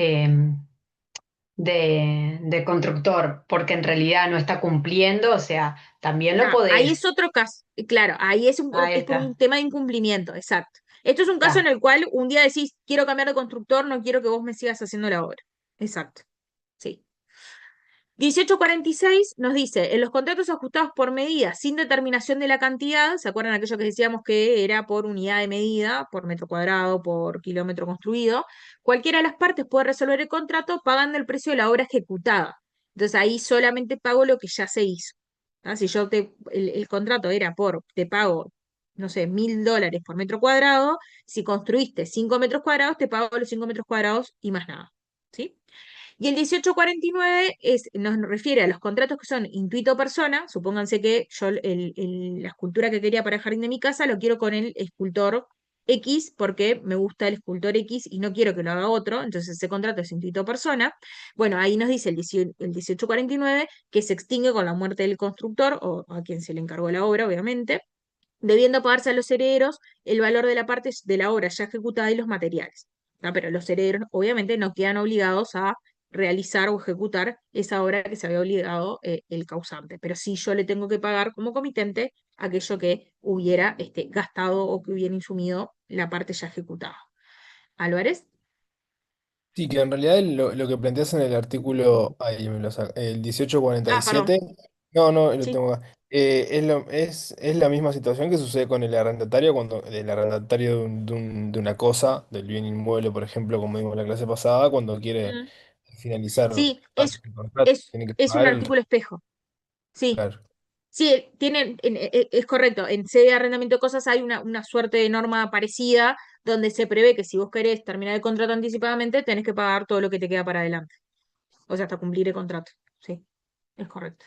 de constructor porque en realidad no está cumpliendo, o sea, también lo Ahí podés. es otro caso, claro, ahí es Ahí por un está, tema de incumplimiento, exacto. Esto es un caso en está. el cual un día decís, quiero cambiar de constructor, no quiero que vos me sigas haciendo la obra. Exacto, sí. 1846 nos dice, en los contratos ajustados por medida sin determinación de la cantidad, ¿se acuerdan aquello que decíamos que era por unidad de medida, por metro cuadrado, por kilómetro construido? Cualquiera de las partes puede resolver el contrato pagando el precio de la obra ejecutada. Entonces ahí solamente pago lo que ya se hizo. ¿Ah? Si el contrato era te pago, no sé, $1.000 por metro cuadrado, si construiste 5 metros cuadrados, te pago los 5 metros cuadrados y más nada. ¿Sí? Y el 1849 nos refiere a los contratos que son intuito persona. Supónganse que yo la escultura que quería para el jardín de mi casa lo quiero con el escultor X porque me gusta el escultor X y no quiero que lo haga otro, entonces ese contrato es intuito persona. Bueno, ahí nos dice el 1849 que se extingue con la muerte del constructor o a quien se le encargó la obra, obviamente, debiendo pagarse a los herederos el valor de la parte de la obra ya ejecutada y los materiales. ¿No? Pero los herederos obviamente no quedan obligados a realizar o ejecutar esa obra que se había obligado el causante. Pero sí yo le tengo que pagar como comitente aquello que hubiera gastado o que hubiera insumido la parte ya ejecutada. ¿Álvarez? Sí, que en realidad lo que planteas en el artículo, ahí me lo saca, el Perdón. 1847, no, no, lo Sí. tengo acá. Es la misma situación que sucede con el arrendatario, cuando el arrendatario de una cosa, del bien inmueble, por ejemplo, como vimos en la clase pasada, cuando quiere Mm. finalizar Sí, antes del contrato, tiene que es un pagar el artículo espejo. Sí, claro. sí, es correcto. En sede de arrendamiento de cosas hay una suerte de norma parecida donde se prevé que si vos querés terminar el contrato anticipadamente, tenés que pagar todo lo que te queda para adelante. O sea, hasta cumplir el contrato. Sí, es correcto.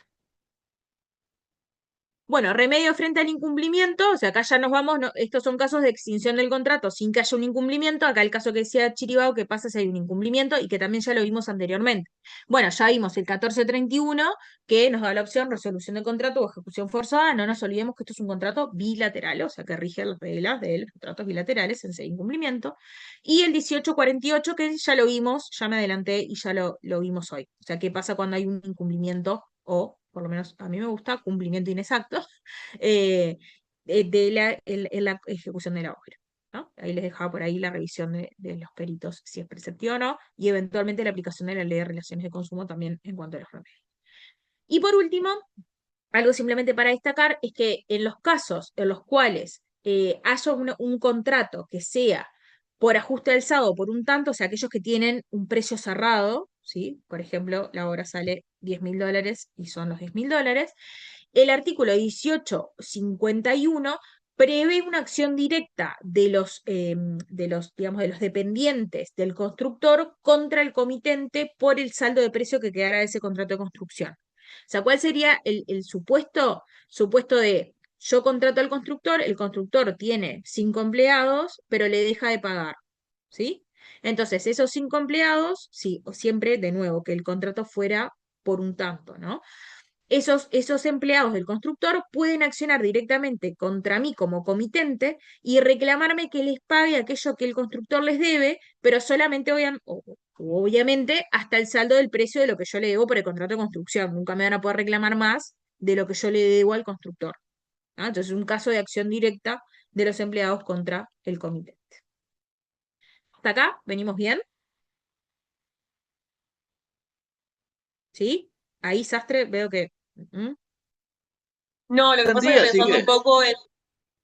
Bueno, remedio frente al incumplimiento, o sea, acá ya nos vamos, estos son casos de extinción del contrato sin que haya un incumplimiento. Acá el caso que decía Chiribao, que pasa si hay un incumplimiento y que también ya lo vimos anteriormente. Bueno, ya vimos el 1431, que nos da la opción resolución de contrato o ejecución forzada. No nos olvidemos que esto es un contrato bilateral, o sea, que rige las reglas de los contratos bilaterales en ese incumplimiento. Y el 1848, que ya lo vimos, ya me adelanté y ya lo vimos hoy. O sea, ¿qué pasa cuando hay un incumplimiento o, por lo menos a mí me gusta, cumplimiento inexacto eh, en la ejecución de la obra? ¿No? Ahí les dejaba por ahí la revisión de los peritos, si es preceptiva o no, y eventualmente la aplicación de la ley de relaciones de consumo también en cuanto a los remedios. Y por último, algo simplemente para destacar es que en los casos en los cuales haya un contrato que sea por ajuste alzado o por un tanto, o sea, aquellos que tienen un precio cerrado, ¿sí? Por ejemplo, la obra sale $10.000 y son los $10.000, el artículo 1851 prevé una acción directa digamos, de los dependiente del constructor contra el comitente por el saldo de precio que quedara de ese contrato de construcción. O sea, ¿cuál sería el supuesto? Supuesto de yo contrato al constructor, el constructor tiene 5 empleados, pero le deja de pagar, ¿sí? Entonces, esos 5 empleados, sí, o siempre, de nuevo, que el contrato fuera por un tanto, ¿no? Esos empleados del constructor pueden accionar directamente contra mí como comitente y reclamarme que les pague aquello que el constructor les debe, pero solamente obviamente hasta el saldo del precio de lo que yo le debo por el contrato de construcción. Nunca me van a poder reclamar más de lo que yo le debo al constructor, ¿no? Entonces, es un caso de acción directa de los empleados contra el comitente. ¿Hasta acá? ¿Venimos bien? ¿Sí? Ahí, Sastre, veo que... No, lo que pasa es Sandía, que sigue.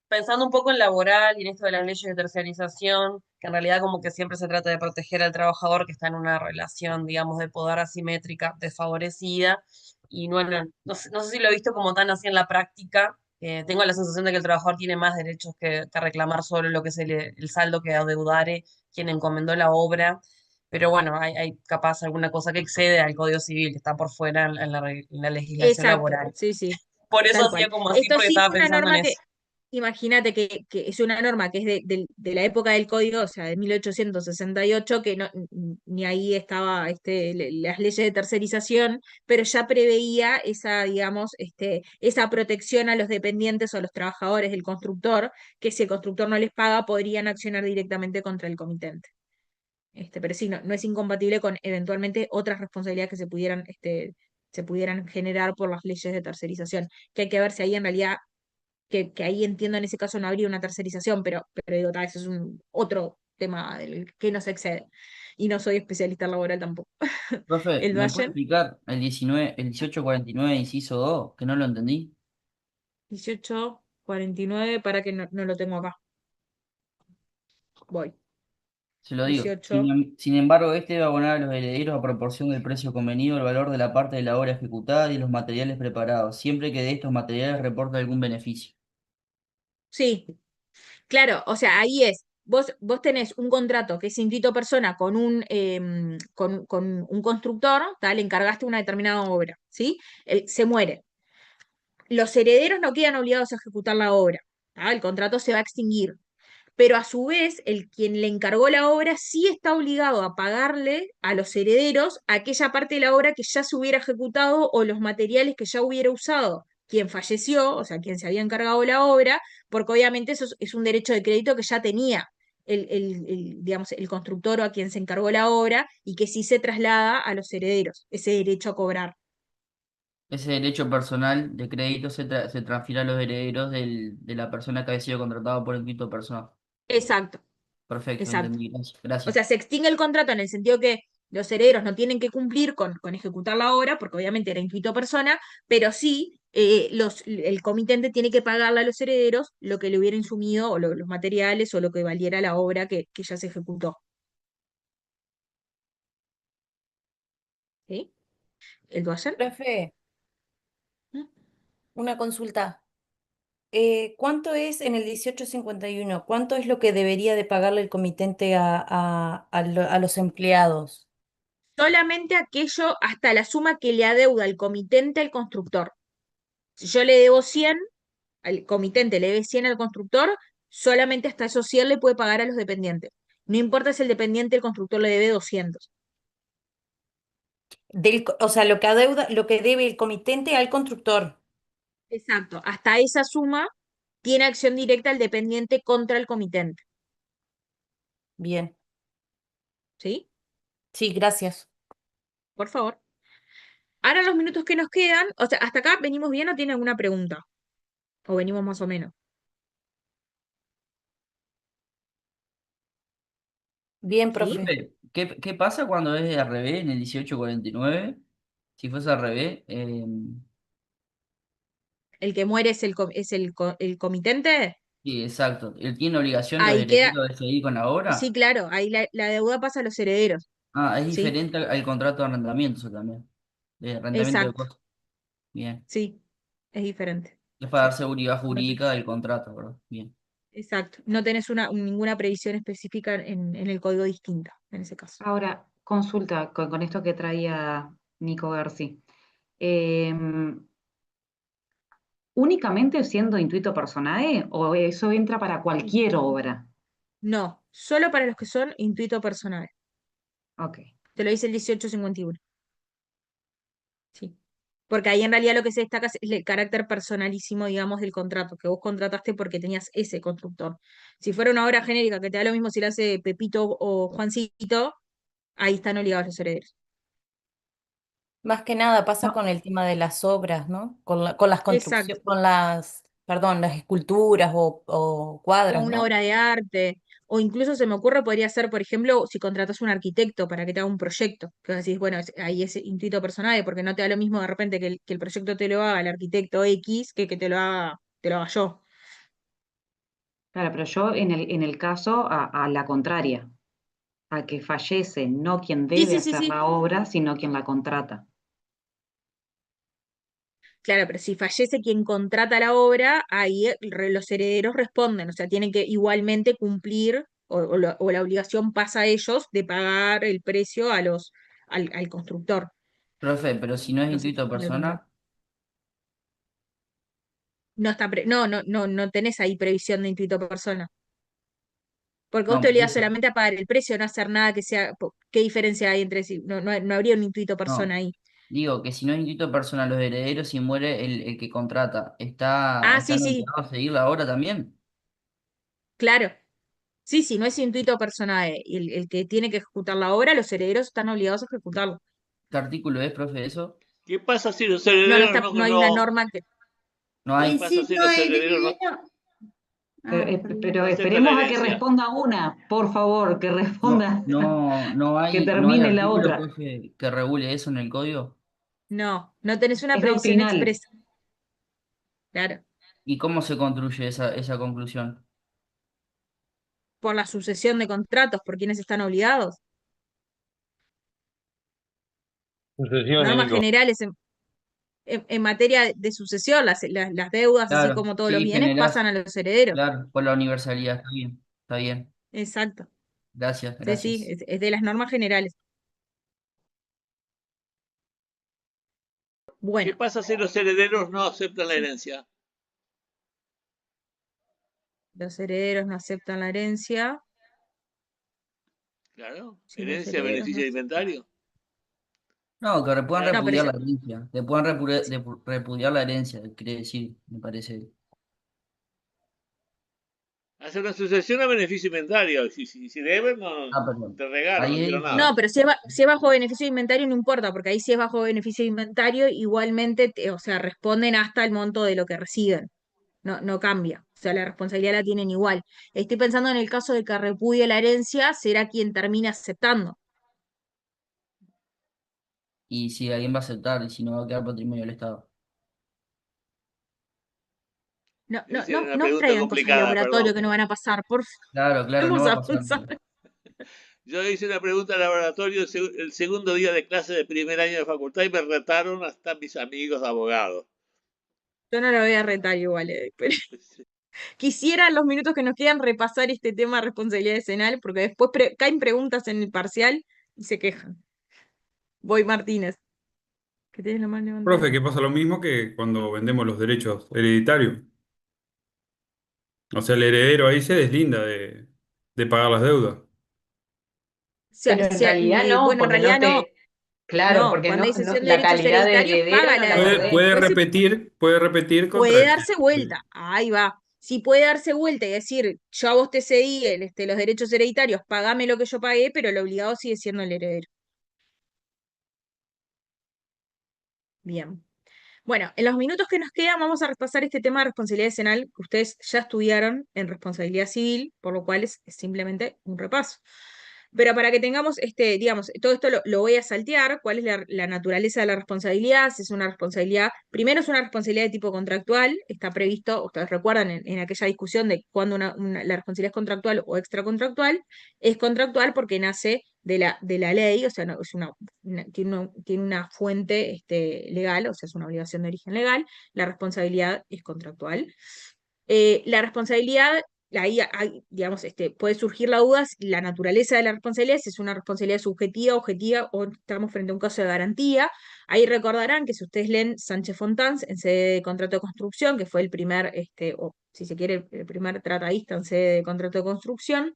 pensando un poco en laboral y en esto de las leyes de terciarización, que en realidad como que siempre se trata de proteger al trabajador que está en una relación, digamos, de poder asimétrica, desfavorecida, y bueno, no sé si lo he visto como tan así en la práctica. Tengo la sensación de que el trabajador tiene más derechos que reclamar sobre lo que es el saldo que adeudare quien encomendó la obra, pero bueno, hay capaz alguna cosa que excede al Código Civil, que está por fuera en la legislación Exacto, laboral. sí, sí. Por eso Tal hacía cual. como así, Esto porque sí es estaba una pensando en norma que, eso. imagínate que es una norma que es de la época del código, o sea, de 1868, que no, ni ahí estaba las leyes de tercerización, pero ya preveía esa, digamos, esa protección a los dependientes o a los trabajadores del constructor, que si el constructor no les paga, podrían accionar directamente contra el comitente. Pero sí, no es incompatible con eventualmente otras responsabilidades que se pudieran generar por las leyes de tercerización, que hay que ver si ahí en realidad, que ahí entiendo en ese caso no habría una tercerización, pero digo, tal vez es un otro tema del que no se excede. Y no soy especialista laboral tampoco. Profe, ¿El ¿me puede Valle? explicar el 1849, inciso 2, que no lo entendí? 1849, para que no lo tengo acá. Voy. Se lo digo. 18. Sin embargo, este debe abonar a los herederos a proporción del precio convenido, el valor de la parte de la obra ejecutada y los materiales preparados, siempre que de estos materiales reporte algún beneficio. Sí, claro, o sea, ahí es. Vos tenés un contrato que es inscrito persona con un constructor, tal, le encargaste una determinada obra, ¿sí? Se muere. Los herederos no quedan obligados a ejecutar la obra, ¿tá? El contrato se va a extinguir. Pero a su vez, quien le encargó la obra sí está obligado a pagarle a los herederos aquella parte de la obra que ya se hubiera ejecutado o los materiales que ya hubiera usado quien falleció, o sea, quien se había encargado la obra, porque obviamente eso es un derecho de crédito que ya tenía digamos, el constructor o a quien se encargó la obra y que sí se traslada a los herederos, ese derecho a cobrar. Ese derecho personal de crédito se transfiere a los herederos de la persona que había sido contratada por el quinto personal. Exacto, Perfecto, exacto. entendí. Gracias. O Gracias. sea, se extingue el contrato en el sentido que los herederos no tienen que cumplir con ejecutar la obra, porque obviamente era inscrito persona, pero sí el comitente tiene que pagarle a los herederos lo que le hubiera insumido, o los materiales, o lo que valiera la obra que ya se ejecutó. ¿Sí? ¿El doyen? Profe, ¿Mm? una consulta. ¿Cuánto es en el 1851? ¿Cuánto es lo que debería de pagarle el comitente a los empleados? Solamente aquello hasta la suma que le adeuda el comitente al constructor. Si yo le debo 100, al comitente le debe 100 al constructor, solamente hasta esos 100 le puede pagar a los dependientes. No importa si el dependiente el constructor le debe 200. O sea, lo que adeuda, lo que debe el comitente al constructor. Exacto. Hasta esa suma tiene acción directa el dependiente contra el comitente. Bien. ¿Sí? Sí, gracias. Por favor. Ahora los minutos que nos quedan, o sea, ¿hasta acá venimos bien o tiene alguna pregunta? ¿O venimos más o menos? Bien, ¿Sí? profe. Profe, ¿qué pasa cuando es al revés en el 1849? Si fuese al revés, El que muere es el comitente. sí, exacto. ¿Él tiene obligación los Ahí queda, herederos de seguir con la sí, obra? claro, ahí la deuda pasa a los herederos. Ah, es ¿Sí? diferente al contrato de arrendamiento eso también. De arrendamiento de Exacto. cosas. Bien. Sí, es diferente. Es para dar Sí. seguridad No te- jurídica del contrato, ¿verdad? Bien. exacto. No tenés ninguna previsión específica en el código distinta, en ese caso. Ahora, consulta con esto que traía Nico García. Em, ¿Únicamente siendo intuito personae o eso entra para cualquier obra? No, solo para los que son intuito personal. Ok. Te lo dice el 1851. Sí. Porque ahí en realidad lo que se destaca es el carácter personalísimo, digamos, del contrato, que vos contrataste porque tenías ese constructor. Si fuera una obra genérica que te da lo mismo si la hace Pepito o Juancito, ahí están obligados los herederos. Más que nada pasa No, con el tema de las obras, ¿no? Con las Exacto. construcciones, perdón, las esculturas o O cuadros, una ¿no? obra de arte, o incluso se me ocurre, podría ser, por ejemplo, si contratas un arquitecto para que te haga un proyecto, que vos decís, bueno, ahí es intuito personal, porque no te da lo mismo de repente que el proyecto te lo haga el arquitecto X que te lo haga yo. claro, pero yo en el caso a la contraria, a que fallece no quien Sí, debe sí, sí, hacer sí. la obra, sino quien la contrata. Claro, pero si fallece quien contrata la obra, ahí los herederos responden, o sea, tienen que igualmente cumplir, o la obligación pasa a ellos de pagar el precio al constructor. Profe, pero si no es No sé si intuito entiende el contrato. persona, No está no tenés ahí previsión de intuito persona. Porque vos no, te por obligas eso. solamente a pagar el precio, no hacer nada que sea. ¿Qué diferencia hay entre sí? No habría un intuito persona No. ahí. Digo que si no es intuito persona, los herederos, si muere el que contrata, Ah, sí, ¿están sí, obligados a seguir la obra también? claro. Sí, sí, no es intuito persona el que tiene que ejecutar la obra, los herederos están obligados a ejecutarlo. ¿Qué artículo es, profe, eso? ¿Qué pasa si los No, no herederos está, no hay una norma que. No qué hay. pasa si los herederos Pero no aceptan la esperemos a que herencia? responda una, por favor, que responda, que No hay termine la artículo, otra. profe, que regule eso en el código. No tenés una Es previsión doctrinal. expresa. Claro. ¿Y cómo se construye esa conclusión? Por la sucesión de contratos, por quienes están obligados. Sucesiones, Normas Nico. generales en materia de sucesión, las deudas, así Claro, como todos los sí, bienes, pasan generás, a los herederos. claro, por la universalidad, está bien, está bien. Exacto. Gracias, Sí, sí, gracias. es de las normas generales. ¿Qué Bueno, pasa si los herederos no aceptan la sí, herencia? los herederos no aceptan la herencia. Claro, Si los herencia, herederos no beneficio de aceptan. inventario. No, que puedan Claro, No, pero repudiar la herencia, que puedan repudiar la herencia, quiere decir, me parece. hace una sucesión a beneficio de inventario. Si deben, no, Ah, perdón. te regalo, no Ahí quiero es no, nada. diferente. pero si es bajo beneficio de inventario no importa, porque ahí si es bajo beneficio de inventario, igualmente, o sea, responden hasta el monto de lo que reciben. No cambia. O sea, la responsabilidad la tienen igual. Estoy pensando en el caso de que repudie la herencia, será quien termine aceptando. Y si alguien va a aceptar, y si no va a quedar patrimonio del Estado. Esa era una No pregunta traigan cosas de complicada, laboratorio perdón. que no van a pasar, por favor. Claro, claro, no Vamos va a a pasar. pensar. Yo hice una pregunta al laboratorio el segundo día de clase de primer año de facultad y me retaron hasta mis amigos abogados. Yo no lo voy a retar igual, pero quisiera en los minutos que nos quedan repasar este tema de responsabilidad decenal, porque después caen preguntas en el parcial y se quejan. Voy, Martínez, que tienes la mano levantada. Profe, que pasa lo mismo que cuando vendemos los derechos hereditarios. O sea, el heredero ahí se deslinda de pagar las deudas. Pero en realidad no, Bueno, en porque realidad no. claro, No, porque cuando hay no, cesión de la derechos calidad de hereditarios, heredero paga no la la deuda. perdés. Puede repetir contra Puede el... darse vuelta, ahí va. Si puede darse vuelta y decir, yo a vos te cedí los derechos hereditarios, pagame lo que yo pagué, pero el obligado sigue siendo el heredero. Bien. Bueno, en los minutos que nos quedan vamos a repasar este tema de responsabilidad decenal que ustedes ya estudiaron en responsabilidad civil, por lo cual es simplemente un repaso. Pero para que tengamos, digamos, todo esto lo voy a saltear, cuál es la naturaleza de la responsabilidad, si es una responsabilidad, primero es una responsabilidad de tipo contractual, está previsto, ustedes recuerdan en aquella discusión de cuando la responsabilidad es contractual o extracontractual, es contractual porque nace de la ley, o sea, no, tiene una fuente legal, o sea, es una obligación de origen legal, la responsabilidad es contractual. La responsabilidad, ahí, digamos, puede surgir la duda la naturaleza de la responsabilidad, si es una responsabilidad subjetiva, objetiva, o estamos frente a un caso de garantía. Ahí recordarán que si ustedes leen Sánchez-Fontans en sede de contrato de construcción, que fue el primer, o si se quiere, el primer tratadista en sede de contrato de construcción,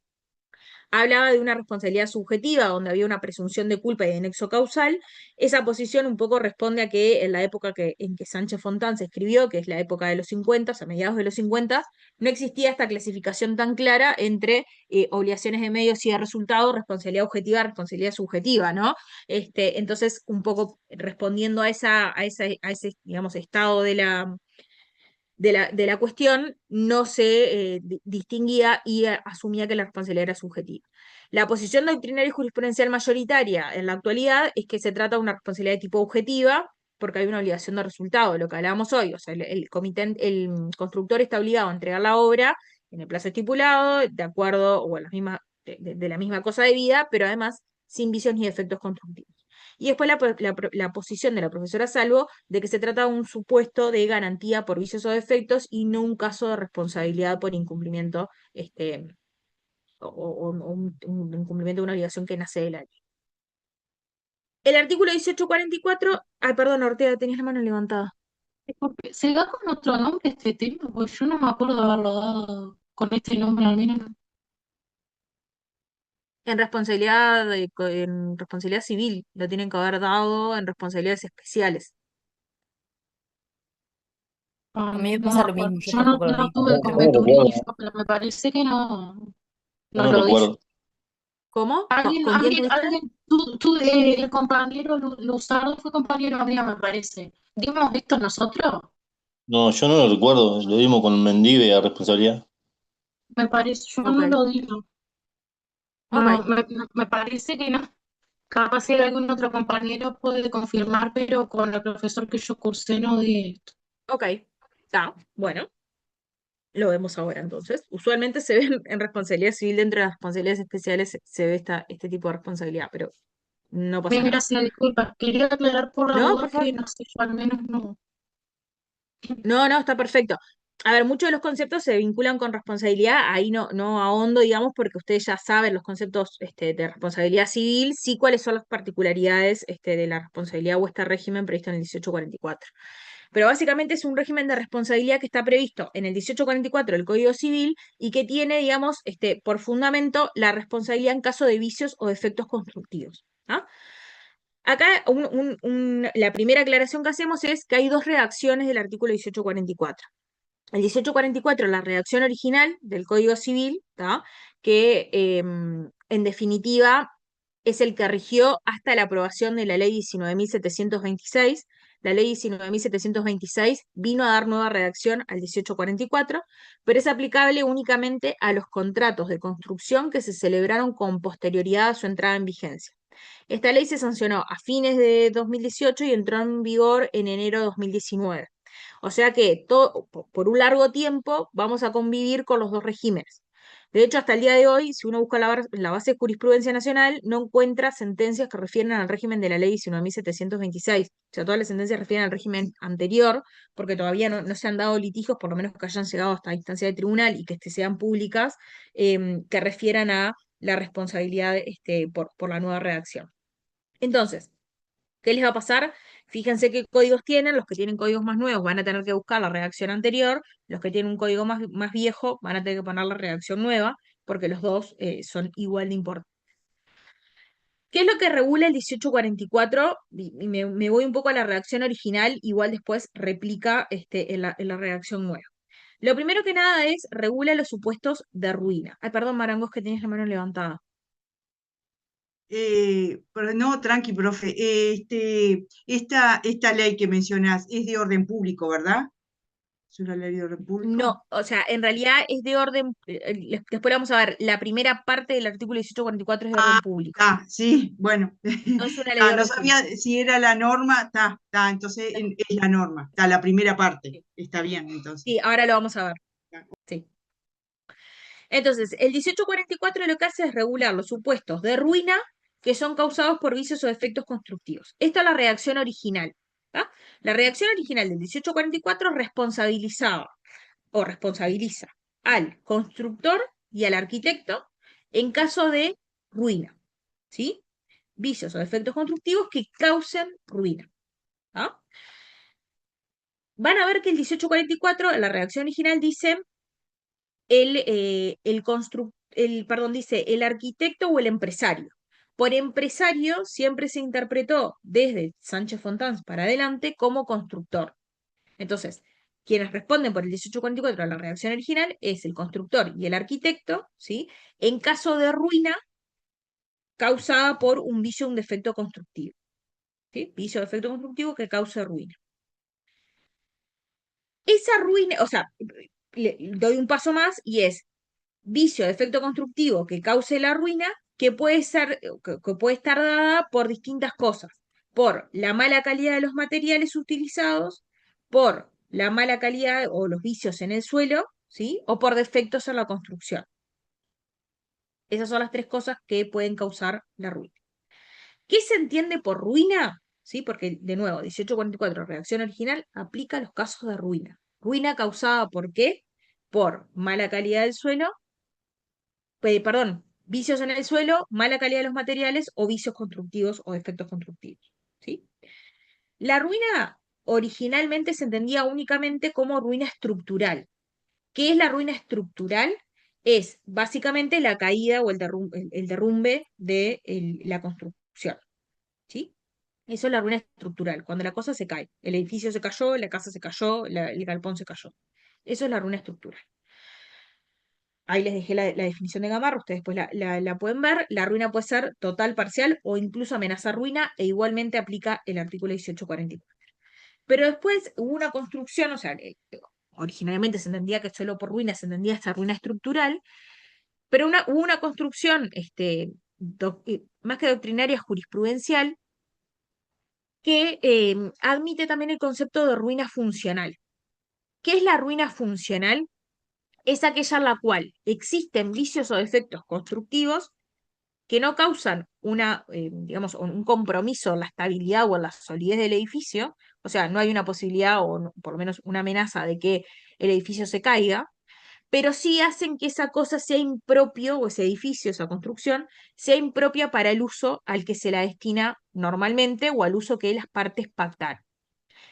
hablaba de una responsabilidad subjetiva, donde había una presunción de culpa y de nexo causal. Esa posición un poco responde a que en la época en que Sánchez Fontán se escribió, que es la época de los 50, o sea, mediados de los 50, no existía esta clasificación tan clara entre obligaciones de medios y de resultado, responsabilidad objetiva, responsabilidad subjetiva, ¿no? Entonces, un poco respondiendo a ese, digamos, estado de la cuestión, no se distinguía y asumía que la responsabilidad era subjetiva. La posición doctrinaria y jurisprudencial mayoritaria en la actualidad es que se trata de una responsabilidad de tipo objetiva, porque hay una obligación de resultado, lo que hablábamos hoy, o sea, el constructor está obligado a entregar la obra en el plazo estipulado, de acuerdo, o de la misma cosa de vida, pero además sin vicios ni defectos constructivos. Y después la posición de la profesora Salvo de que se trata de un supuesto de garantía por vicios o defectos y no un caso de responsabilidad por incumplimiento, o un incumplimiento de una obligación que nace de la ley. El artículo 1844, ay, perdón, Ortega, tenías la mano levantada. Porque se da con otro nombre este tema, pues yo no me acuerdo de haberlo dado con este nombre al menos. En responsabilidad civil, lo tienen que haber dado en responsabilidades especiales. A mí me No pasa me lo acuerdo. mismo, yo Yo tampoco lo no vi. tuve No como tu recuerdo. info, pero me parece que no No lo dice. recuerdo. ¿Cómo? Alguien, ¿Con quién alguien, tuviste? alguien, el compañero Luzardo fue compañero mío, me parece. ¿Dimos esto nosotros? No, yo no lo recuerdo. Lo dimos con Mendive a responsabilidad. Me parece, yo Ok, no lo digo. No, ok, me parece que no. Capaz si algún otro compañero puede confirmar, pero con el profesor que yo cursé no di esto. ok. Está, bueno. Lo vemos ahora entonces. Usualmente se ve en responsabilidad civil, dentro de las responsabilidades especiales se ve este tipo de responsabilidad, pero no pasa Bien, nada. gracias, disculpa. Quería aclarar por la No, duda por favor. que no sé, yo al menos no. No, no, está perfecto. A ver, muchos de los conceptos se vinculan con responsabilidad, ahí no ahondo, digamos, porque ustedes ya saben los conceptos de responsabilidad civil, sí cuáles son las particularidades de la responsabilidad o este régimen previsto en el 1844. Pero básicamente es un régimen de responsabilidad que está previsto en el 1844 del Código Civil y que tiene, digamos, por fundamento la responsabilidad en caso de vicios o defectos constructivos. ¿Ah? Acá la primera aclaración que hacemos es que hay dos redacciones del artículo 1844. El 1844, la redacción original del Código Civil, ¿tá? Que en definitiva es el que rigió hasta la aprobación de la ley 19.726. La ley 19.726 vino a dar nueva redacción al 1844, pero es aplicable únicamente a los contratos de construcción que se celebraron con posterioridad a su entrada en vigencia. Esta ley se sancionó a fines de 2018 y entró en vigor en enero de 2019. O sea que por un largo tiempo vamos a convivir con los dos regímenes. De hecho, hasta el día de hoy, si uno busca la base de jurisprudencia nacional, no encuentra sentencias que refieren al régimen de la ley 19.726. O sea, todas las sentencias refieren al régimen anterior, porque todavía no se han dado litigios, por lo menos que hayan llegado hasta instancia de tribunal y que sean públicas, que refieran a la responsabilidad por la nueva redacción. Entonces, ¿qué les va a pasar? Fíjense qué códigos tienen. Los que tienen códigos más nuevos van a tener que buscar la redacción anterior. Los que tienen un código más viejo van a tener que poner la redacción nueva, porque los dos son igual de importantes. ¿Qué es lo que regula el 1844? Y me voy un poco a la redacción original, igual después replica en la redacción nueva. Lo primero que nada es regula los supuestos de ruina. Ay, perdón, Marangos, que tenías la mano levantada. Pero no, tranqui, profe. Esta ley que mencionás es de orden público, ¿verdad? ¿Es una ley de orden público? No, o sea, en realidad es de orden, después vamos a ver, la primera parte del artículo 1844 es de orden público. Sí, bueno. No es una ley de No orden sabía público. si era la norma, entonces es la norma, la primera parte, está bien, entonces. Sí, ahora lo vamos a ver. Sí. Entonces, el 1844 lo que hace es regular los supuestos de ruina que son causados por vicios o defectos constructivos. Esta es la redacción original. ¿tá? La redacción original del 1844 responsabilizaba o responsabiliza al constructor y al arquitecto en caso de ruina, ¿sí? Vicios o defectos constructivos que causen ruina. ¿tá? Van a ver que el 1844, en la redacción original, dice dice el arquitecto o el empresario. Por empresario siempre se interpretó desde Sánchez Fontán para adelante como constructor. Entonces, quienes responden por el 1844 a la redacción original es el constructor y el arquitecto, ¿sí? En caso de ruina causada por un vicio o un defecto constructivo. ¿sí? Vicio o defecto constructivo que cause ruina. Esa ruina, o sea, le doy un paso más y es vicio o defecto constructivo que cause la ruina, que puede estar dada por distintas cosas. Por la mala calidad de los materiales utilizados, por la mala calidad o los vicios en el suelo, ¿sí? O por defectos en la construcción. Esas son las tres cosas que pueden causar la ruina. ¿Qué se entiende por ruina? ¿Sí? Porque, de nuevo, 1844, redacción original, aplica los casos de ruina. Ruina causada ¿por qué? Por mala calidad del suelo, vicios en el suelo, mala calidad de los materiales o vicios constructivos o defectos constructivos. ¿sí? La ruina originalmente se entendía únicamente como ruina estructural. ¿Qué es la ruina estructural? Es básicamente la caída o el derrumbe de la construcción. ¿sí? Eso es la ruina estructural, cuando la cosa se cae. El edificio se cayó, la casa se cayó, el galpón se cayó. Eso es la ruina estructural. Ahí les dejé la definición de Gamarra, ustedes después la pueden ver. La ruina puede ser total, parcial o incluso amenazar ruina, e igualmente aplica el artículo 1844. Pero después hubo una construcción, o sea, originalmente se entendía que solo por ruina se entendía esta ruina estructural, pero hubo una construcción más que doctrinaria, jurisprudencial, que admite también el concepto de ruina funcional. ¿Qué es la ruina funcional? Es aquella en la cual existen vicios o defectos constructivos que no causan digamos, un compromiso en la estabilidad o en la solidez del edificio, o sea, no hay una posibilidad o por lo menos una amenaza de que el edificio se caiga, pero sí hacen que esa cosa sea impropio, o ese edificio, esa construcción, sea impropia para el uso al que se la destina normalmente o al uso que las partes pactaron.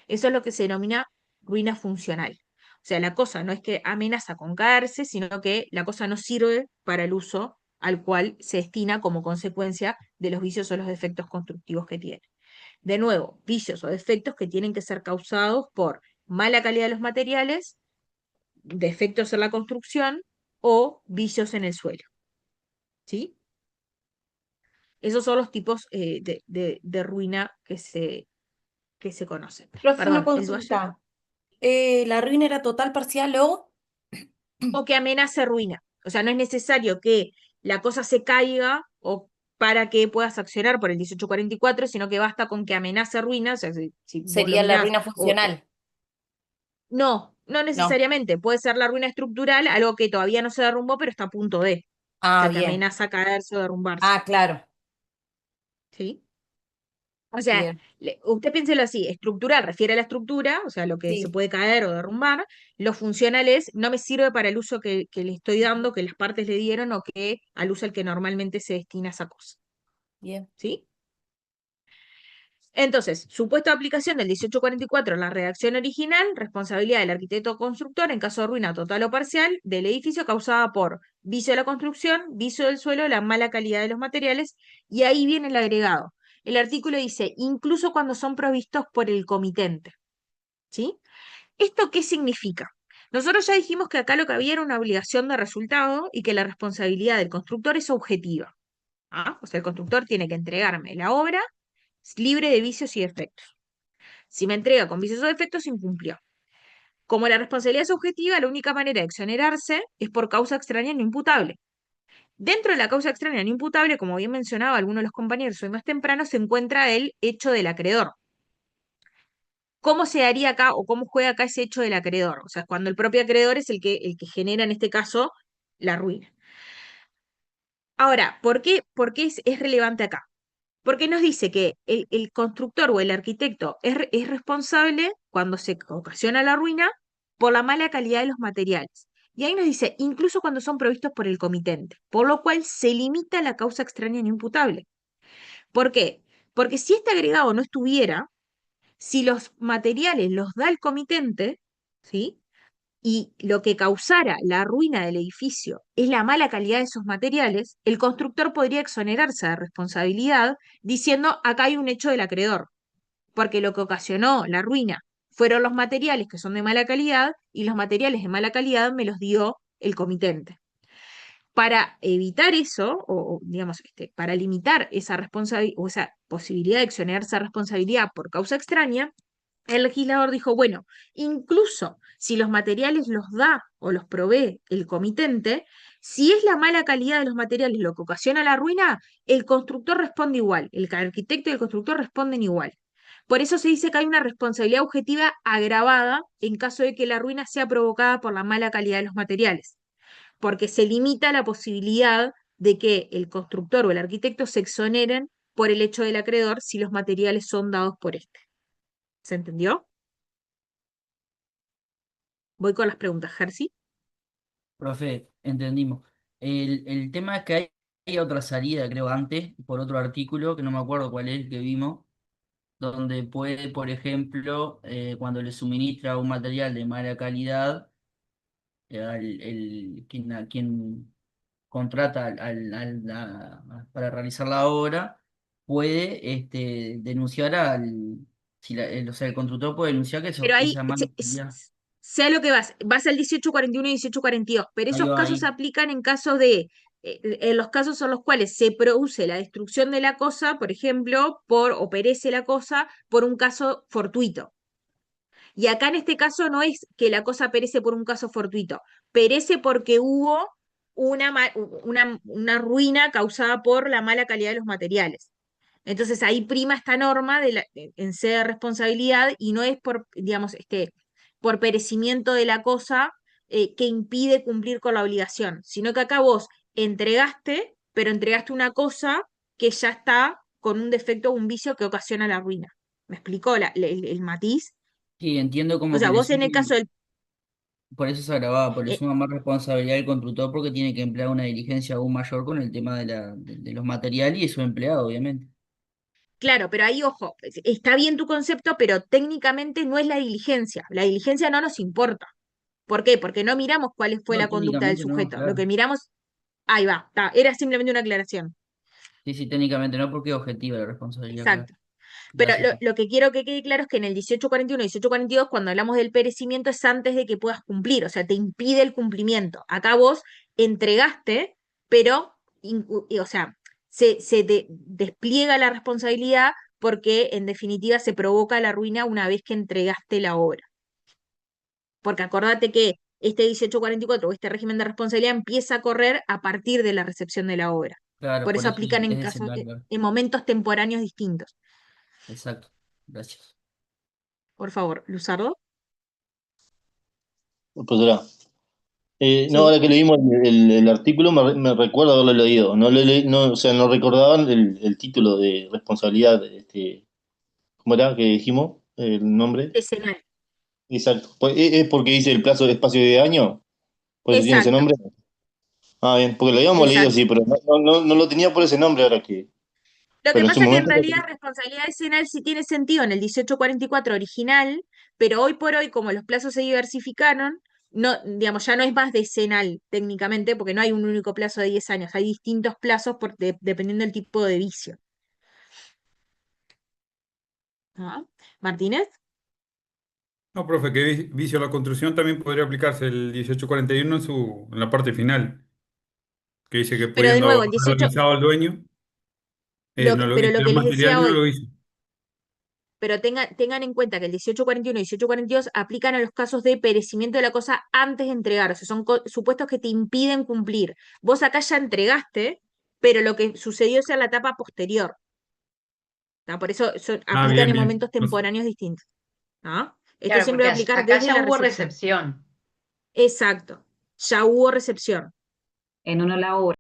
Eso es lo que se denomina ruina funcional. O sea, la cosa no es que amenaza con caerse, sino que la cosa no sirve para el uso al cual se destina como consecuencia de los vicios o los defectos constructivos que tiene. De nuevo, vicios o defectos que tienen que ser causados por mala calidad de los materiales, defectos en la construcción o vicios en el suelo. ¿Sí? Esos son los tipos de ruina que se conocen. Profe, una Perdón, el Duayer. consulta. ¿La ruina era total, parcial O que amenace ruina. O sea, no es necesario que la cosa se caiga o para que puedas accionar por el 1844, sino que basta con que amenace ruina. O sea, si vos lo sería la mirás, ruina funcional? no, No No. necesariamente, puede ser la ruina estructural, algo que todavía no se derrumbó, pero está a punto de. O Ah, sea, que bien. amenaza caerse o derrumbarse. Ah, claro. ¿Sí? O sea, Bien. usted piénselo así, estructural refiere a la estructura, o sea, lo que se Sí. puede caer o derrumbar. Lo funcional es, no me sirve para el uso que le estoy dando, que las partes le dieron, o que al uso al que normalmente se destina esa cosa. Bien. ¿Sí? Entonces, supuesta aplicación del 1844 en la redacción original, responsabilidad del arquitecto constructor en caso de ruina total o parcial del edificio causada por vicio de la construcción, vicio del suelo, la mala calidad de los materiales, y ahí viene el agregado. El artículo dice, incluso cuando son provistos por el comitente. ¿Sí? ¿Esto qué significa? Nosotros ya dijimos que acá lo que había era una obligación de resultado y que la responsabilidad del constructor es objetiva. ¿Ah? O sea, el constructor tiene que entregarme la obra libre de vicios y defectos. Si me entrega con vicios o defectos, incumplió. Como la responsabilidad es objetiva, la única manera de exonerarse es por causa extraña no imputable. Dentro de la causa extraña no imputable, como bien mencionaba alguno de los compañeros hoy más temprano, se encuentra el hecho del acreedor. ¿Cómo se haría acá o cómo juega acá ese hecho del acreedor? O sea, cuando el propio acreedor es el que genera en este caso la ruina. Ahora, ¿por qué es relevante acá? Porque nos dice que el constructor o el arquitecto es responsable cuando se ocasiona la ruina por la mala calidad de los materiales. Y ahí nos dice, incluso cuando son provistos por el comitente, por lo cual se limita la causa extraña no imputable. ¿Por qué? Porque si este agregado no estuviera, si los materiales los da el comitente, ¿sí? Y lo que causara la ruina del edificio es la mala calidad de esos materiales, el constructor podría exonerarse de responsabilidad diciendo acá hay un hecho del acreedor, porque lo que ocasionó la ruina fueron los materiales que son de mala calidad y los materiales de mala calidad me los dio el comitente. Para evitar eso, o digamos, para limitar esa responsabilidad o esa posibilidad de exonerarse de responsabilidad por causa extraña, el legislador dijo, bueno, incluso si los materiales los da o los provee el comitente, si es la mala calidad de los materiales lo que ocasiona la ruina, el constructor responde igual, el arquitecto y el constructor responden igual. Por eso se dice que hay una responsabilidad objetiva agravada en caso de que la ruina sea provocada por la mala calidad de los materiales, porque se limita la posibilidad de que el constructor o el arquitecto se exoneren por el hecho del acreedor si los materiales son dados por este. ¿Se entendió? Voy con las preguntas, Jersey. Profe, entendimos. El tema es que hay otra salida, creo, antes, por otro artículo, que no me acuerdo cuál es el que vimos, donde puede, por ejemplo, cuando le suministra un material de mala calidad, quien contrata para realizar la obra, puede denunciar si o sea, el constructor puede denunciar que Pero ahí, esa mala calidad. sé a lo que vas al 1841 y 1842, pero Ahí esos va, casos se ahí. aplican en casos en los casos son los cuales se produce la destrucción de la cosa, por ejemplo, o perece la cosa por un caso fortuito. Y acá en este caso no es que la cosa perece por un caso fortuito, perece porque hubo una ruina causada por la mala calidad de los materiales. Entonces ahí prima esta norma en sede de responsabilidad y no es por, digamos, por perecimiento de la cosa que impide cumplir con la obligación, sino que acá vos entregaste, pero entregaste una cosa que ya está con un defecto o un vicio que ocasiona la ruina. ¿Me explicó el matiz? Sí, entiendo O como sea, que le vos en el suma, caso del... por eso se agravaba, por le eh, suma más responsabilidad al constructor porque tiene que emplear una diligencia aún mayor con el tema de los materiales y su empleado, obviamente. Claro, pero ahí, ojo, está bien tu concepto, pero técnicamente no es la diligencia. La diligencia no nos importa. ¿Por qué? Porque no miramos cuál fue No, la conducta del técnicamente no, sujeto. Lo que claro. miramos, ahí va, era simplemente una aclaración. Sí, sí, técnicamente no porque es objetiva la responsabilidad, claro. Exacto. Pero Gracias. lo que quiero que quede claro es que en el 1841 y 1842, cuando hablamos del perecimiento, es antes de que puedas cumplir, o sea, te impide el cumplimiento. Acá vos entregaste, pero, o sea, se despliega la responsabilidad porque en definitiva se provoca la ruina una vez que entregaste la obra. Porque acordate que este 1844 o este régimen de responsabilidad empieza a correr a partir de la recepción de la obra. Claro, Por por eso eso aplican en es casos, escenario. en momentos temporáneos distintos. Exacto. Gracias. Por favor, Luzardo. Profesora. No, Sí, ahora que leímos el artículo me recuerdo haberlo leído. No, no, o sea, no recordaban el título de responsabilidad, ¿cómo era que dijimos? El nombre. decenal. Exacto. Pues, ¿es porque dice el plazo de espacio de año? ¿Por eso tiene ese Exacto, nombre? Ah, bien, porque lo habíamos leído, exacto. sí, pero no lo tenía por ese nombre ahora que. Lo que Pero en su pasa es que en momento. realidad responsabilidad decenal sí tiene sentido en el 1844 original, pero hoy por hoy, como los plazos se diversificaron, no, digamos, ya no es más decenal técnicamente, porque no hay un único plazo de 10 años, hay distintos plazos dependiendo del tipo de vicio. ¿Ah? ¿Martínez? No, profe, que vicio a la construcción también podría aplicarse el 1841 en la parte final, que dice que Pero de pudiendo nuevo, haber el 18, realizado al dueño, no lo pero hizo, lo el que les material decía no hoy, lo hizo. pero tengan en cuenta que el 1841 y 1842 aplican a los casos de perecimiento de la cosa antes de entregar, o sea, son supuestos que te impiden cumplir. Vos acá ya entregaste, pero lo que sucedió es en la etapa posterior. ¿Tá? Por eso Ah, aplican bien, en bien. momentos temporáneos distintos. ¿Ah? Esto Claro, siempre porque va a aplicar acá desde ya la hubo recepción. recepción. Exacto. Ya hubo recepción. En una la obra.